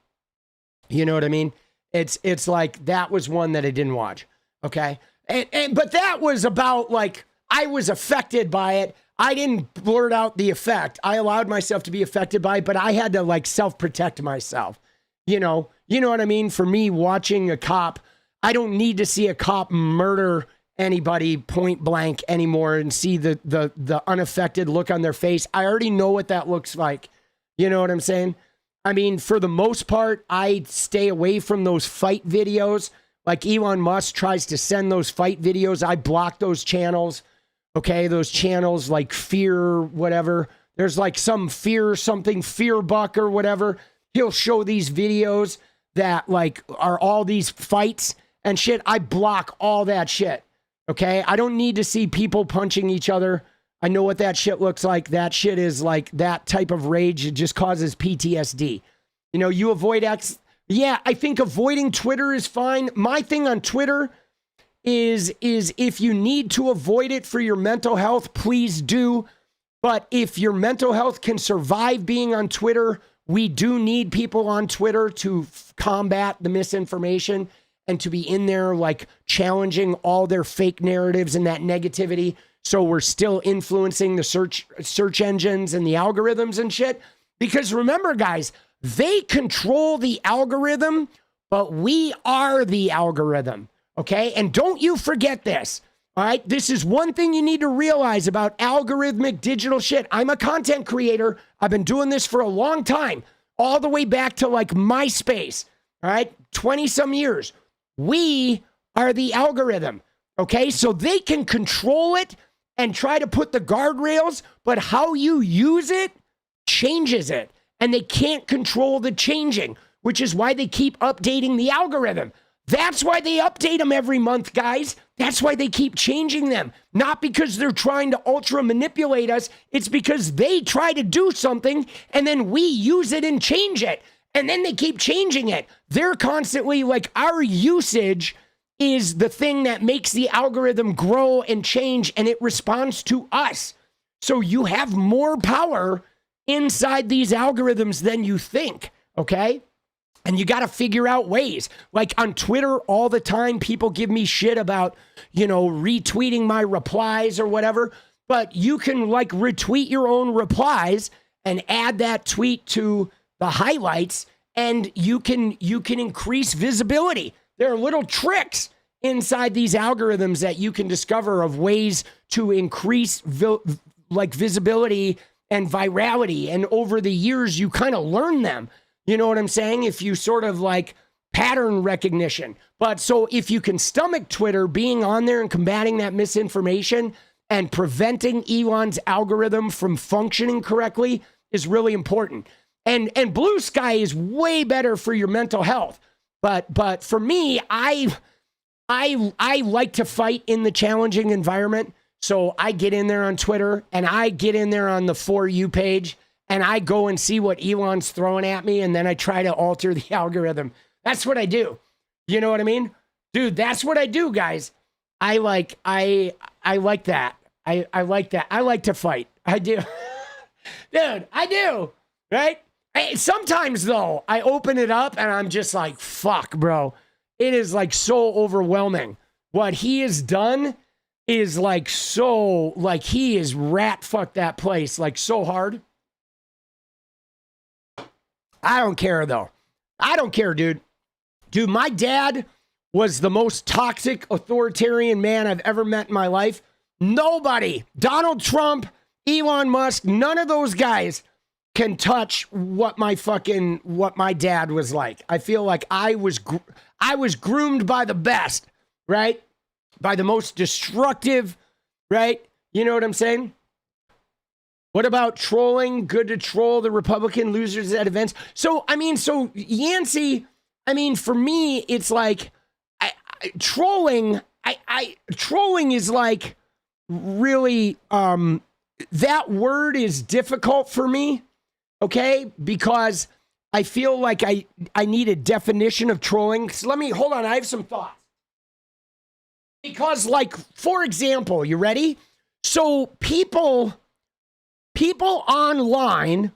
You know what I mean? It's like that was one that I didn't watch. Okay. But that was about like, I was affected by it. I didn't blurt out the effect. I allowed myself to be affected by it, but I had to like self-protect myself. You know what I mean? For me, watching a cop, I don't need to see a cop murder anybody point blank anymore and see the unaffected look on their face. I already know what that looks like. You know what I'm saying? I mean, for the most part, I stay away from those fight videos. Like Elon Musk tries to send those fight videos. I block those channels. Okay, those channels like Fear, whatever. There's like some Fear Buck or whatever. He'll show these videos that like are all these fights and shit. I block all that shit. Okay, I don't need to see people punching each other. I know what that shit looks like. That shit is like that type of rage. It just causes PTSD. You avoid Yeah, I think avoiding Twitter is fine. My thing on Twitter is if you need to avoid it for your mental health, please do. But if your mental health can survive being on Twitter, we do need people on Twitter to combat the misinformation and to be in there like challenging all their fake narratives and that negativity. So we're still influencing the search engines and the algorithms and shit. Because remember, guys, they control the algorithm, but we are the algorithm. Okay? And don't you forget this. All right? This is one thing you need to realize about algorithmic digital shit. I'm a content creator. I've been doing this for a long time, all the way back to like MySpace. All right? 20 some years. We are the algorithm. Okay? So they can control it and try to put the guardrails, but how you use it changes it. And they can't control the changing, which is why they keep updating the algorithm. That's why they update them every month, guys. That's why they keep changing them. Not because they're trying to ultra manipulate us. It's because they try to do something and then we use it and change it. And then they keep changing it. They're constantly like, our usage is the thing that makes the algorithm grow and change, and it responds to us. So you have more power inside these algorithms than you think, okay? And you got to figure out ways. Like on Twitter all the time, people give me shit about, retweeting my replies or whatever, but you can like retweet your own replies and add that tweet to the highlights, and you can increase visibility. There are little tricks inside these algorithms that you can discover of ways to increase visibility and virality. And over the years, you kind of learn them. You know what I'm saying? If you sort of like pattern recognition. But so if you can stomach Twitter being on there and combating that misinformation and preventing Elon's algorithm from functioning correctly is really important. And Blue Sky is way better for your mental health. But for me, I like to fight in the challenging environment. So I get in there on Twitter and I get in there on the For You page and I go and see what Elon's throwing at me. And then I try to alter the algorithm. That's what I do. You know what I mean? Dude, that's what I do, guys. I like that. I like that. I like to fight. I do. Dude, I do. Right? Sometimes though, I open it up and I'm just like, fuck, bro. It is like so overwhelming. What he has done is like so, like he is rat fucked that place like so hard. I don't care though. I don't care, dude. Dude, my dad was the most toxic authoritarian man I've ever met in my life. Nobody, Donald Trump, Elon Musk, none of those guys can touch what my dad was like. I feel like I was groomed by the best, right? By the most destructive, right? You know what I'm saying? What about trolling? Good to troll the Republican losers at events. So 𝗙𝗟𝗓, for me, it's like trolling. trolling is like really, that word is difficult for me, okay? Because I feel like I need a definition of trolling. So hold on, I have some thoughts. Because like, for example, you ready? So people online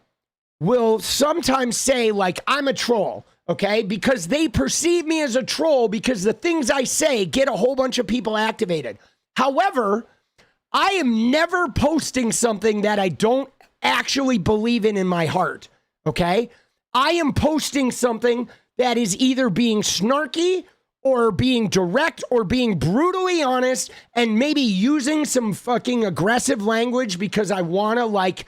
will sometimes say like, I'm a troll, okay? Because they perceive me as a troll because the things I say get a whole bunch of people activated. However, I am never posting something that I don't actually believe in my heart, okay? I am posting something that is either being snarky or being direct or being brutally honest and maybe using some fucking aggressive language because I want to like,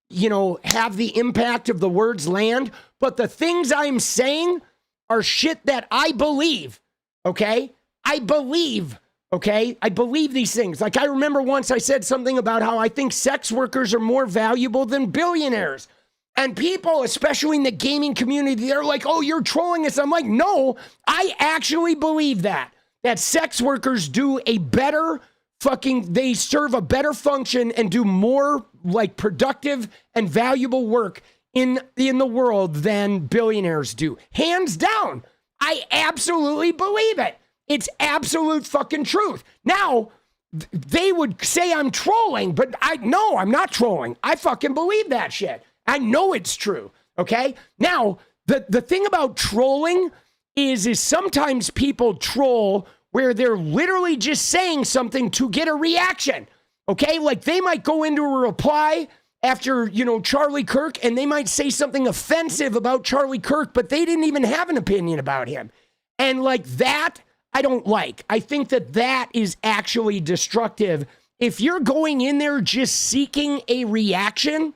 you know, have the impact of the words land. But the things I'm saying are shit that I believe, okay? I believe, okay? I believe these things. Like I remember once I said something about how I think sex workers are more valuable than billionaires. And people, especially in the gaming community, they're like, oh, you're trolling us. I'm like, no, I actually believe that sex workers do a better they serve a better function and do more like productive and valuable work in the world than billionaires do. Hands down. I absolutely believe it. It's absolute fucking truth. Now, they would say I'm trolling, but no, I'm not trolling. I fucking believe that shit. I know it's true, okay? Now, the thing about trolling is sometimes people troll where they're literally just saying something to get a reaction, okay? Like they might go into a reply after, you know, Charlie Kirk, and they might say something offensive about Charlie Kirk, but they didn't even have an opinion about him. And like that, I don't like. I think that is actually destructive. If you're going in there just seeking a reaction,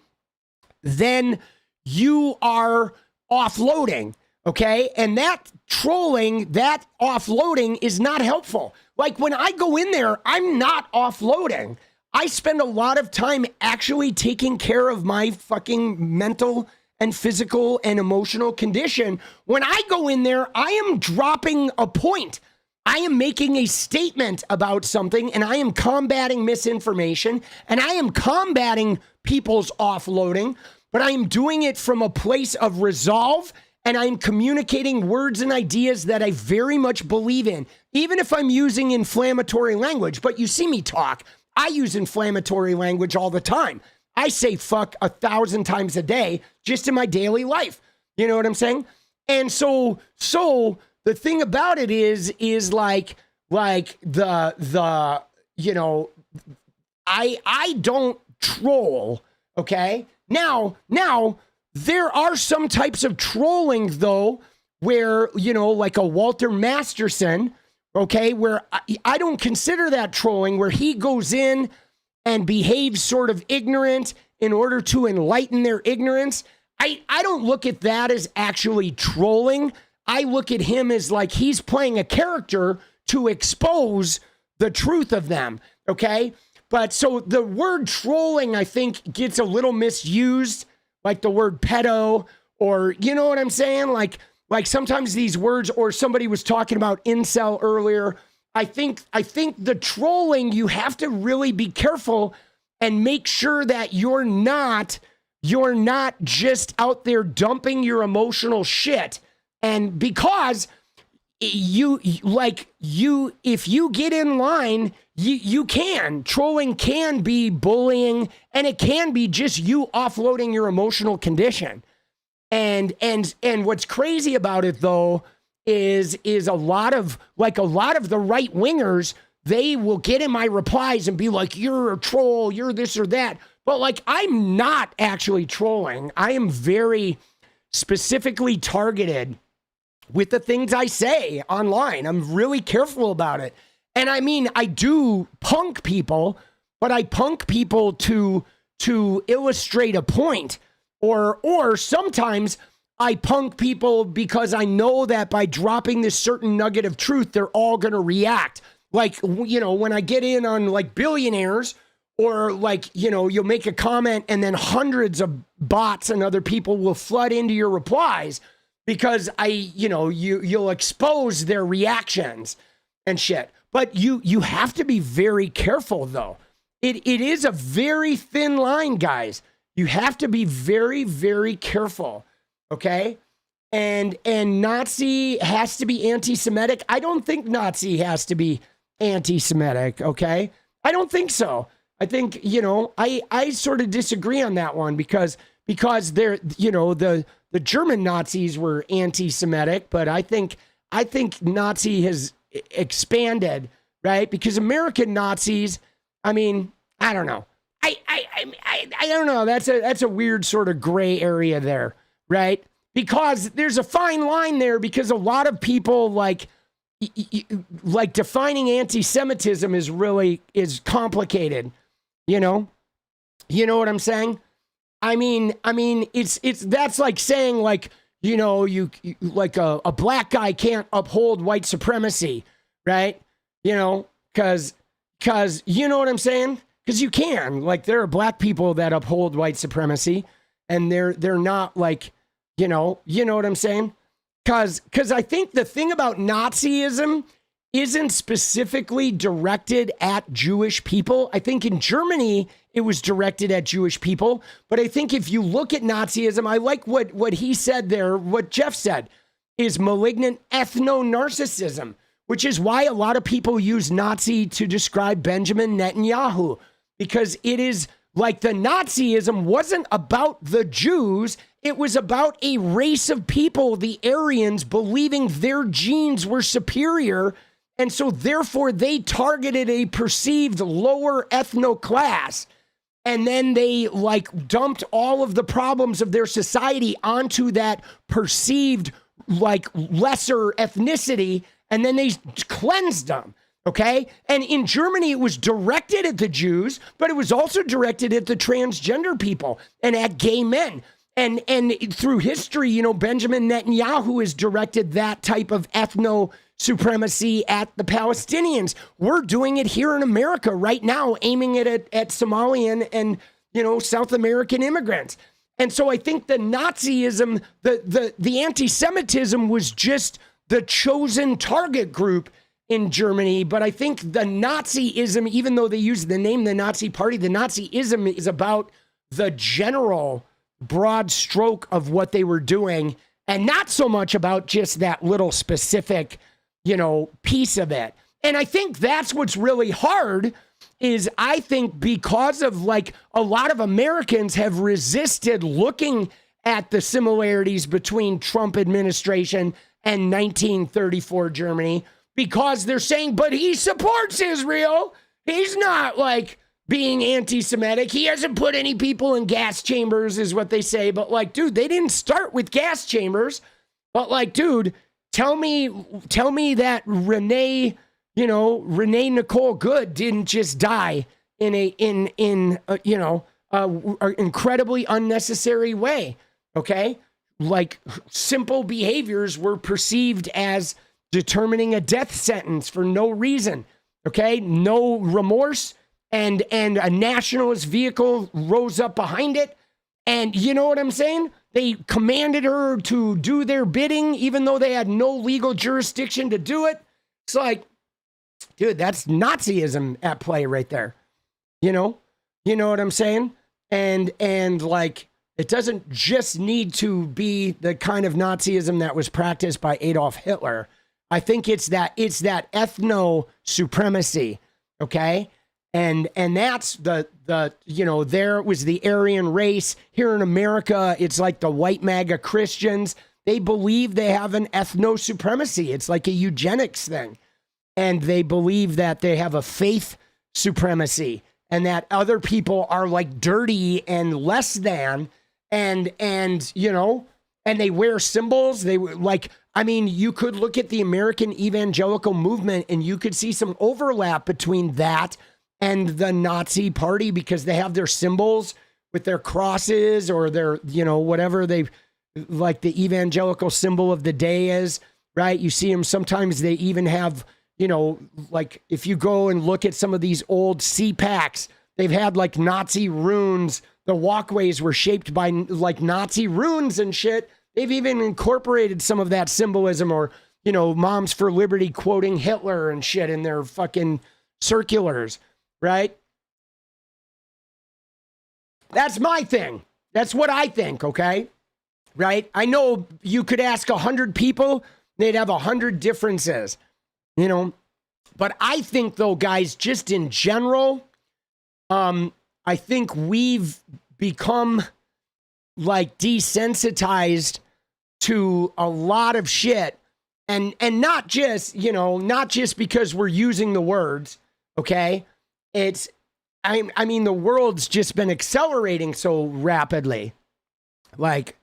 then you are offloading, okay? And that trolling, that offloading is not helpful. Like when I go in there, I'm not offloading. I spend a lot of time actually taking care of my fucking mental and physical and emotional condition. When I go in there, I am dropping a point. I am making a statement about something, and I am combating misinformation, and I am combating people's offloading, but I am doing it from a place of resolve, and I'm communicating words and ideas that I very much believe in, even if I'm using inflammatory language. But you see me talk. I use inflammatory language all the time. I say fuck 1,000 times a day just in my daily life. You know what I'm saying? And so the thing about it is like the you know, I don't troll, okay? Now there are some types of trolling though where, you know, like a Walter Masterson, okay, where I don't consider that trolling, where he goes in and behaves sort of ignorant in order to enlighten their ignorance. I don't look at that as actually trolling. I look at him as like he's playing a character to expose the truth of them, okay? But so the word trolling, I think, gets a little misused, like the word pedo, or you know what I'm saying? Like sometimes these words, or somebody was talking about incel earlier. I think the trolling, you have to really be careful and make sure that you're not just out there dumping your emotional shit. And because if you get in line, you can. Trolling can be bullying, and it can be just you offloading your emotional condition. And what's crazy about it though is a lot of the right wingers, they will get in my replies and be like, you're a troll, you're this or that. But like, I'm not actually trolling. I am very specifically targeted with the things I say online. I'm really careful about it. And I mean, I do punk people, but I punk people to illustrate a point. Or sometimes I punk people because I know that by dropping this certain nugget of truth, they're all going to react. Like, you know, when I get in on like billionaires, or like, you know, you'll make a comment and then hundreds of bots and other people will flood into your replies because you'll expose their reactions. and shit. But you have to be very careful, though. It is a very thin line, guys. You have to be very, very careful, okay? And Nazi has to be anti-Semitic. I don't think Nazi has to be anti-Semitic, okay? I don't think so. I think, I sort of disagree on that one because they're, the German Nazis were anti-Semitic, but I think Nazi has expanded, right? Because American Nazis, I mean, I don't know. I don't know. That's a weird sort of gray area there, right? Because there's a fine line there because a lot of people like defining anti-Semitism is complicated. You know what I'm saying? I mean, it's that's like saying like, you like a black guy can't uphold white supremacy, right? Cause you know what I'm saying? Cause you can, like, there are black people that uphold white supremacy and they're not like, you know what I'm saying? Cause I think the thing about Nazism isn't specifically directed at Jewish people. I think in Germany, it was directed at Jewish people. But I think if you look at Nazism, I like what he said there, what Jeff said, is malignant ethno-narcissism, which is why a lot of people use Nazi to describe Benjamin Netanyahu, because it is like the Nazism wasn't about the Jews. It was about a race of people, the Aryans, believing their genes were superior. And so therefore they targeted a perceived lower ethno class. And then they like dumped all of the problems of their society onto that perceived like lesser ethnicity. And then they cleansed them. Okay. And in Germany, it was directed at the Jews, but it was also directed at the transgender people and at gay men. And through history, Benjamin Netanyahu has directed that type of ethno supremacy at the Palestinians. We're doing it here in America right now, aiming it at Somalian and, South American immigrants. And so I think the Nazism, the anti-Semitism was just the chosen target group in Germany. But I think the Nazism, even though they use the name the Nazi Party, the Nazism is about the general broad stroke of what they were doing and not so much about just that little specific piece of it. And I think that's what's really hard is I think because of like a lot of Americans have resisted looking at the similarities between Trump administration and 1934 Germany because they're saying, but he supports Israel. He's not like being anti-Semitic. He hasn't put any people in gas chambers is what they say. But like, dude, they didn't start with gas chambers. But like, dude, Tell me that Renee Nicole Good didn't just die in an incredibly unnecessary way. Okay. Like simple behaviors were perceived as determining a death sentence for no reason. Okay. No remorse and a nationalist vehicle rose up behind it. And you know what I'm saying? They commanded her to do their bidding, even though they had no legal jurisdiction to do it. It's like, dude, that's Nazism at play right there. You know what I'm saying? And like, it doesn't just need to be the kind of Nazism that was practiced by Adolf Hitler. I think it's that ethno supremacy. Okay. And that's the there was the Aryan race. Here in America, it's like the white MAGA Christians. They believe they have an ethno supremacy. It's like a eugenics thing. And they believe that they have a faith supremacy and that other people are like dirty and less than. And they wear symbols. You could look at the American evangelical movement and you could see some overlap between that and the Nazi Party because they have their symbols with their crosses or their, whatever they like the evangelical symbol of the day is, right? You see them sometimes they even have, like if you go and look at some of these old CPACs, they've had like Nazi runes. The walkways were shaped by like Nazi runes and shit. They've even incorporated some of that symbolism or Moms for Liberty quoting Hitler and shit in their fucking circulars, right? That's my thing. That's what I think, okay? Right? I know you could ask 100 people, they'd have 100 differences, But I think, though, guys, just in general, I think we've become like desensitized to a lot of shit, and not just because we're using the words, okay? I mean, the world's just been accelerating so rapidly. Like,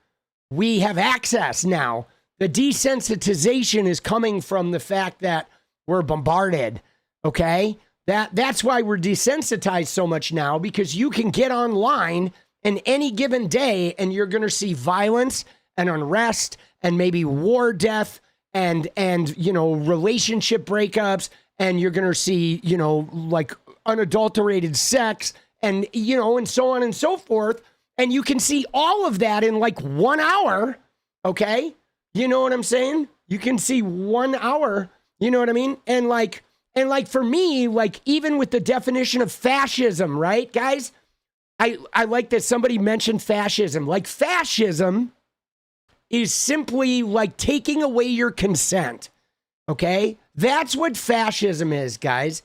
we have access now. The desensitization is coming from the fact that we're bombarded, okay? That's why we're desensitized so much now, because you can get online in any given day and you're going to see violence and unrest and maybe war death and relationship breakups, and you're going to see, like unadulterated sex and, and so on and so forth. And you can see all of that in like 1 hour, okay? You know what I'm saying? You can see 1 hour, you know what I mean? And like for me, like even with the definition of fascism, right, guys? I like that somebody mentioned fascism. Like fascism is simply like taking away your consent, okay? That's what fascism is, guys.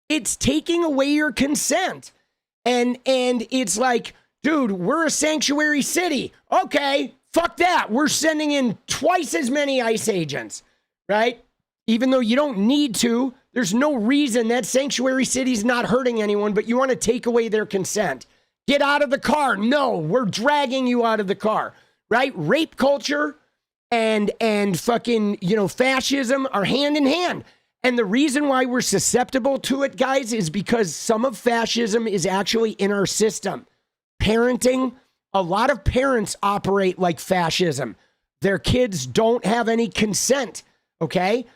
It's taking away your consent. And it's like, dude, we're a sanctuary city. Okay, fuck that. We're sending in twice as many ICE agents, right? Even though you don't need to, there's no reason. That sanctuary city's not hurting anyone, but you want to take away their consent. Get out of the car. No, we're dragging you out of the car, right? Rape culture and fucking, fascism are hand in hand. And the reason why we're susceptible to it, guys, is because some of fascism is actually in our system. Parenting, a lot of parents operate like fascism. Their kids don't have any consent, okay?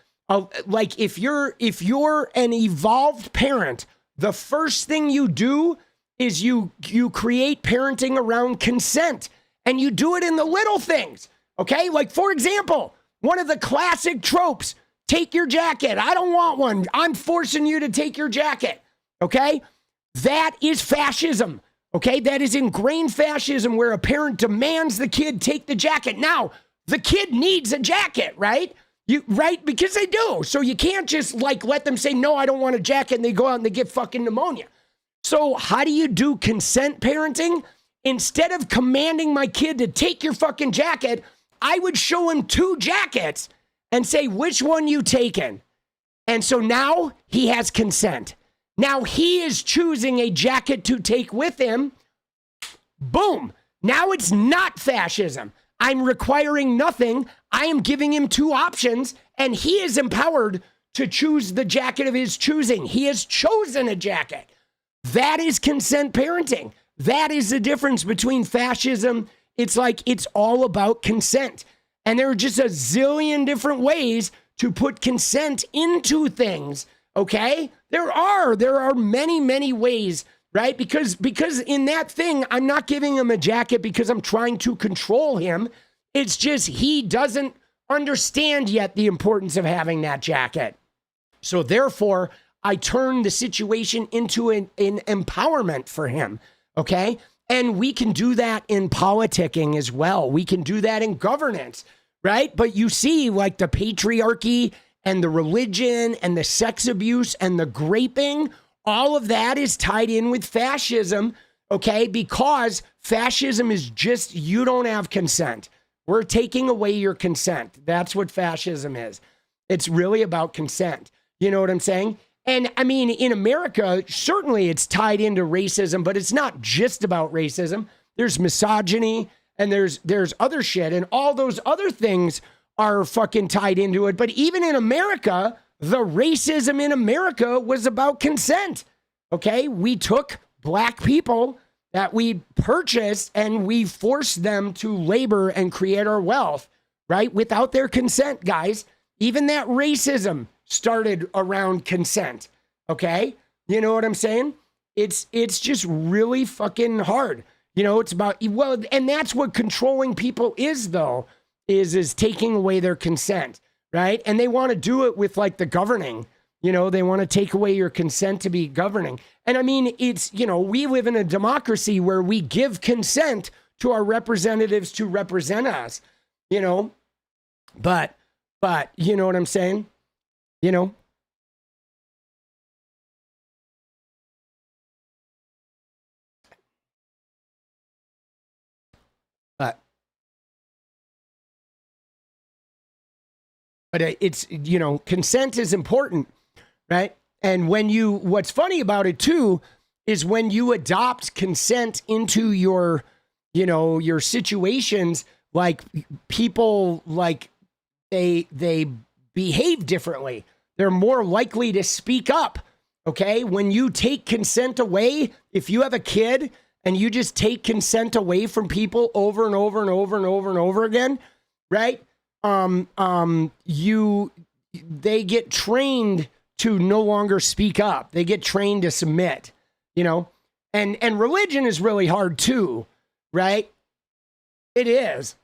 Like if you're an evolved parent, the first thing you do is you create parenting around consent, and you do it in the little things, okay? Like, for example, one of the classic tropes, take your jacket. I don't want one. I'm forcing you to take your jacket, okay? That is fascism, okay? That is ingrained fascism, where a parent demands the kid take the jacket. Now, the kid needs a jacket, right? Right? Because they do. So you can't just like let them say, no, I don't want a jacket, and they go out and they get fucking pneumonia. So how do you do consent parenting? Instead of commanding my kid to take your fucking jacket, I would show him 2 jackets and say, which one you taking? And so now he has consent. Now he is choosing a jacket to take with him. Boom. Now it's not fascism. I'm requiring nothing. I am giving him 2 options, and he is empowered to choose the jacket of his choosing. He has chosen a jacket. That is consent parenting. That is the difference between fascism. It's like it's all about consent. And there are just a zillion different ways to put consent into things, okay? There are many, many ways, right? Because in that thing, I'm not giving him a jacket because I'm trying to control him. It's just he doesn't understand yet the importance of having that jacket. So therefore, I turn the situation into an empowerment for him, okay? And we can do that in politicking as well. We can do that in governance, right? But you see, like the patriarchy and the religion and the sex abuse and the graping, all of that is tied in with fascism, okay? Because fascism is just, you don't have consent. We're taking away your consent. That's what fascism is. It's really about consent. You know what I'm saying? And I mean, in America, certainly it's tied into racism, but it's not just about racism. There's misogyny and there's other shit, and all those other things are fucking tied into it. But even in America, the racism in America was about consent. Okay? We took black people that we purchased and we forced them to labor and create our wealth, right? Without their consent, guys. Even that racism started around consent, okay? You know what I'm saying? It's just really fucking hard. It's about, well, and that's what controlling people is, though, is taking away their consent, right? And they want to do it with like the governing, you know, they want to take away your consent to be governing. And I mean, it's, you know, we live in a democracy where we give consent to our representatives to represent us, you know, but you know what I'm saying? You know? But it's, you know, consent is important, right? And when you, what's funny about it too, is when you adopt consent into your, you know, your situations, like people, like they behave differently. They're more likely to speak up, okay? When you take consent away, if you have a kid and you just take consent away from people over and over and over and over and over again, right? They get trained to no longer speak up. They get trained to submit, you know, and religion is really hard too, right? It is.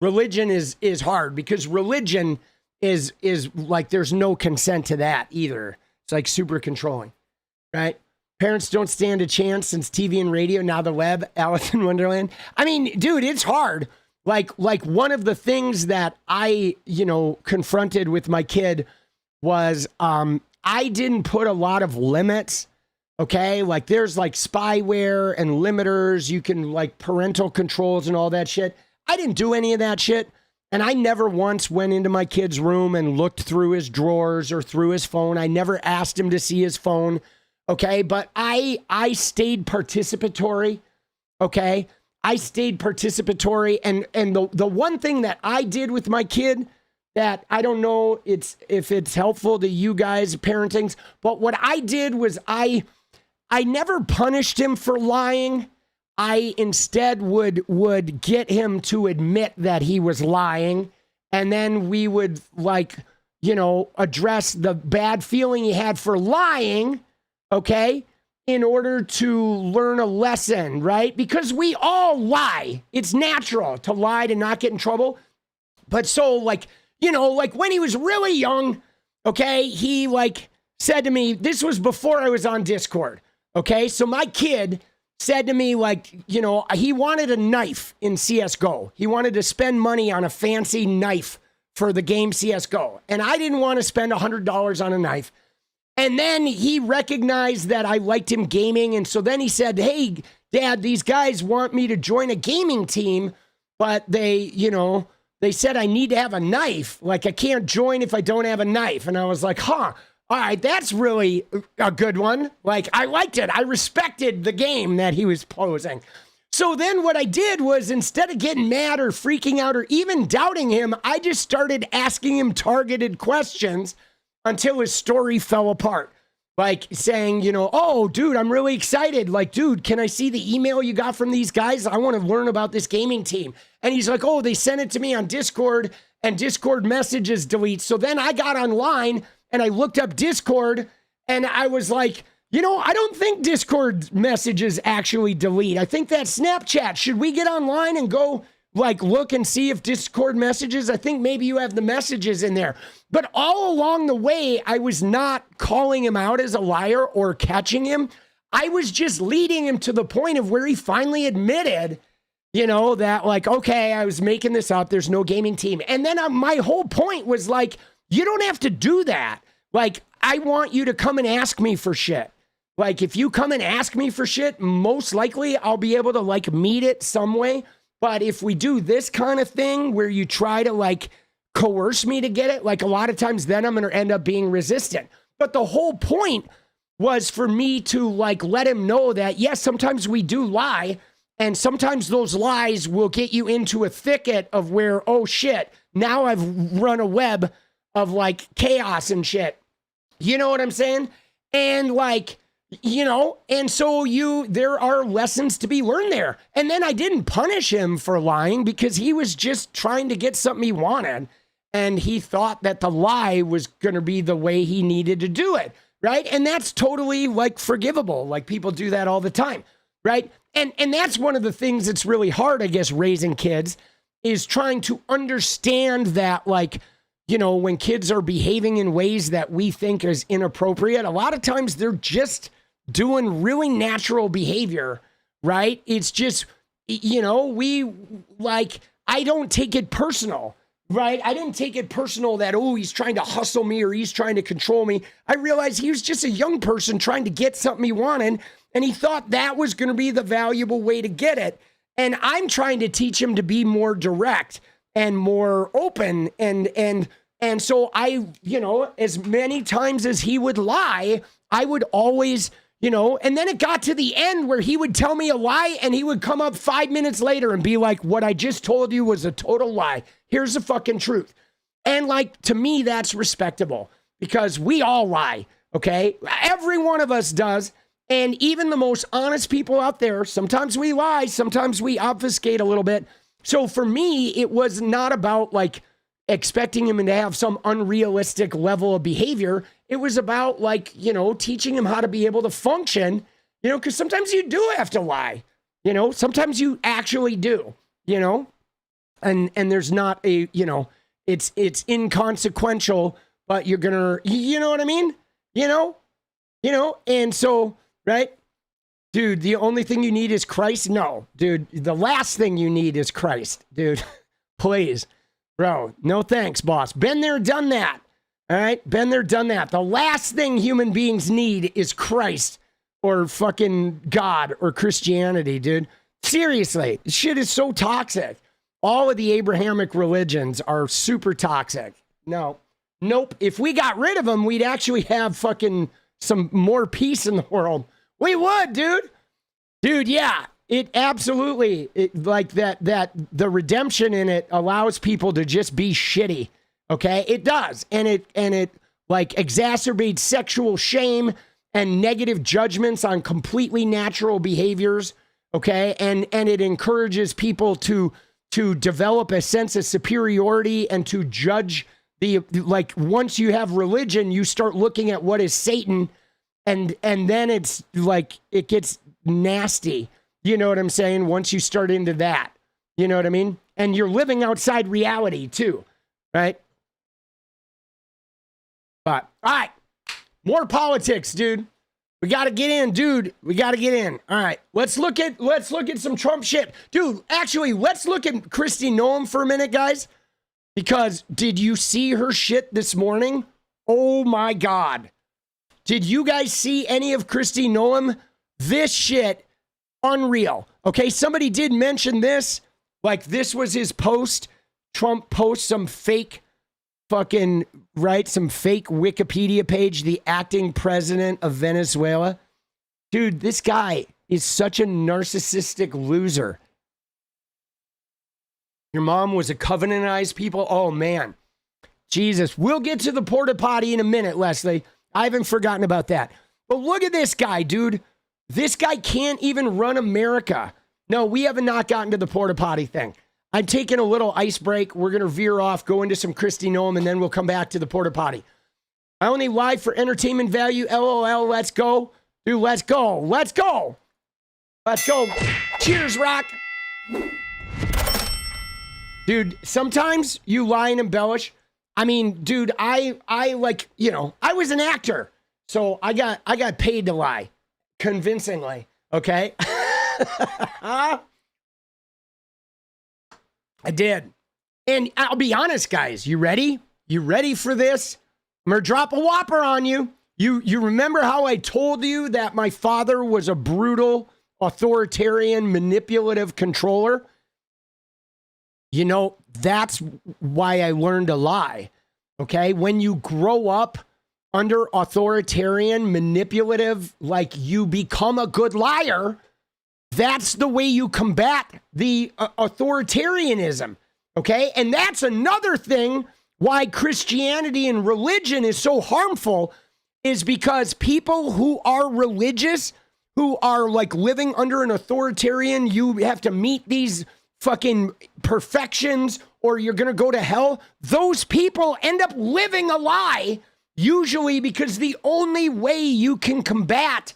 Religion is hard because religion is like, there's no consent to that either. It's like super controlling, right? Parents don't stand a chance since TV and radio, now the web, Alice in Wonderland. I mean, dude, it's hard. Like one of the things that I, you know, confronted with my kid was I didn't put a lot of limits, okay? Like there's like spyware and limiters, you can like parental controls and all that shit. I didn't do any of that shit. And I never once went into my kid's room and looked through his drawers or through his phone. I never asked him to see his phone, okay? But I stayed participatory, okay? I stayed participatory, and the one thing that I did with my kid that I don't know if it's helpful to you guys parentings, but what I did was I never punished him for lying. I instead would get him to admit that he was lying, and then we would, like, you know, address the bad feeling he had for lying, okay? In order to learn a lesson, right? Because we all lie. It's natural to lie to not get in trouble. But so, like, you know, like when he was really young, okay, he like said to me, this was before I was on Discord, okay? So my kid said to me, like, you know, he wanted a knife in CSGO. He wanted to spend money on a fancy knife for the game CSGO. And I didn't want to spend $100 on a knife. And then he recognized that I liked him gaming. And so then he said, hey, Dad, these guys want me to join a gaming team, but they, you know, they said I need to have a knife. Like, I can't join if I don't have a knife. And I was like, huh, all right, that's really a good one. Like, I liked it. I respected the game that he was posing. So then what I did was, instead of getting mad or freaking out or even doubting him, I just started asking him targeted questions until his story fell apart. Like saying, you know, oh, dude, I'm really excited. Like, dude, can I see the email you got from these guys? I want to learn about this gaming team. And he's like, oh, they sent it to me on Discord and Discord messages delete. So then I got online and I looked up Discord and I was like, you know, I don't think Discord messages actually delete. I think that's Snapchat. Should we get online and go like look and see if Discord messages? I think maybe you have the messages in there. But all along the way, I was not calling him out as a liar or catching him. I was just leading him to the point of where he finally admitted, you know, that like, okay, I was making this up. There's no gaming team. And then my whole point was like, you don't have to do that. Like, I want you to come and ask me for shit. Like, if you come and ask me for shit, most likely I'll be able to like meet it some way. But if we do this kind of thing where you try to like coerce me to get it, like a lot of times then I'm going to end up being resistant. But the whole point was for me to like let him know that, yes, sometimes we do lie. And sometimes those lies will get you into a thicket of where, oh shit, now I've run a web of like chaos and shit. You know what I'm saying? And like, you know, and so there are lessons to be learned there. And then I didn't punish him for lying because he was just trying to get something he wanted. And he thought that the lie was going to be the way he needed to do it. Right. And that's totally like forgivable. Like people do that all the time. Right. And that's one of the things that's really hard, I guess, raising kids is trying to understand that, like, you know, when kids are behaving in ways that we think is inappropriate, a lot of times they're just doing really natural behavior, right? It's just, you know, I don't take it personal, right? I didn't take it personal that, oh, he's trying to hustle me or he's trying to control me. I realized he was just a young person trying to get something he wanted, and he thought that was going to be the valuable way to get it. And I'm trying to teach him to be more direct and more open. And so I, you know, as many times as he would lie, I would always, you know, and then it got to the end where he would tell me a lie and he would come up 5 minutes later and be like, what I just told you was a total lie. Here's the fucking truth. And like, to me, that's respectable because we all lie. Okay. Every one of us does. And even the most honest people out there, sometimes we lie, sometimes we obfuscate a little bit. So for me, it was not about like expecting him to have some unrealistic level of behavior. It was about like, you know, teaching him how to be able to function, you know, because sometimes you do have to lie, you know, sometimes you actually do, you know, and there's not a, you know, it's inconsequential, but you're gonna, you know what I mean? You know, and so, right? Dude, the only thing you need is Christ? No, dude, the last thing you need is Christ, dude. Please, bro, no thanks, boss. Been there, done that. All right, been there, done that. The last thing human beings need is Christ or fucking God or Christianity, dude. Seriously, this shit is so toxic. All of the Abrahamic religions are super toxic. No, nope. If we got rid of them, we'd actually have fucking some more peace in the world. We would, dude. Dude, yeah. It absolutely, like that the redemption in it allows people to just be shitty. Okay? It does. And it like exacerbates sexual shame and negative judgments on completely natural behaviors. Okay? And it encourages people to develop a sense of superiority and to judge like once you have religion, you start looking at what is Satan. And then it's like, it gets nasty. You know what I'm saying? Once you start into that, you know what I mean? And you're living outside reality too, right? But, all right, more politics, dude. We got to get in, dude. We got to get in. All right, let's look at some Trump shit. Dude, actually, let's look at Kristi Noem for a minute, guys. Because did you see her shit this morning? Oh my God. Did you guys see any of Kristi Noem? This shit, unreal. Okay, somebody did mention this. Like, this was his post. Trump posts some fake fucking, right? Some fake Wikipedia page, the acting president of Venezuela. Dude, this guy is such a narcissistic loser. Your mom was a Covenantized people? Oh, man. Jesus. We'll get to the porta potty in a minute, Leslie. I haven't forgotten about that. But look at this guy, dude. This guy can't even run America. No, we have not gotten to the porta potty thing. I'm taking a little ice break. We're going to veer off, go into some Kristi Noem, and then we'll come back to the porta potty. I only live for entertainment value. LOL, let's go. Dude, let's go. Let's go. Let's go. Cheers, Rock. Dude, sometimes you lie and embellish. I mean, dude, I like, you know, I was an actor, so I got paid to lie convincingly. Okay. I did. And I'll be honest, guys, you ready? You ready for this? I'm going to drop a whopper on you. You remember how I told you that my father was a brutal, authoritarian, manipulative controller? You know, that's why I learned to lie. Okay? When you grow up under authoritarian, manipulative, like you become a good liar, that's the way you combat the authoritarianism. Okay? And that's another thing why Christianity and religion is so harmful, is because people who are religious, who are like living under an authoritarian, you have to meet these fucking perfections or you're going to go to hell. Those people end up living a lie, usually because the only way you can combat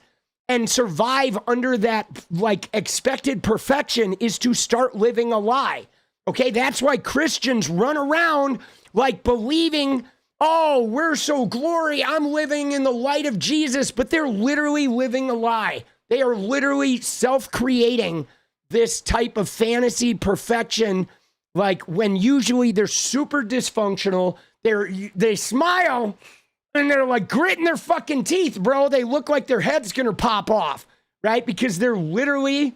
and survive under that like expected perfection is to start living a lie. Okay, that's why Christians run around like believing, oh, we're so glory, I'm living in the light of Jesus, but they're literally living a lie. They are literally self-creating this type of fantasy perfection, like when usually they're super dysfunctional. They smile and they're like gritting their fucking teeth, bro. They look like their head's gonna pop off, right? Because they're literally,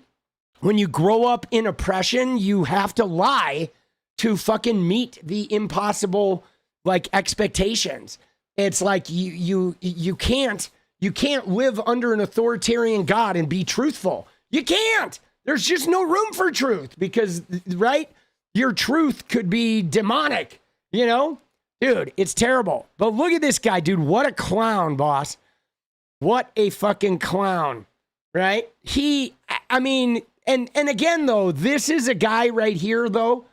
when you grow up in oppression, you have to lie to fucking meet the impossible like expectations. It's like you can't live under an authoritarian God and be truthful. You can't. There's just no room for truth because, right? Your truth could be demonic, you know? Dude, it's terrible. But look at this guy, dude. What a clown, boss. What a fucking clown, right? I mean, and again, though, this is a guy right here, though,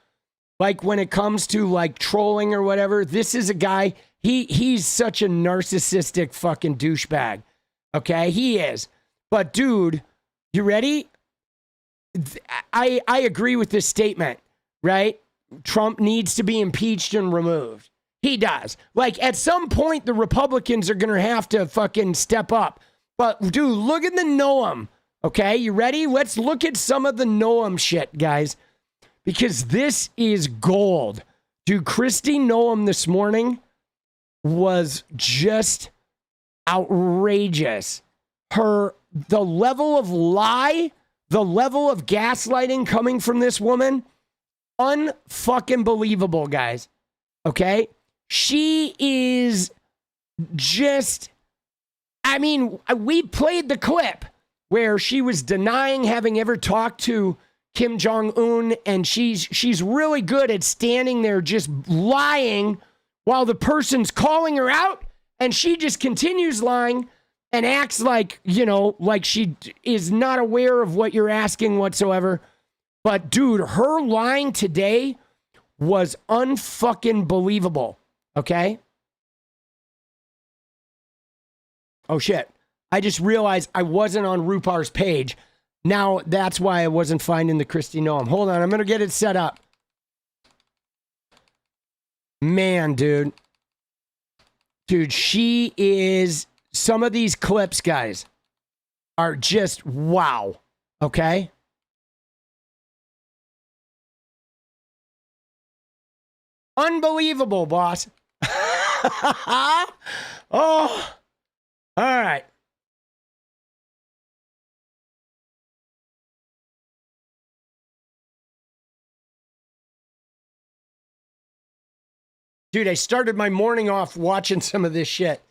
like when it comes to like trolling or whatever, this is a guy, he's such a narcissistic fucking douchebag. Okay, he is. But dude, you ready? I agree with this statement, right? Trump needs to be impeached and removed. He does. Like at some point, the Republicans are going to have to fucking step up. But dude, look at the Noem. Okay, you ready? Let's look at some of the Noem shit, guys. Because this is gold. Dude, Kristi Noem this morning was just outrageous. The level of lie, the level of gaslighting coming from this woman, unfucking believable, guys. Okay? She is just, I mean, we played the clip where she was denying having ever talked to Kim Jong-un, and she's really good at standing there just lying while the person's calling her out, and she just continues lying and acts like, you know, like she is not aware of what you're asking whatsoever. But dude, her lying today was unfucking believable. Okay? Oh shit. I just realized I wasn't on Rupar's page. Now that's why I wasn't finding the Kristi Noem. Hold on, I'm gonna get it set up. Man, dude. Dude, she is, some of these clips, guys, are just wow. Okay? Unbelievable, boss. Oh, all right. Dude, I started my morning off watching some of this shit.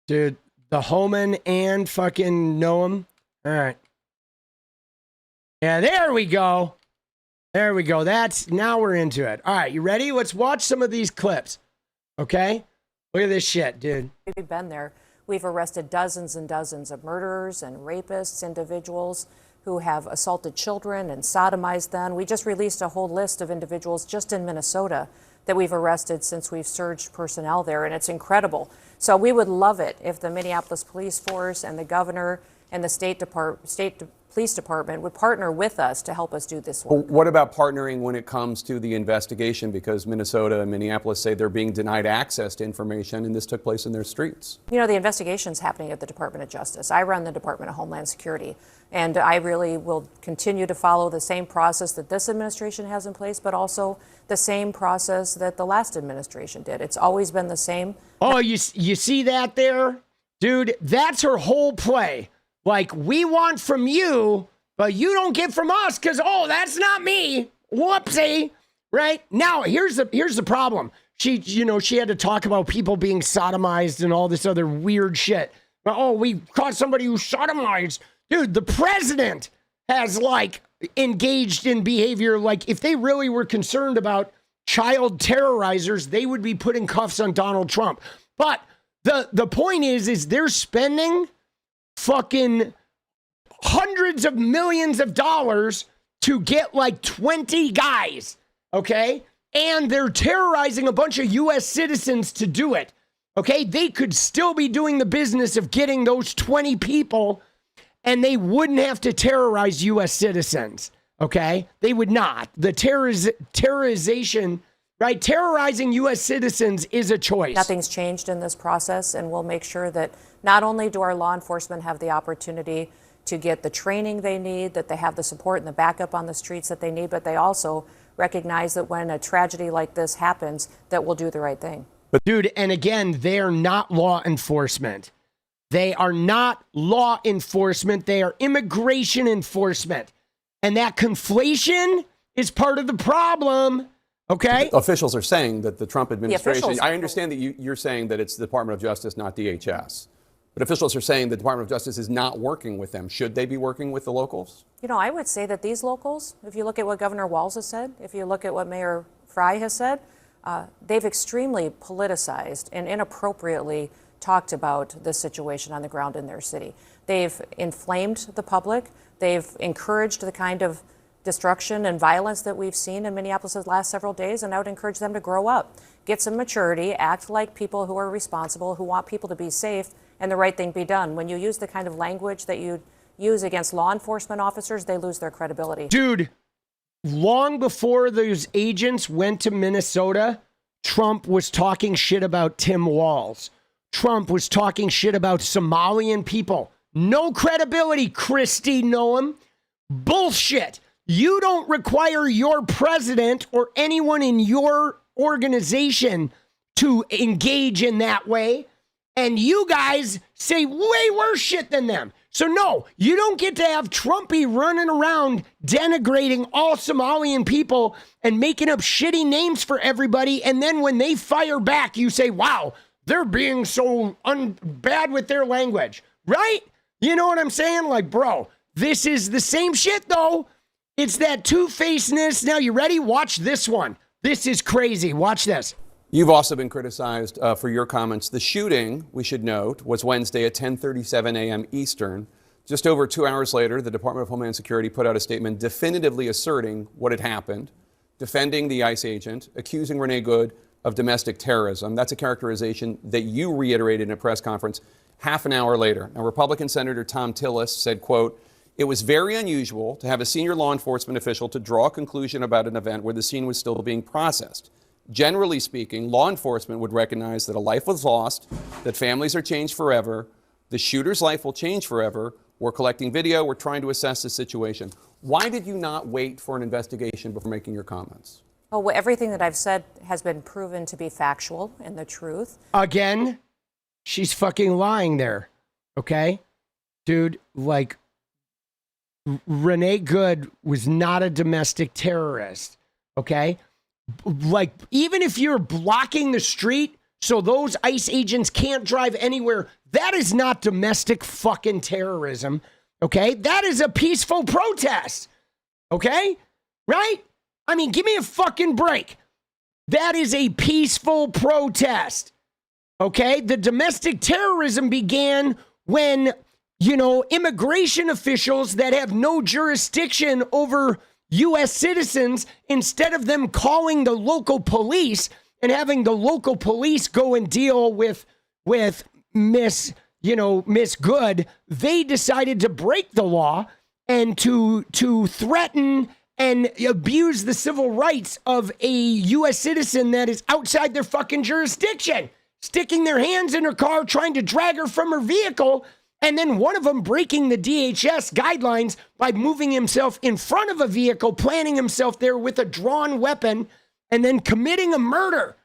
Dude, the Homan and fucking Noem. All right. Yeah, there we go. There we go. Now we're into it. All right, you ready? Let's watch some of these clips. Okay? Look at this shit, dude. We've been there. We've arrested dozens and dozens of murderers and rapists, individuals who have assaulted children and sodomized them. We just released a whole list of individuals just in Minnesota that we've arrested since we've surged personnel there, and it's incredible. So we would love it if the Minneapolis Police Force and the governor and the state police department would partner with us to help us do this work. What about partnering when it comes to the investigation? Because Minnesota and Minneapolis say they're being denied access to information, and this took place in their streets. You know, the investigation's happening at the Department of Justice. I run the Department of Homeland Security, and I really will continue to follow the same process that this administration has in place, but also the same process that the last administration did. It's always been the same. Oh, you see that there? Dude, that's her whole play. Like, we want from you, but you don't get from us because, oh, that's not me. Whoopsie. Right? Now, here's the problem. She had to talk about people being sodomized and all this other weird shit. Oh, we caught somebody who sodomized. Dude, the president has, like, engaged in behavior. Like, if they really were concerned about child terrorizers, they would be putting cuffs on Donald Trump. But the point is they're spending fucking hundreds of millions of dollars to get like 20 guys, okay? And they're terrorizing a bunch of U.S. citizens to do it, okay? They could still be doing the business of getting those 20 people, and they wouldn't have to terrorize U.S. citizens, Okay? They would not. The terrorization, right? Terrorizing U.S. citizens is a choice. Nothing's changed in this process, and we'll make sure that not only do our law enforcement have the opportunity to get the training they need, that they have the support and the backup on the streets that they need, but they also recognize that when a tragedy like this happens, that we'll do the right thing. But dude, and again, they are not law enforcement. They are not law enforcement. They are immigration enforcement. And that conflation is part of the problem. Okay? Officials are saying that the Trump administration, I understand that you're saying that it's the Department of Justice, not DHS. But officials are saying the Department of Justice is not working with them. Should they be working with the locals? You know, I would say that these locals, if you look at what Governor Walz has said, if you look at what Mayor Frey has said, they've extremely politicized and inappropriately talked about the situation on the ground in their city. They've inflamed the public. They've encouraged the kind of destruction and violence that we've seen in Minneapolis the last several days, and I would encourage them to grow up, get some maturity, act like people who are responsible, who want people to be safe, and the right thing be done. When you use the kind of language that you use against law enforcement officers, they lose their credibility. Dude, long before those agents went to Minnesota, Trump was talking shit about Tim Walz. Trump was talking shit about Somalian people. No credibility, Kristi Noem. Bullshit. You don't require your president or anyone in your organization to engage in that way. And you guys say way worse shit than them. So no, you don't get to have Trumpy running around denigrating all Somalian people and making up shitty names for everybody. And then when they fire back, you say, wow, they're being so bad with their language, right? You know what I'm saying? Like, bro, this is the same shit though. It's that two-facedness. Now, you ready? Watch this one. This is crazy. Watch this. You've also been criticized for your comments. The shooting, we should note, was Wednesday at 10:37 a.m. Eastern. Just over 2 hours later, the Department of Homeland Security put out a statement definitively asserting what had happened, defending the ICE agent, accusing Renee Good of domestic terrorism. That's a characterization that you reiterated in a press conference half an hour later. Now, Republican Senator Thom Tillis said, quote, "It was very unusual to have a senior law enforcement official to draw a conclusion about an event where the scene was still being processed. Generally speaking, law enforcement would recognize that a life was lost, that families are changed forever, the shooter's life will change forever. We're collecting video. We're trying to assess the situation." Why did you not wait for an investigation before making your comments? Oh, well, everything that I've said has been proven to be factual and the truth. Again, she's fucking lying there. Okay? Dude, like, Renee Good was not a domestic terrorist. Okay? Like, even if you're blocking the street so those ICE agents can't drive anywhere, that is not domestic fucking terrorism. Okay? That is a peaceful protest. Okay? Right? I mean, give me a fucking break. That is a peaceful protest. Okay? The domestic terrorism began when, you know, immigration officials that have no jurisdiction over U.S. citizens, instead of them calling the local police and having the local police go and deal with Miss Good, they decided to break the law and to threaten and abuse the civil rights of a U.S. citizen that is outside their fucking jurisdiction, sticking their hands in her car, trying to drag her from her vehicle. And then one of them breaking the DHS guidelines by moving himself in front of a vehicle, planting himself there with a drawn weapon, and then committing a murder.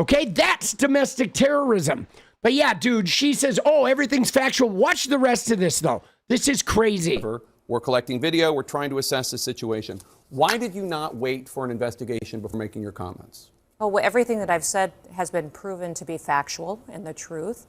Okay, that's domestic terrorism. But yeah, dude, she says, oh, everything's factual. Watch the rest of this, though. This is crazy. We're collecting video. We're trying to assess the situation. Why did you not wait for an investigation before making your comments? Oh, well, everything that I've said has been proven to be factual and the truth.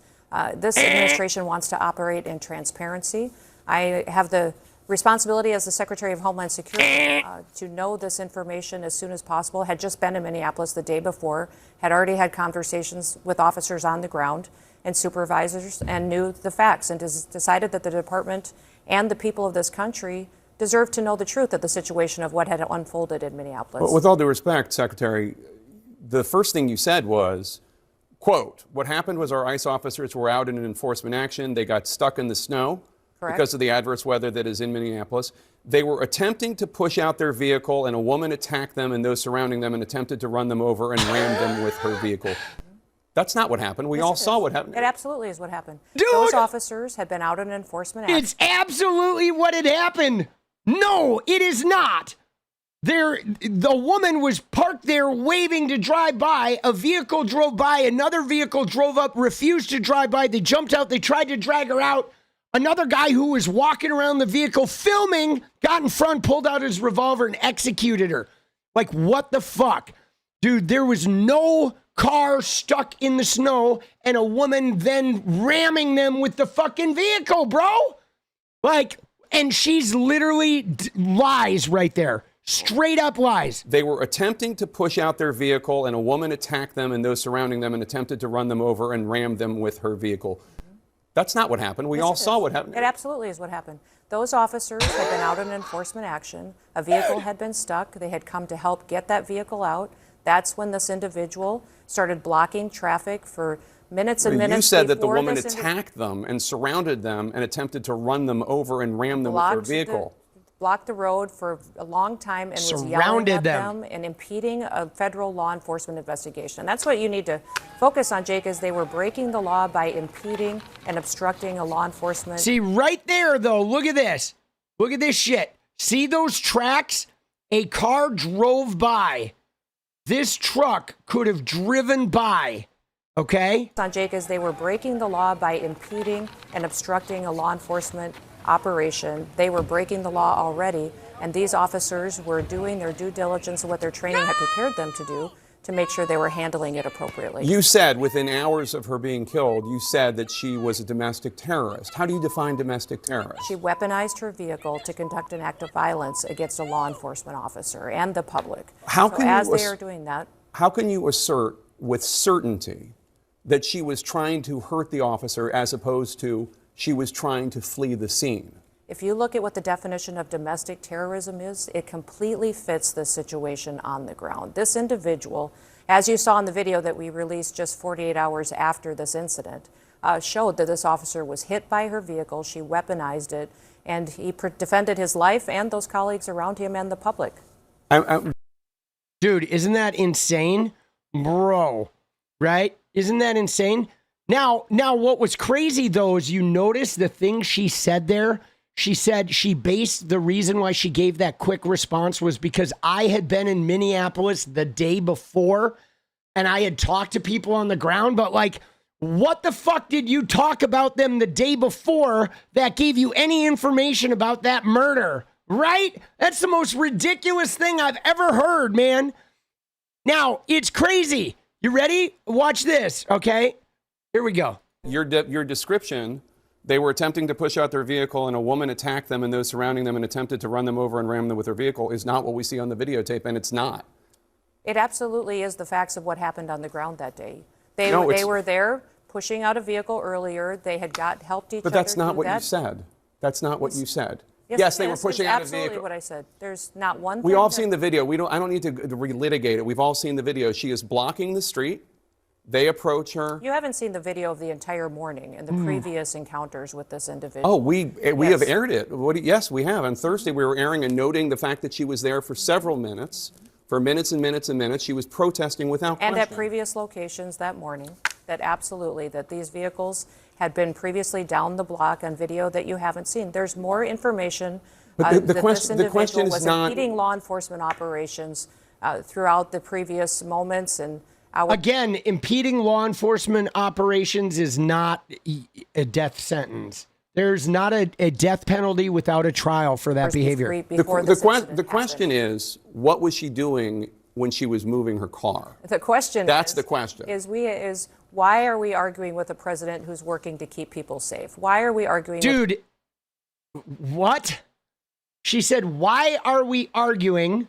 This administration wants to operate in transparency. I have the responsibility as the Secretary of Homeland Security to know this information as soon as possible. Had just been in Minneapolis the day before, had already had conversations with officers on the ground and supervisors, and knew the facts, and decided that the department and the people of this country deserve to know the truth of the situation of what had unfolded in Minneapolis. But with all due respect, Secretary, the first thing you said was, quote, "What happened was our ICE officers were out in an enforcement action. They got stuck in the snow. Correct. because of the adverse weather that is in Minneapolis. They were attempting to push out their vehicle, and a woman attacked them and those surrounding them and attempted to run them over and rammed them with her vehicle. That's not what happened. We all saw what happened. It absolutely is what happened. Dude! Those officers had been out on enforcement action. It's absolutely what had happened. No, it is not. The woman was parked there waving to drive by. A vehicle drove by. Another vehicle drove up, refused to drive by. They jumped out. They tried to drag her out. Another guy who was walking around the vehicle filming got in front, pulled out his revolver, and executed her. Like, what the fuck? Dude, there was no car stuck in the snow and a woman then ramming them with the fucking vehicle, bro. Like, and she's literally lies right there. Straight up lies. They were attempting to push out their vehicle, and a woman attacked them and those surrounding them and attempted to run them over and rammed them with her vehicle. That's not what happened. We all saw what happened. It absolutely is what happened. Those officers had been out on enforcement action. A vehicle had been stuck. They had come to help get that vehicle out. That's when this individual started blocking traffic for minutes and minutes. You said that the woman attacked them and surrounded them and attempted to run them over and ram them with her vehicle. Blocked the road for a long time and was yelling at them and impeding a federal law enforcement investigation. And that's what you need to focus on, Jake, is they were breaking the law by impeding and obstructing a law enforcement. See, right there, though, look at this. Look at this shit. See those tracks? A car drove by. This truck could have driven by. Okay? On Jake, is they were breaking the law by impeding and obstructing a law enforcement operation. They were breaking the law already, and these officers were doing their due diligence and what their training had prepared them to do to make sure they were handling it appropriately. You said within hours of her being killed, you said that she was a domestic terrorist. How do you define domestic terrorist? She weaponized her vehicle to conduct an act of violence against a law enforcement officer and the public. As they are doing that, how can you assert with certainty that she was trying to hurt the officer as opposed to she was trying to flee the scene? if you look at what the definition of domestic terrorism is, it completely fits the situation on the ground. This individual, as you saw in the video that we released just 48 hours after this incident, showed that this officer was hit by her vehicle, she weaponized it, and he defended his life and those colleagues around him and the public. Dude, isn't that insane? Bro, right? Isn't that insane? Now, what was crazy, though, is you notice the thing she said there. She said she based the reason why she gave that quick response was because I had been in Minneapolis the day before and I had talked to people on the ground, but like, what the fuck did you talk about them the day before that gave you any information about that murder, right? That's the most ridiculous thing I've ever heard, man. Now, it's crazy. You ready? Watch this, okay? Here we go. Your description, they were attempting to push out their vehicle and a woman attacked them and those surrounding them and attempted to run them over and ram them with her vehicle is not what we see on the videotape, and it's not. It absolutely is the facts of what happened on the ground that day. They were there pushing out a vehicle earlier. They had helped each other. But that's not what you said. That's not what you said. Yes, they were pushing out a vehicle. Absolutely what I said. There's not one thing. We all have seen the video. I don't need to relitigate it. We've all seen the video. She is blocking the street. They approach her. You haven't seen the video of the entire morning and the previous encounters with this individual. Oh, we have aired it. Yes, we have. On Thursday, we were airing and noting the fact that she was there for several minutes, for minutes and minutes and minutes. She was protesting without question. And at previous locations that morning, that these vehicles had been previously down the block on video that you haven't seen. There's more information that this individual was impeding law enforcement operations throughout the previous moments and hours. Again, impeding law enforcement operations is not a death sentence. There's not a death penalty without a trial for that behavior. The question is, what was she doing when she was moving her car? The question is why are we arguing with a president who's working to keep people safe? Why are we arguing Dude, what? She said, why are we arguing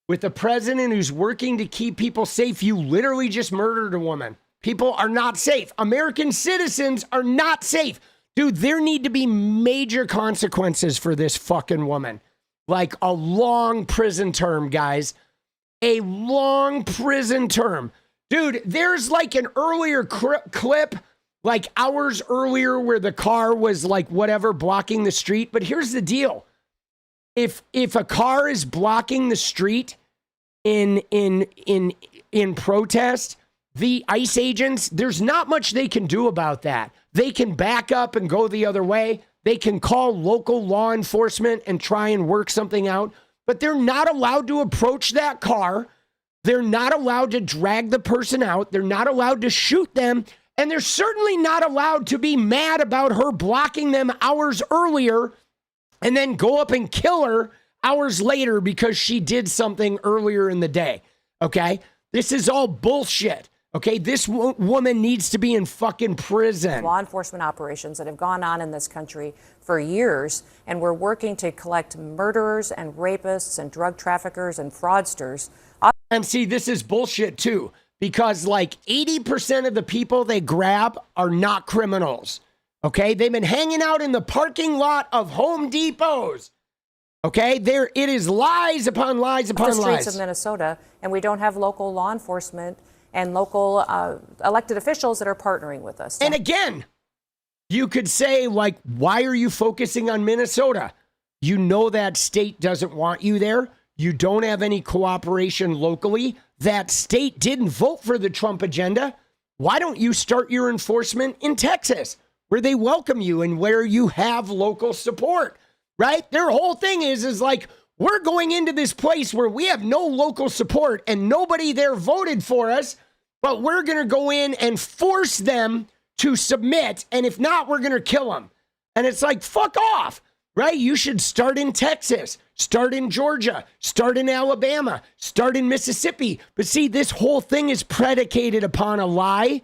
with a president who's working to keep people safe? You literally just murdered a woman. People are not safe. American citizens are not safe. Dude, there need to be major consequences for this fucking woman. Like a long prison term, guys. A long prison term. Dude, there's like an earlier clip like hours earlier where the car was like whatever blocking the street. But here's the deal. If a car is blocking the street in protest, the ICE agents, there's not much they can do about that. They can back up and go the other way. They can call local law enforcement and try and work something out, but they're not allowed to approach that car. They're not allowed to drag the person out. They're not allowed to shoot them. And they're certainly not allowed to be mad about her blocking them hours earlier and then go up and kill her hours later because she did something earlier in the day. Okay? This is all bullshit. Okay? This woman needs to be in fucking prison. Law enforcement operations that have gone on in this country for years, and we're working to collect murderers and rapists and drug traffickers and fraudsters. And see, this is bullshit too, because like 80% of the people they grab are not criminals. Okay? They've been hanging out in the parking lot of Home Depots. Okay? It is lies upon lies upon lies. The streets of Minnesota, and we don't have local law enforcement and local elected officials that are partnering with us. And again, you could say, like, why are you focusing on Minnesota? You know that state doesn't want you there. You don't have any cooperation locally. That state didn't vote for the Trump agenda. Why don't you start your enforcement in Texas, where they welcome you and where you have local support, right? Their whole thing is like, we're going into this place where we have no local support and nobody there voted for us, but we're going to go in and force them to submit. And if not, we're going to kill them. And it's like, fuck off, right? You should start in Texas, start in Georgia, start in Alabama, start in Mississippi. But see, this whole thing is predicated upon a lie,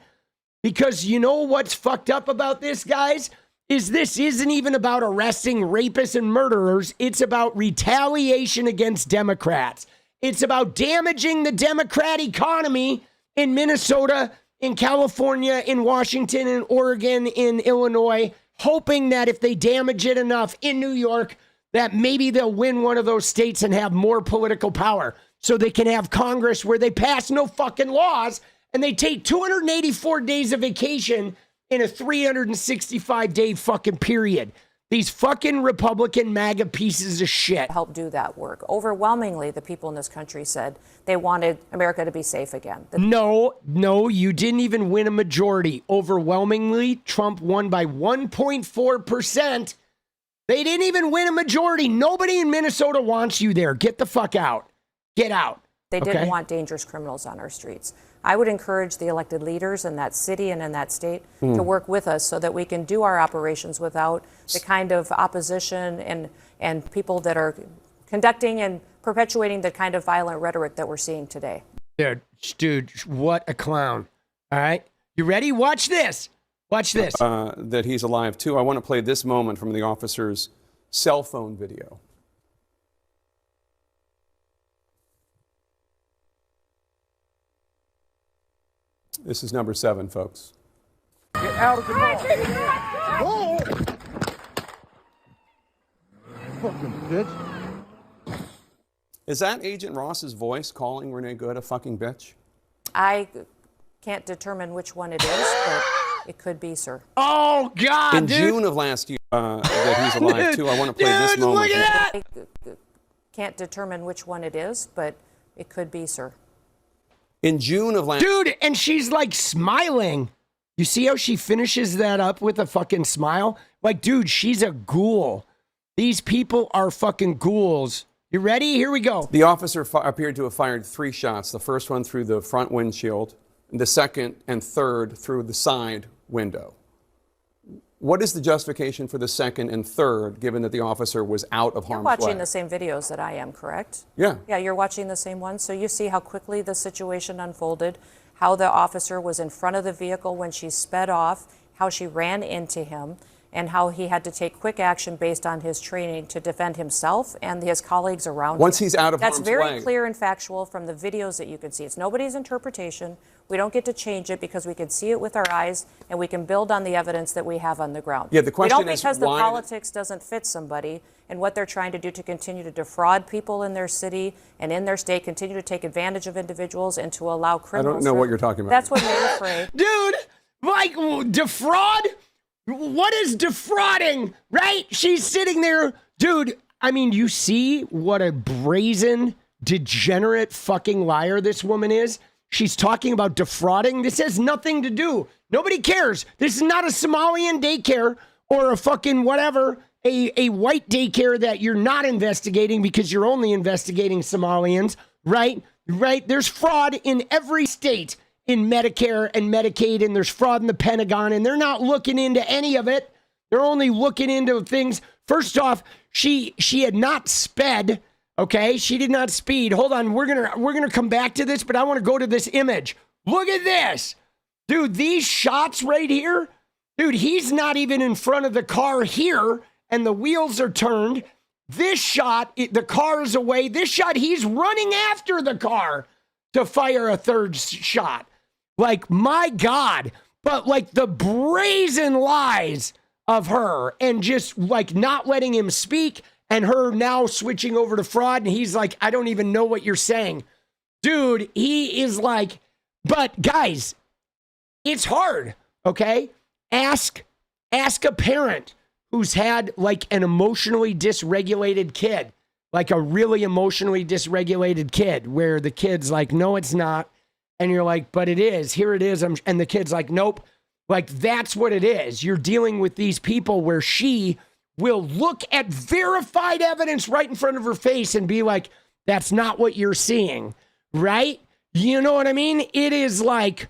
because you know what's fucked up about this, guys? This isn't even about arresting rapists and murderers. It's about retaliation against Democrats. It's about damaging the Democrat economy in Minnesota, in California, in Washington, in Oregon, in Illinois, hoping that if they damage it enough in New York, that maybe they'll win one of those states and have more political power so they can have Congress where they pass no fucking laws and they take 284 days of vacation in a 365-day fucking period. These fucking Republican MAGA pieces of shit. Help do that work. Overwhelmingly, the people in this country said they wanted America to be safe again. No, you didn't even win a majority. Overwhelmingly, Trump won by 1.4%. They didn't even win a majority. Nobody in Minnesota wants you there. Get the fuck out. Get out. They didn't want dangerous criminals on our streets. I would encourage the elected leaders in that city and in that state to work with us so that we can do our operations without the kind of opposition and people that are conducting and perpetuating the kind of violent rhetoric that we're seeing today. Dude, what a clown. All right. You ready? Watch this. Watch this. That he's alive, too. I want to play this moment from the officer's cell phone video. This is number 7, folks. Get out of the car. Whoa! Fucking bitch. Is that Agent Ross's voice calling Renee Good a fucking bitch? I can't determine which one it is, but it could be, sir. Oh, God, In June of last year, that he's alive, too. I want to play this moment. Look at that. I can't determine which one it is, but it could be, sir. In June of last... Dude, and she's like smiling. You see how she finishes that up with a fucking smile? Like, dude, she's a ghoul. These people are fucking ghouls. You ready? Here we go. The officer appeared to have fired 3 shots. The first one through the front windshield, the second and third through the side window. What is the justification for the second and third, given that the officer was out of harm's way? You're watching the same videos that I am, correct? Yeah. Yeah, you're watching the same ones. So you see how quickly the situation unfolded, how the officer was in front of the vehicle when she sped off, how she ran into him, and how he had to take quick action based on his training to defend himself and his colleagues around him. Once he's out of harm's way. That's very clear and factual from the videos that you can see. It's nobody's interpretation. We don't get to change it because we can see it with our eyes and we can build on the evidence that we have on the ground. Yeah, the question we don't is because the why politics doesn't fit somebody and what they're trying to do to continue to defraud people in their city and in their state, continue to take advantage of individuals and to allow criminals. I don't know what you're talking about. That's what made it afraid. Dude, Like, defraud? What is defrauding, right? She's sitting there. Dude, I mean, you see what a brazen, degenerate fucking liar this woman is? She's talking about defrauding. This has nothing to do. Nobody cares. This is not a Somalian daycare or a fucking whatever, a white daycare that you're not investigating because you're only investigating Somalians, right? Right? There's fraud in every state in Medicare and Medicaid, and there's fraud in the Pentagon, and they're not looking into any of it. They're only looking into things. First off, she had not sped. Okay, she did not speed. Hold on, we're gonna come back to this, but I want to go to this image. Look at this, dude. These shots right here, dude. He's not even in front of the car here, and the wheels are turned. This shot, the car is away. This shot, he's running after the car to fire a third shot. Like, my God, but like the brazen lies of her, and just like not letting him speak. And her now switching over to fraud. And he's like, I don't even know what you're saying. Dude, he is like, but guys, it's hard, okay? Ask a parent who's had like an emotionally dysregulated kid, like a really emotionally dysregulated kid, where the kid's like, no, it's not. And you're like, but it is. Here it is. And the kid's like, nope. Like, that's what it is. You're dealing with these people where she will look at verified evidence right in front of her face and be like, that's not what you're seeing, right? You know what I mean? It is like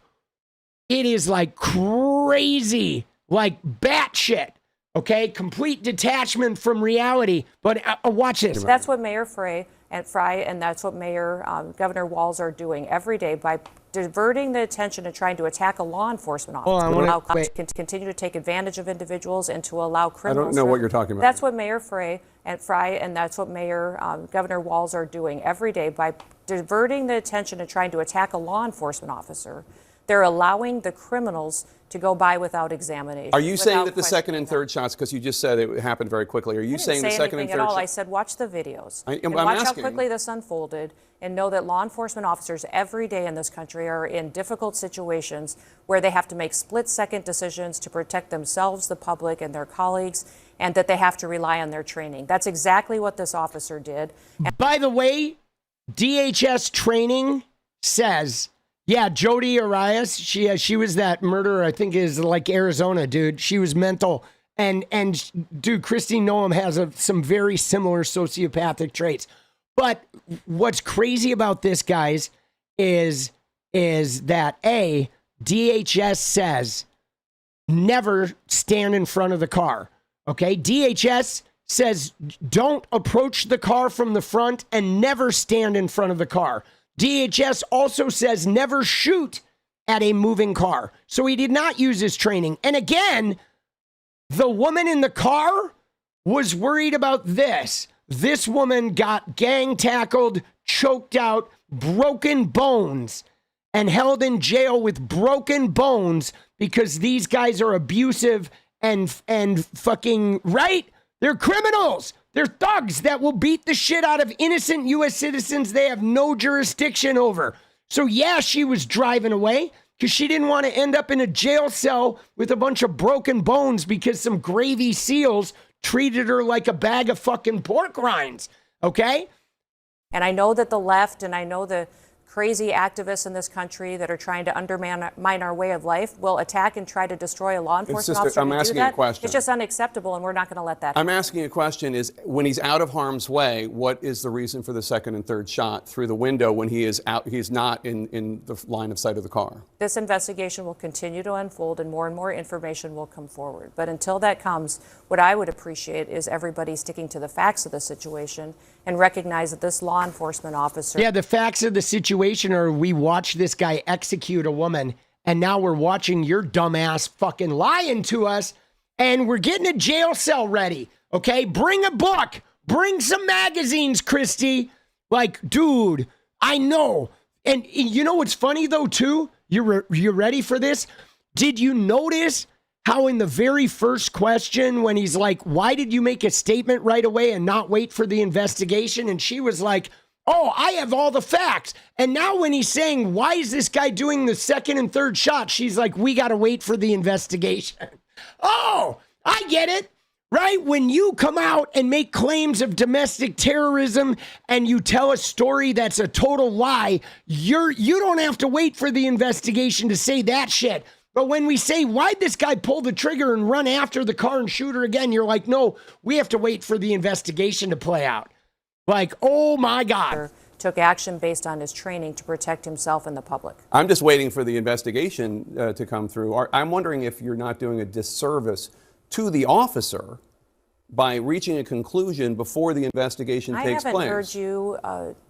crazy, like batshit, okay? Complete detachment from reality. But watch this. That's what Mayor Frey and that's what Governor Walz are doing every day by diverting the attention and trying to attack a law enforcement officer, continue to take advantage of individuals and to allow criminals. I don't know what you're talking about. That's what Mayor Frey and that's what Governor Walz are doing every day by diverting the attention and trying to attack a law enforcement officer. They're allowing the criminals to go by without examination. Are you saying that the second and third shots, because you just said it happened very quickly, are you saying the second and third shots? I said watch the videos. I'm watch asking. how quickly this unfolded, and know that law enforcement officers every day in this country are in difficult situations where they have to make split-second decisions to protect themselves, the public, and their colleagues, and that they have to rely on their training. That's exactly what this officer did. By the way, DHS training says, yeah, Jodi Arias, she was that murderer, I think is like Arizona, dude. She was mental. And dude, Kristi Noem has some very similar sociopathic traits. But what's crazy about this, guys, is that DHS says never stand in front of the car. Okay? DHS says don't approach the car from the front and never stand in front of the car. DHS also says never shoot at a moving car. So he did not use his training. And again, the woman in the car was worried about this. This woman got gang tackled, choked out, broken bones, and held in jail with broken bones because these guys are abusive and fucking, right? They're criminals. They're thugs that will beat the shit out of innocent U.S. citizens they have no jurisdiction over. So yeah, she was driving away because she didn't want to end up in a jail cell with a bunch of broken bones because some gravy seals treated her like a bag of fucking pork rinds, okay? And I know that the left and I know the crazy activists in this country that are trying to undermine our way of life will attack and try to destroy a law enforcement officer. I'm asking a question. It's just unacceptable, and we're not going to let that happen. I'm asking a question is, when he's out of harm's way, what is the reason for the second and third shot through the window when he is out? He's not in the line of sight of the car. This investigation will continue to unfold and more information will come forward. But until that comes, what I would appreciate is everybody sticking to the facts of the situation and recognize that this law enforcement officer... Yeah, the facts of the situation are we watched this guy execute a woman, and now we're watching your dumbass fucking lying to us, and we're getting a jail cell ready, okay? Bring a book. Bring some magazines, Kristi. Like, dude, I know. And you know what's funny, though, too? You're ready for this? Did you notice how in the very first question, when he's like, why did you make a statement right away and not wait for the investigation? And she was like, oh, I have all the facts. And now when he's saying, why is this guy doing the second and third shot? She's like, we got to wait for the investigation. Oh, I get it. Right? When you come out and make claims of domestic terrorism and you tell a story that's a total lie, you don't have to wait for the investigation to say that shit. But when we say, why'd this guy pull the trigger and run after the car and shoot her again? You're like, no, we have to wait for the investigation to play out. Like, oh my God. Took action based on his training to protect himself and the public. I'm just waiting for the investigation to come through. I'm wondering if you're not doing a disservice to the officer by reaching a conclusion before the investigation takes place. I haven't heard you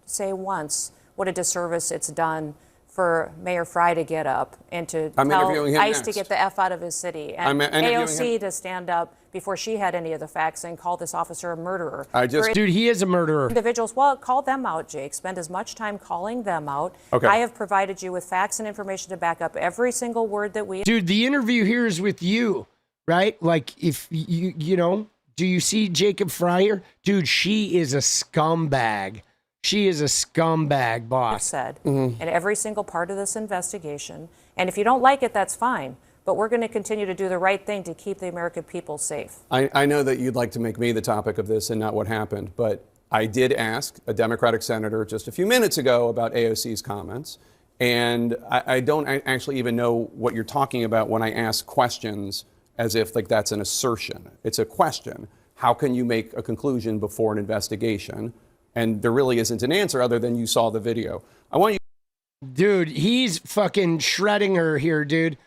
say once what a disservice it's done for Mayor Fry to get up and to tell ICE to get the F out of his city, and AOC to stand up before she had any of the facts and call this officer a murderer. Dude, he is a murderer. Individuals, well, call them out, Jake. Spend as much time calling them out. Okay. I have provided you with facts and information to back up every single word that we... Dude, the interview here is with you, right? Like, if you know, do you see Jacob Fryer? Dude, she is a scumbag. She is a scumbag, boss. Said in every single part of this investigation. And if you don't like it, that's fine. But we're going to continue to do the right thing to keep the American people safe. I know that you'd like to make me the topic of this and not what happened, but I did ask a Democratic senator just a few minutes ago about AOC's comments. And I don't actually even know what you're talking about when I ask questions as if like that's an assertion. It's a question. How can you make a conclusion before an investigation? And there really isn't an answer other than you saw the video. I want you. Dude, he's fucking shredding her here, dude.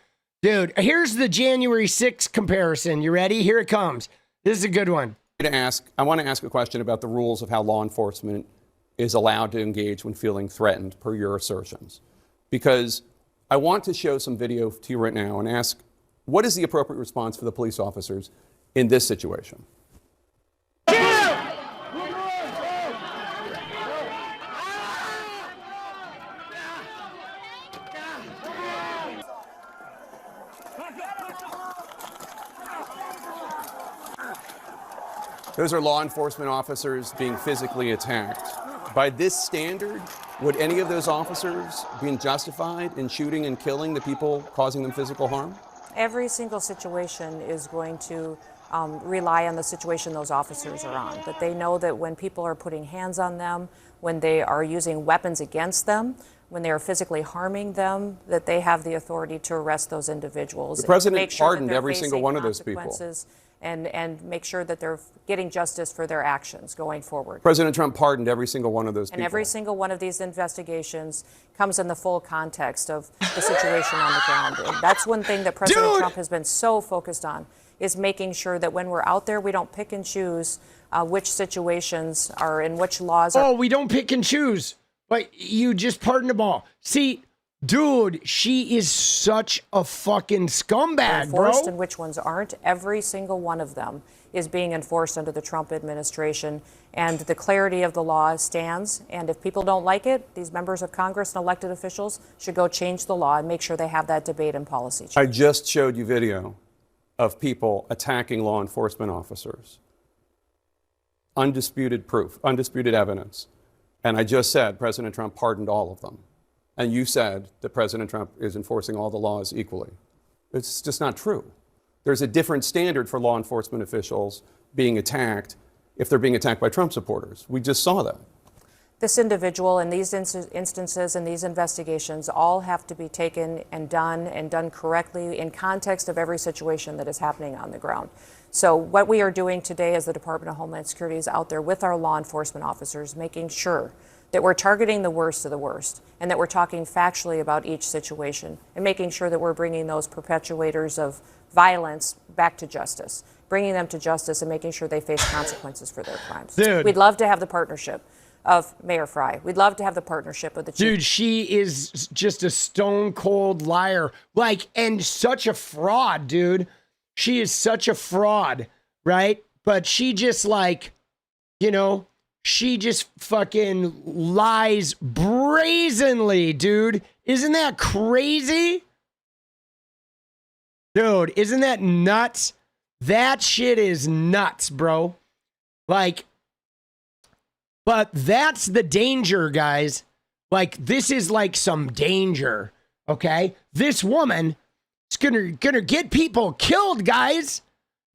Dude, here's the January 6th comparison. You ready? Here it comes. This is a good one. I want to ask a question about the rules of how law enforcement is allowed to engage when feeling threatened, per your assertions. Because I want to show some video to you right now and ask, what is the appropriate response for the police officers in this situation? Those are law enforcement officers being physically attacked. By this standard, would any of those officers be justified in shooting and killing the people causing them physical harm? Every single situation is going to rely on the situation those officers are on. But they know that when people are putting hands on them, when they are using weapons against them, when they are physically harming them, that they have the authority to arrest those individuals. The president pardoned every single one of those people. And make sure that they're getting justice for their actions going forward. President Trump pardoned every single one of those people. And every single one of these investigations comes in the full context of the situation on the ground. And that's one thing that President Trump has been so focused on, is making sure that when we're out there, we don't pick and choose which situations are and which laws are. Oh, we don't pick and choose. But you just pardon them all. See, dude, she is such a fucking scumbag, bro. Enforced and which ones aren't. Every single one of them is being enforced under the Trump administration, and the clarity of the law stands. And if people don't like it, these members of Congress and elected officials should go change the law and make sure they have that debate and policy change. I just showed you video of people attacking law enforcement officers. Undisputed proof, undisputed evidence. And I just said President Trump pardoned all of them. And you said that President Trump is enforcing all the laws equally. It's just not true. There's a different standard for law enforcement officials being attacked if they're being attacked by Trump supporters. We just saw that. This individual and these instances and these investigations all have to be taken and done correctly in context of every situation that is happening on the ground. So what we are doing today as the Department of Homeland Security is out there with our law enforcement officers, making sure that we're targeting the worst of the worst and that we're talking factually about each situation and making sure that we're bringing those perpetuators of violence back to justice, bringing them to justice and making sure they face consequences for their crimes. Dude. We'd love to have the partnership of Mayor Fry. We'd love to have the partnership of the chief. Dude, she is just a stone cold liar. Like, and such a fraud, dude. She is such a fraud, right? But she just like, you know, she just fucking lies brazenly, dude. Isn't that crazy? Dude, isn't that nuts? That shit is nuts, bro. Like, But that's the danger, guys. Like, this is like some danger, okay? This woman is gonna get people killed, guys.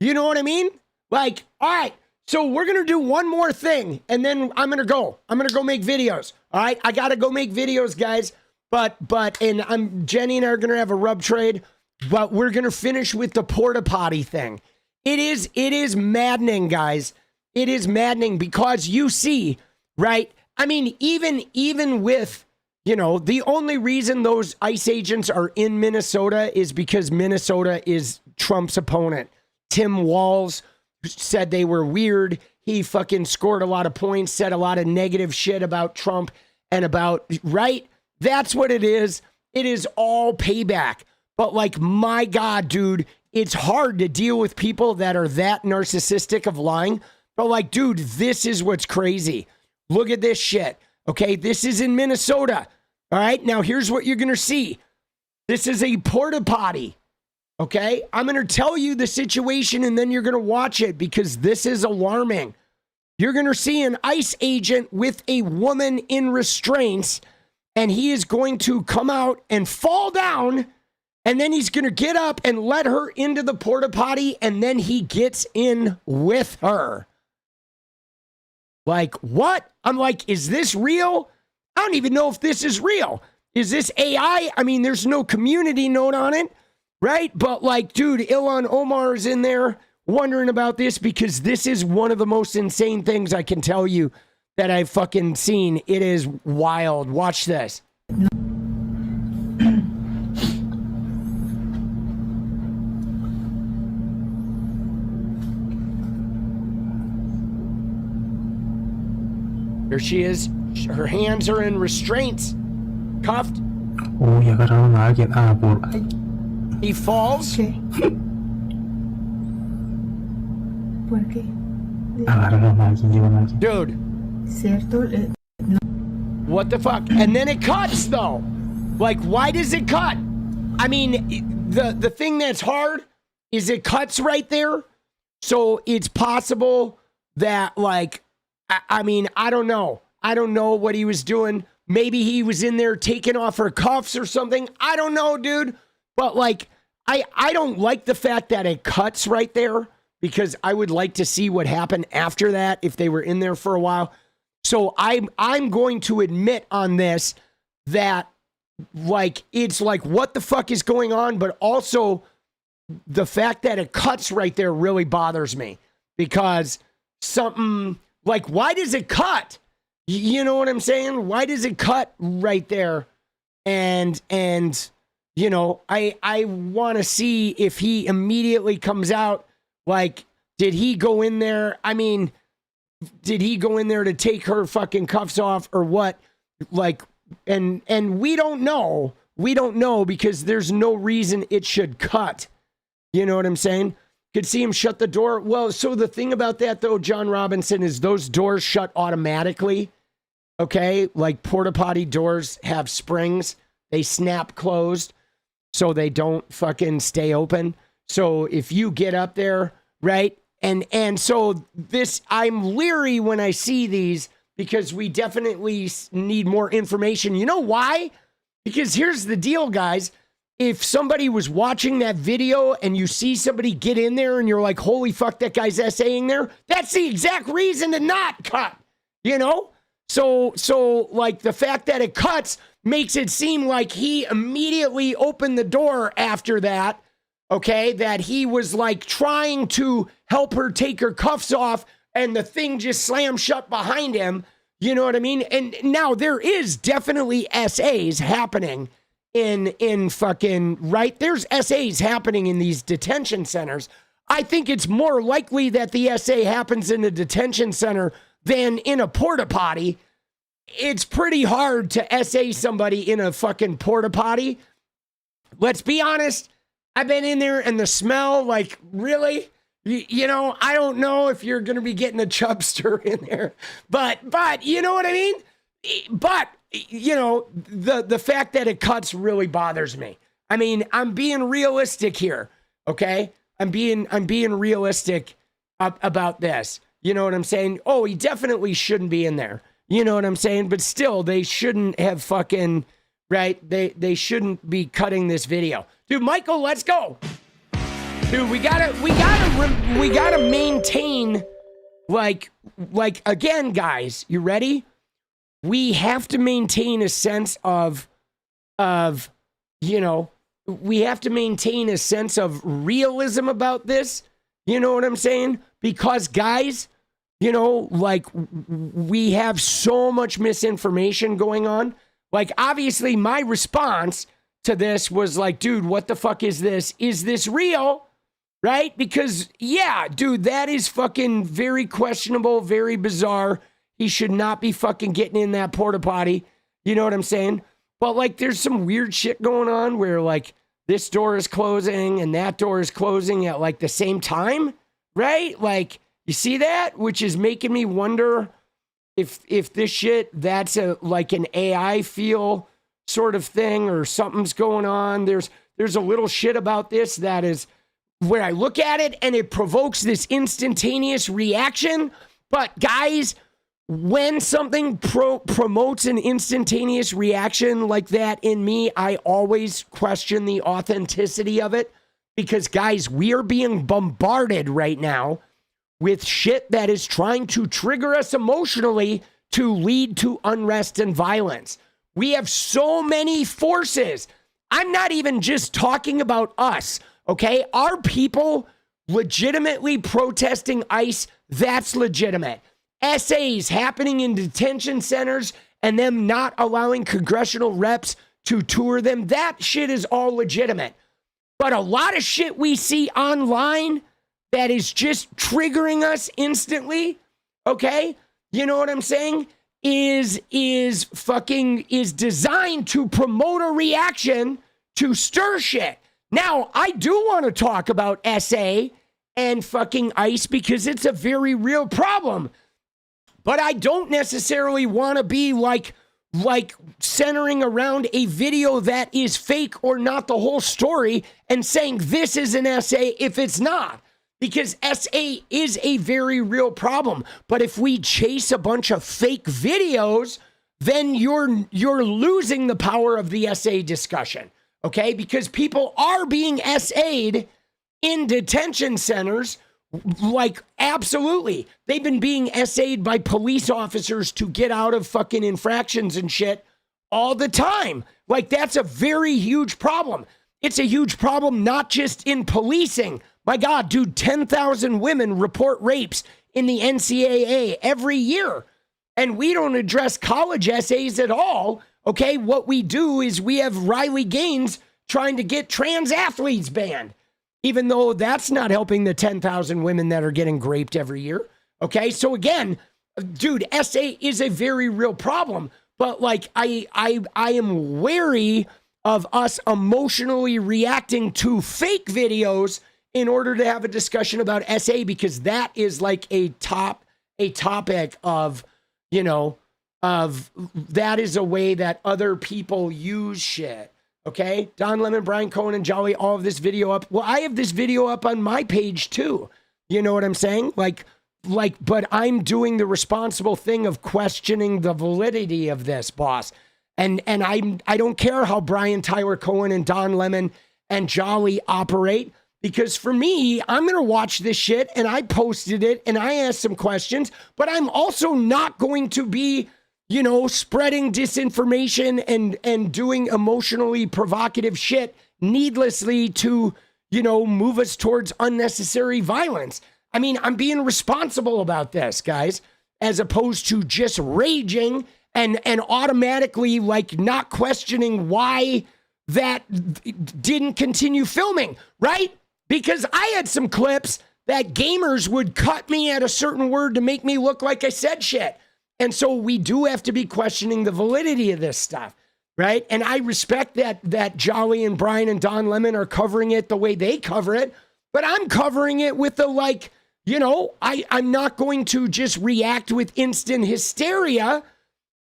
You know what I mean? Like, all right, so we're gonna do one more thing, and then I'm gonna go make videos. All right, I gotta go make videos, guys. But and Jenny and I are gonna have a rub trade, but we're gonna finish with the porta potty thing. It is maddening, guys. It is maddening because you see, right? I mean, even with, you know, the only reason those ICE agents are in Minnesota is because Minnesota is Trump's opponent. Tim Walz said they were weird. He fucking scored a lot of points, said a lot of negative shit about Trump and about, right? That's what it is. It is all payback. But like, my God, dude, it's hard to deal with people that are that narcissistic of lying. But like, dude, this is what's crazy. Look at this shit. Okay, this is in Minnesota. All right, now here's what you're going to see. This is a porta potty. Okay, I'm going to tell you the situation and then you're going to watch it because this is alarming. You're going to see an ICE agent with a woman in restraints, and he is going to come out and fall down, and then he's going to get up and let her into the porta potty, and then he gets in with her. Like, what? I'm like, is this real? I don't even know if this is real. Is this AI? I mean, there's no community note on it, right? But like, dude, Ilhan Omar is in there wondering about this because this is one of the most insane things I can tell you that I've fucking seen. It is wild. Watch this. Here she is. Her hands are in restraints. Cuffed. He falls. Dude. What the fuck? And then it cuts, though. Like, why does it cut? I mean, the thing that's hard is it cuts right there. So it's possible that, like, I mean, I don't know. I don't know what he was doing. Maybe he was in there taking off her cuffs or something. I don't know, dude. But like, I don't like the fact that it cuts right there because I would like to see what happened after that if they were in there for a while. So I'm going to admit on this that like, it's like, what the fuck is going on? But also the fact that it cuts right there really bothers me because something like, why does it cut? You know what I'm saying? Why does it cut right there? And you know, I want to see if he immediately comes out. Like, did he go in there? I mean, did he go in there to take her fucking cuffs off or what? Like, and we don't know. We don't know because there's no reason it should cut. You know what I'm saying? Could see him shut the door. Well, so the thing about that, though, John Robinson, is those doors shut automatically. Okay? Like porta potty doors have springs. They snap closed so they don't fucking stay open. So if you get up there, right? And so this, I'm leery when I see these because we definitely need more information. You know why? Because here's the deal, guys. If somebody was watching that video and you see somebody get in there and you're like, holy fuck, that guy's essaying there, that's the exact reason to not cut, you know? So like the fact that it cuts makes it seem like he immediately opened the door after that, okay? That he was like trying to help her take her cuffs off and the thing just slammed shut behind him, you know what I mean? And now there is definitely SAs happening in fucking, right? There's SAs happening in these detention centers. I think it's more likely that the SA happens in a detention center than in a porta potty. It's pretty hard to SA somebody in a fucking porta potty. Let's be honest. I've been in there and the smell, like, really? You know, I don't know if you're going to be getting a chubster in there, but you know what I mean? But you know, the fact that it cuts really bothers me. I mean, I'm being realistic here, okay? I'm being realistic about this. You know what I'm saying? Oh, he definitely shouldn't be in there. You know what I'm saying? But still, they shouldn't have fucking, right? They shouldn't be cutting this video. Dude, Michael, let's go. Dude, we gotta maintain, like again, guys, you ready? We have to maintain a sense of, you know, we have to maintain a sense of realism about this. You know what I'm saying? Because guys, you know, like we have so much misinformation going on. Like obviously my response to this was like, dude, what the fuck is this? Is this real? Right? Because yeah, dude, that is fucking very questionable, very bizarre. He should not be fucking getting in that porta potty. You know what I'm saying? But like there's some weird shit going on where like this door is closing and that door is closing at like the same time, right? Like you see that? Which is making me wonder if this shit, that's a like an AI feel sort of thing or something's going on. There's a little shit about this that is where I look at it and it provokes this instantaneous reaction. But guys, when something promotes an instantaneous reaction like that in me, I always question the authenticity of it because, guys, we are being bombarded right now with shit that is trying to trigger us emotionally to lead to unrest and violence. We have so many forces. I'm not even just talking about us, okay? Our people legitimately protesting ICE, that's legitimate. essays happening in detention centers and them not allowing congressional reps to tour them, that shit is all legitimate. But a lot of shit we see online that is just triggering us instantly, okay? You know what I'm saying? Is designed to promote a reaction to stir shit. Now, I do want to talk about SA and fucking ICE because it's a very real problem. But I don't necessarily want to be like centering around a video that is fake or not the whole story and saying this is an SA if it's not. Because SA is a very real problem. But if we chase a bunch of fake videos, then you're losing the power of the SA discussion. Okay? Because people are being SA'd in detention centers. Like, absolutely. They've been being SA'd by police officers to get out of fucking infractions and shit all the time. Like, that's a very huge problem. It's a huge problem not just in policing. My God, dude, 10,000 women report rapes in the NCAA every year. And we don't address college essays at all. Okay, what we do is we have Riley Gaines trying to get trans athletes banned. Even though that's not helping the 10,000 women that are getting raped every year. Okay, so again, dude, SA is a very real problem. But like, I am wary of us emotionally reacting to fake videos in order to have a discussion about SA because that is like a topic of, you know, of that is a way that other people use shit. Okay, Don Lemon, Brian Cohen, and Jolly, all of this video up. Well, I have this video up on my page too. You know what I'm saying? Like, but I'm doing the responsible thing of questioning the validity of this, boss. And I don't care how Brian Tyler Cohen and Don Lemon and Jolly operate, because for me, I'm gonna watch this shit and I posted it and I asked some questions, but I'm also not going to be, you know, spreading disinformation and doing emotionally provocative shit needlessly to, you know, move us towards unnecessary violence. I mean, I'm being responsible about this, guys, as opposed to just raging and automatically like not questioning why that didn't continue filming, right? Because I had some clips that gamers would cut me at a certain word to make me look like I said shit. And so we do have to be questioning the validity of this stuff, right? And I respect that Jolly and Brian and Don Lemon are covering it the way they cover it, but I'm covering it with the like, you know, I'm not going to just react with instant hysteria,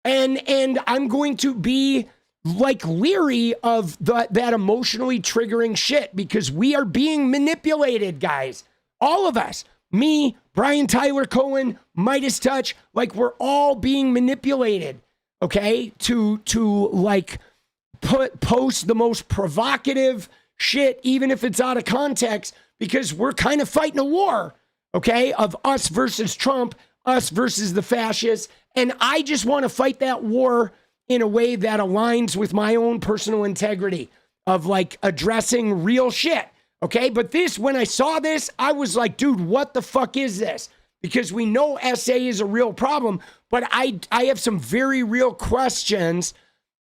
and I'm going to be like leery of that emotionally triggering shit because we are being manipulated, guys. All of us. me, Brian Tyler Cohen, 𝗦𝗂𝗡, like we're all being manipulated, okay, to like post the most provocative shit, even if it's out of context, because we're kind of fighting a war, okay, of us versus Trump, us versus the fascists. And I just want to fight that war in a way that aligns with my own personal integrity of like addressing real shit. Okay. But this, when I saw this, I was like, dude, what the fuck is this? Because we know SA is a real problem, but I have some very real questions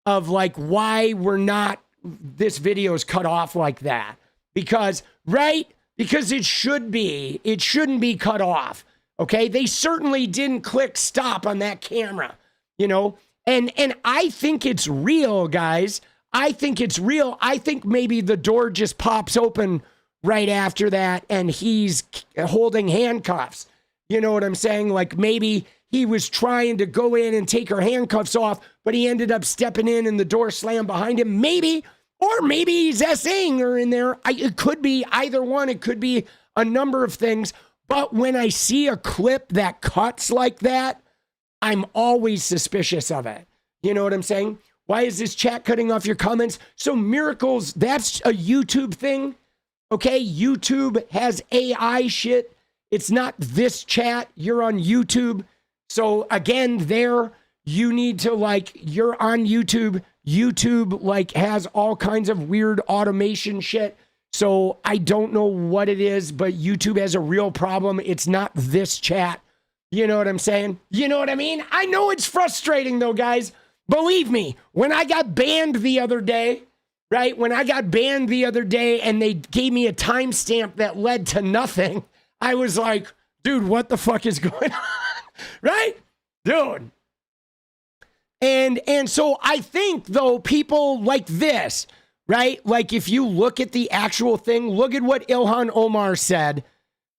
of like why we're not, this video is cut off like that. Because, right? Because it shouldn't be cut off. Okay. They certainly didn't click stop on that camera, you know? And I think it's real, guys. I think it's real. I think maybe the door just pops open right after that and he's holding handcuffs. You know what I'm saying? Like maybe he was trying to go in and take her handcuffs off, but he ended up stepping in and the door slammed behind him. Maybe, or maybe he's SAing her in there. It could be either one. It could be a number of things. But when I see a clip that cuts like that, I'm always suspicious of it. You know what I'm saying? Why is this chat cutting off your comments? So Miracles, that's a YouTube thing. Okay, YouTube has AI shit. It's not this chat. You're on YouTube. So again, there, you need to like, you're on YouTube. YouTube like has all kinds of weird automation shit. So I don't know what it is, but YouTube has a real problem. It's not this chat. You know what I'm saying? You know what I mean? I know it's frustrating though, guys. Believe me, when I got banned the other day, right? When I got banned the other day and they gave me a timestamp that led to nothing, I was like, dude, what the fuck is going on? Right? Dude. And so I think though, people like this, right? Like if you look at the actual thing, look at what Ilhan Omar said,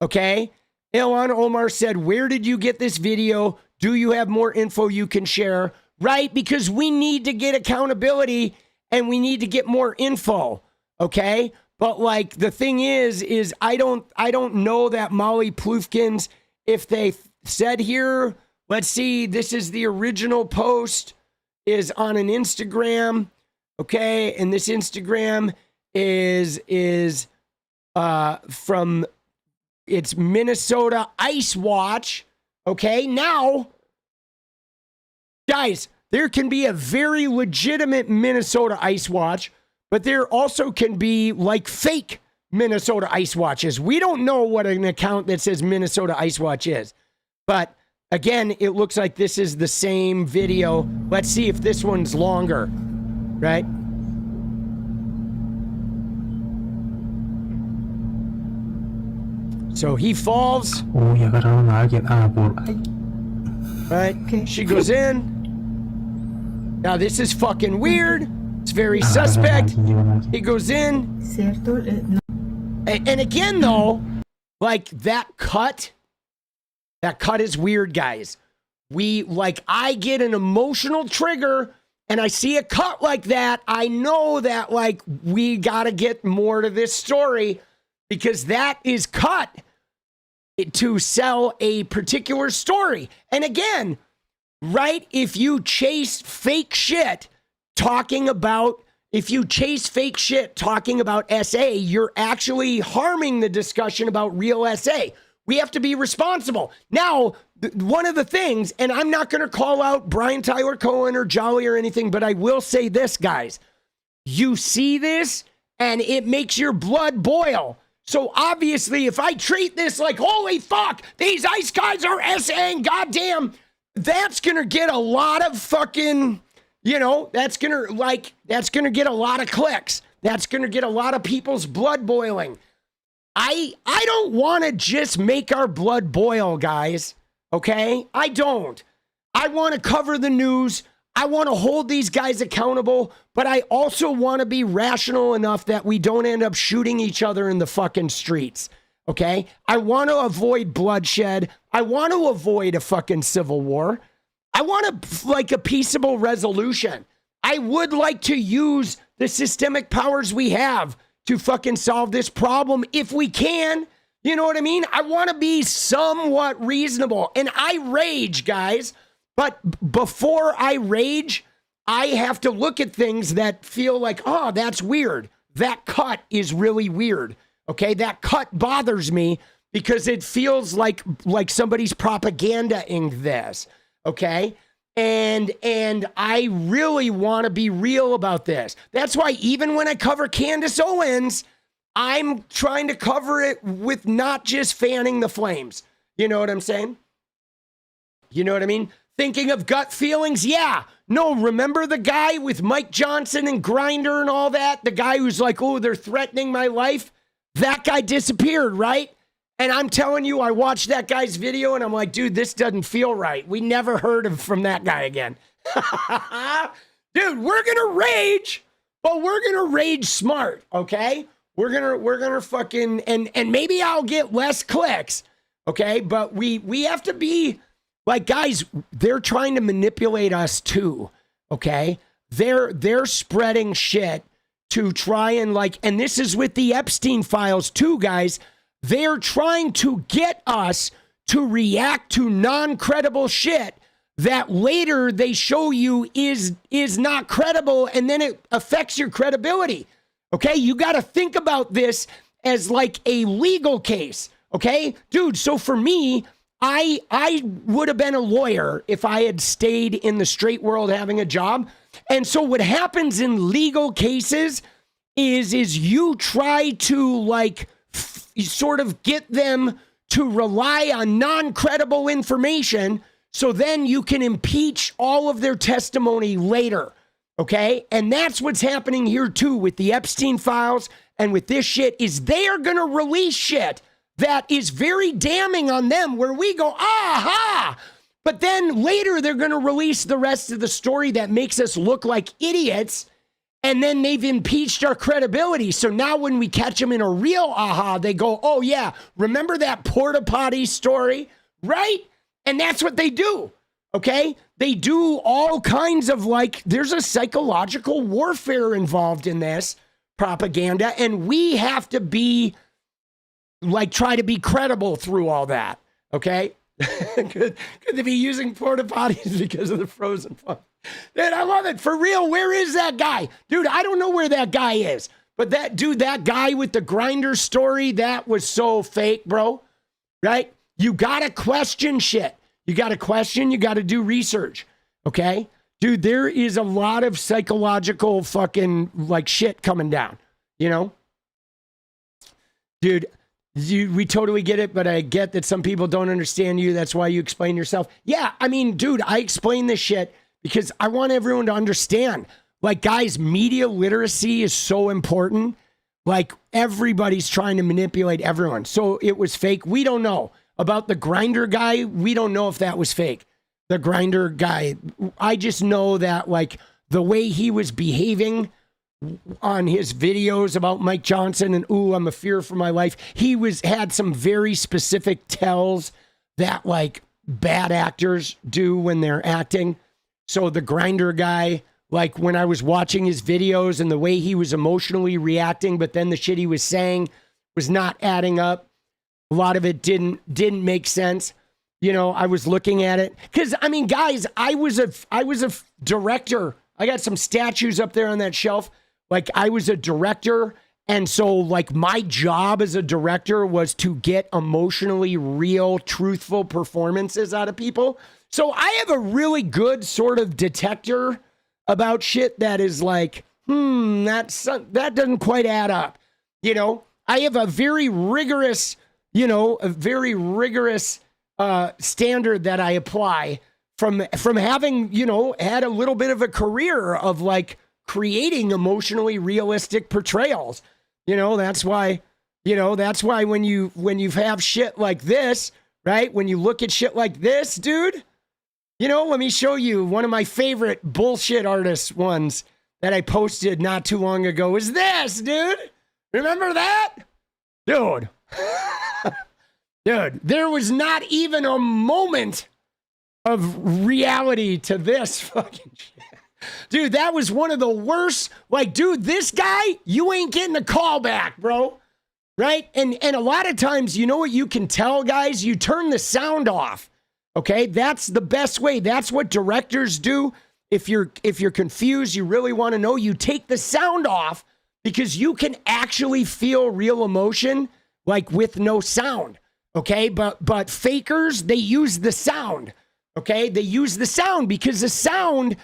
okay? Ilhan Omar said, where did you get this video? Do you have more info you can share? Right? Because we need to get accountability and we need to get more info. Okay. But like the thing is I don't know that Molly Ploufkins, if they said here, let's see, this is the original post is on an Instagram. Okay. And this Instagram is from it's Minnesota Ice Watch. Okay. Now, guys, there can be a very legitimate Minnesota Ice Watch, but there also can be like fake Minnesota Ice Watches. We don't know what an account that says Minnesota Ice Watch is. But again, it looks like this is the same video. Let's see if this one's longer, right? So he falls. Right? She goes in. Now this is fucking weird. It's very suspect. He goes in. And again though, like that cut is weird, guys. I get an emotional trigger and I see a cut like that. I know that like we gotta get more to this story because that is cut to sell a particular story. And again, right, if you chase fake shit talking about SA, you're actually harming the discussion about real SA. We have to be responsible. Now, one of the things, and I'm not going to call out Brian Tyler Cohen or Jolly or anything, but I will say this, guys. You see this, and it makes your blood boil. So obviously, if I treat this like, holy fuck, these ICE guys are SAing, goddamn, that's going to get a lot of fucking, you know, that's going to get a lot of clicks. That's going to get a lot of people's blood boiling. I don't want to just make our blood boil, guys. Okay? I don't. I want to cover the news. I want to hold these guys accountable, but I also want to be rational enough that we don't end up shooting each other in the fucking streets. Okay? I want to avoid bloodshed. I want to avoid a fucking civil war. I want a peaceable resolution. I would like to use the systemic powers we have to fucking solve this problem if we can. You know what I mean? I want to be somewhat reasonable. And I rage, guys. But before I rage, I have to look at things that feel like, oh, that's weird. That cut is really weird. Okay, that cut bothers me because it feels like somebody's propagandaing this. Okay, and I really want to be real about this. That's why even when I cover Candace Owens, I'm trying to cover it with not just fanning the flames. You know what I'm saying? You know what I mean? Thinking of gut feelings? Yeah. No, remember the guy with Mike Johnson and Grindr and all that? The guy who's like, oh, they're threatening my life? That guy disappeared, right? And I'm telling you, I watched that guy's video and I'm like, dude, this doesn't feel right. We never heard from that guy again. Dude, we're going to rage, but we're going to rage smart, okay? We're gonna fucking, and maybe I'll get less clicks, okay? But we have to be, like, guys, they're trying to manipulate us too, okay? They're spreading shit to try and, like, and this is with the Epstein files too, guys. They're trying to get us to react to non-credible shit that later they show you is not credible, and then it affects your credibility, okay? You got to think about this as like a legal case, okay? Dude, so for me, I would have been a lawyer if I had stayed in the straight world having a job. And so what happens in legal cases is you try to, like, sort of get them to rely on non-credible information so then you can impeach all of their testimony later, okay? And that's what's happening here too with the Epstein files and with this shit, is they are going to release shit that is very damning on them, where we go, aha! But then later they're going to release the rest of the story that makes us look like idiots, and then they've impeached our credibility. So now when we catch them in a real aha, they go, oh yeah, remember that porta potty story, right? And that's what they do, okay? They do all kinds of, like, there's a psychological warfare involved in this propaganda, and we have to be, like, try to be credible through all that, okay? Good to be using porta potties because of the frozen fun. Dude, I love it. For real, where is that guy? Dude, I don't know where that guy is. But that dude, that guy with the Grindr story, that was so fake, bro. Right? You got to question shit. You got to question, you got to do research. Okay? Dude, there is a lot of psychological fucking, like, shit coming down. You know? Dude, we totally get it, but I get that some people don't understand you. That's why you explain yourself. Yeah, I mean, dude, I explain this shit because I want everyone to understand. Like, guys, media literacy is so important. Like, everybody's trying to manipulate everyone. So it was fake. We don't know. About the Grindr guy, we don't know if that was fake. The Grindr guy, I just know that, like, the way he was behaving on his videos about Mike Johnson and, ooh, I'm a fear for my life. He had some very specific tells that, like, bad actors do when they're acting. So the Grindr guy, like, when I was watching his videos and the way he was emotionally reacting, but then the shit he was saying was not adding up. A lot of it didn't make sense. You know, I was looking at it because, I mean, guys, I was a director. I got some statues up there on that shelf. Like, I was a director. And so, like, my job as a director was to get emotionally real, truthful performances out of people. So I have a really good sort of detector about shit that is like, that doesn't quite add up. You know, I have a very rigorous, standard that I apply from having, had a little bit of a career of, like, creating emotionally realistic portrayals. That's why when you have shit like this, right? When you look at shit like this, dude, let me show you one of my favorite bullshit artist ones that I posted not too long ago is this, dude. Remember that? Dude. Dude, there was not even a moment of reality to this fucking shit. Dude, that was one of the worst. Like, dude, this guy, you ain't getting a call back, bro. right? And a lot of times, you know what you can tell, guys? You turn the sound off. Okay, that's the best way. That's what directors do. If you're confused, you really want to know, you take the sound off because you can actually feel real emotion like with no sound. Okay, but fakers, they use the sound. Okay, they use the sound because the sound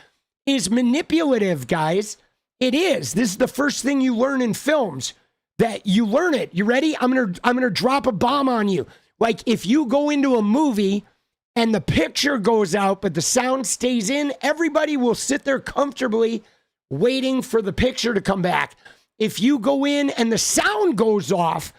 is manipulative, guys. It is. This is the first thing you learn in films, that you learn it. You ready? I'm gonna drop a bomb on you. Like if you go into a movie and the picture goes out, but the sound stays in, everybody will sit there comfortably waiting for the picture to come back. If you go in and the sound goes off,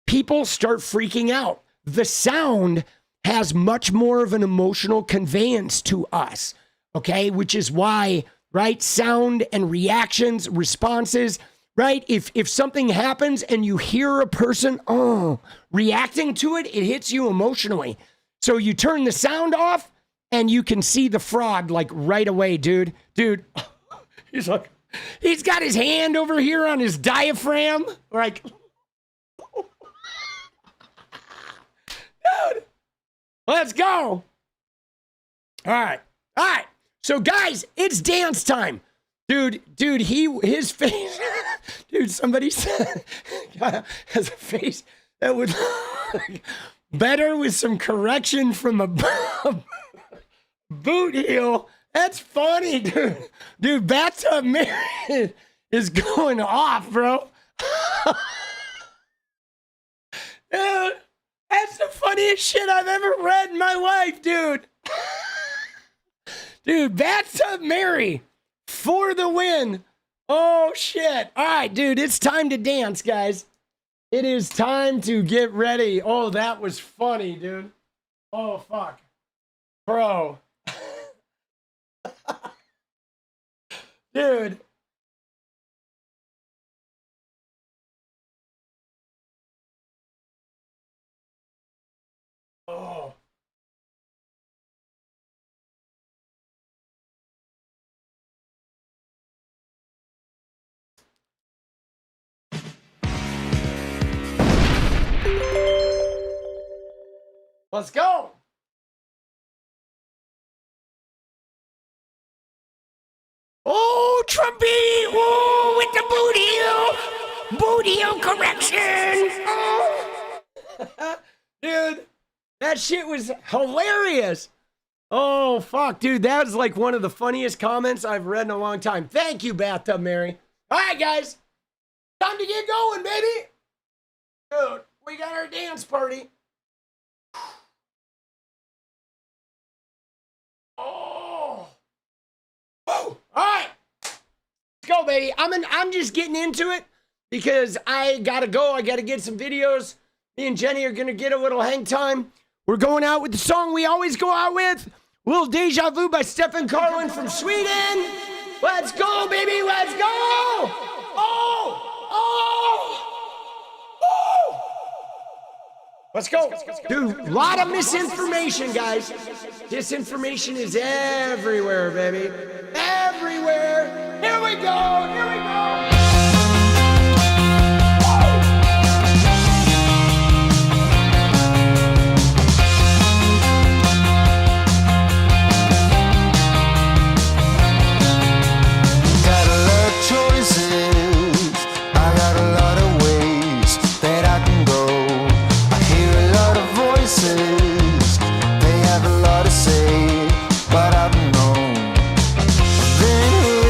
people start freaking out. The sound has much more of an emotional conveyance to us, okay? Which is why, right, sound and reactions, responses, right? If something happens and you hear a person, reacting to it, it hits you emotionally. So you turn the sound off and you can see the fraud like right away, dude. Dude, he's like, he's got his hand over here on his diaphragm. Like, dude, let's go. All right. So guys, it's dance time. Dude, his face, dude, somebody said, has a face that would better with some correction from a boot heel. That's funny, dude. Dude, 𝗏𝗡𝗏 is going off, bro. Dude, that's the funniest shit I've ever read in my life, dude. Dude, 𝗏𝗡𝗏 for the win. Oh, shit. All right, dude, it's time to dance, guys. It is time to get ready. Oh, that was funny, dude. Oh, fuck. Bro. Dude. Oh. Let's go. Oh, Trumpy. Oh, with the boot heel correction. Oh. Dude, that shit was hilarious. Oh, fuck, dude. That was like one of the funniest comments I've read in a long time. Thank you, 𝗏𝗡𝗏. All right, guys. Time to get going, baby. Dude, we got our dance party. Oh. Whoa. All right. Let's go, baby. I'm just getting into it because I got to go. I got to get some videos. Me and Jenny are going to get a little hang time. We're going out with the song we always go out with, Little Deja Vu by Stefan Karlin from Sweden. Let's go, baby. Let's go. Oh. Let's go. Dude, a lot of misinformation, guys. Disinformation is everywhere, baby. Everywhere. Here we go. Here we go.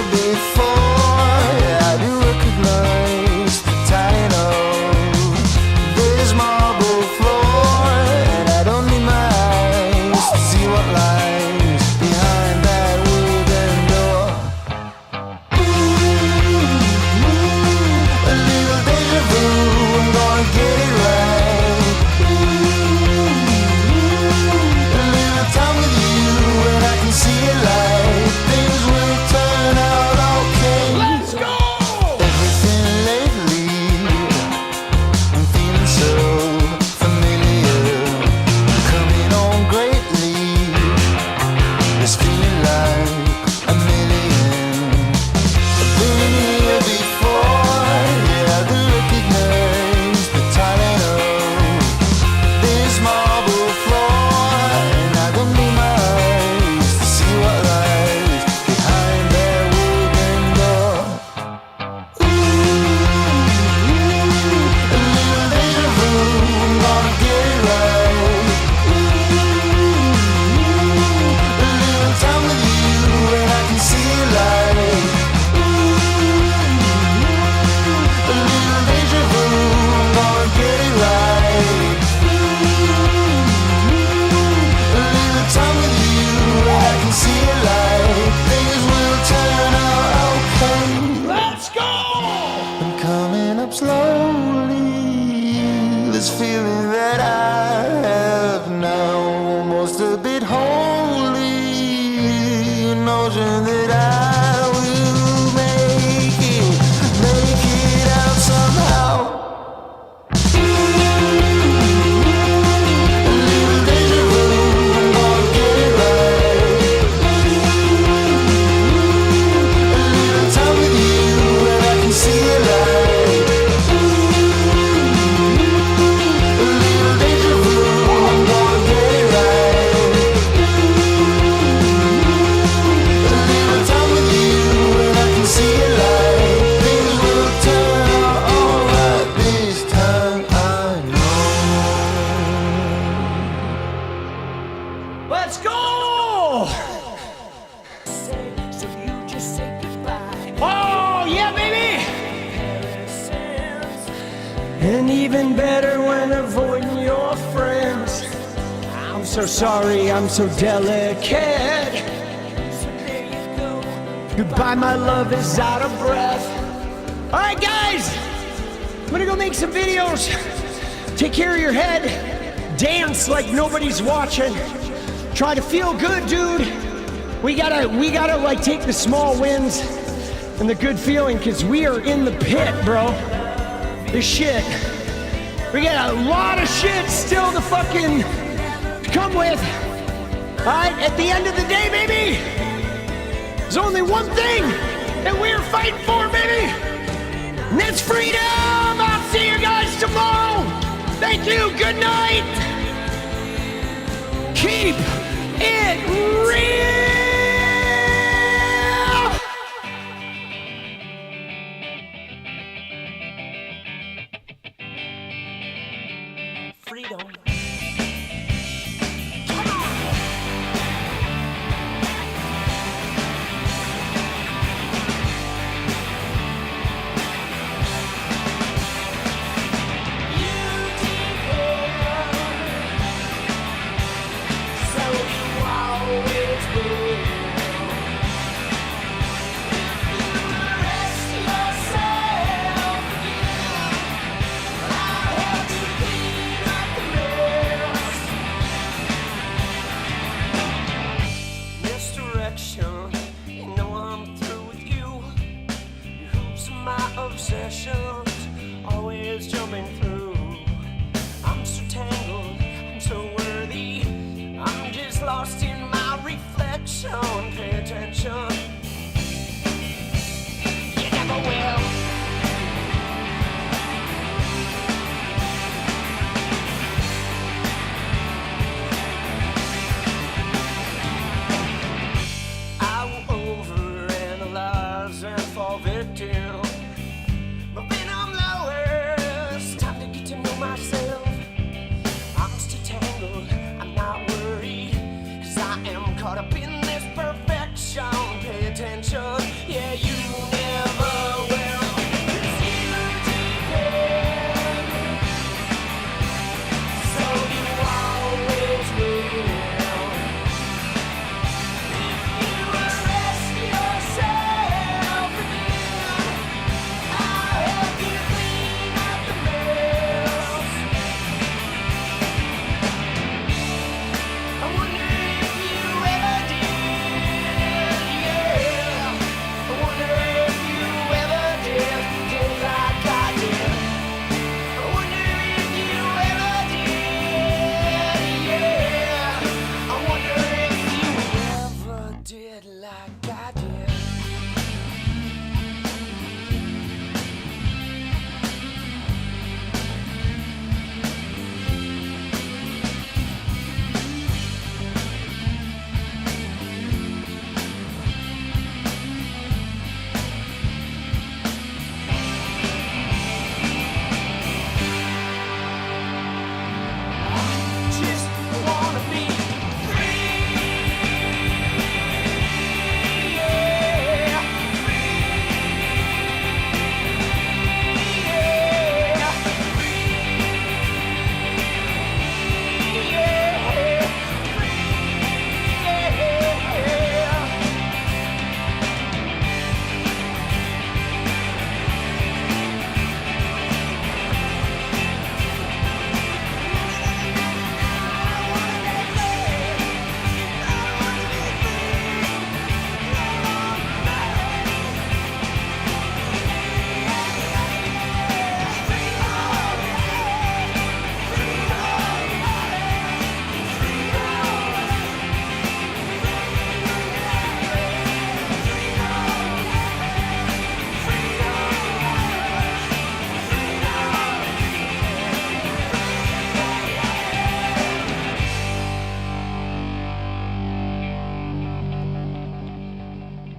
Before feeling that I have now, almost a bit holy, notion that I will make it out somehow. Let's go! Oh, yeah, baby! And even better when avoiding your friends. I'm so sorry, I'm so delicate. Goodbye, my love is out of breath. All right, guys, I'm gonna go make some videos. Take care of your head. Dance like nobody's watching. Try to feel good, dude. We gotta like take the small wins and the good feeling, because we are in the pit, bro. This shit. We got a lot of shit still to fucking come with. All right, at the end of the day, baby, there's only one thing that we're fighting for, baby, and that's freedom. I'll see you guys tomorrow. Thank you. Good night. Keep it real. Freedom. You know I'm through with you. Your hoops are my obsessions, always jumping through. I'm so tangled, I'm so worthy. I'm just lost in my reflection. Pay attention.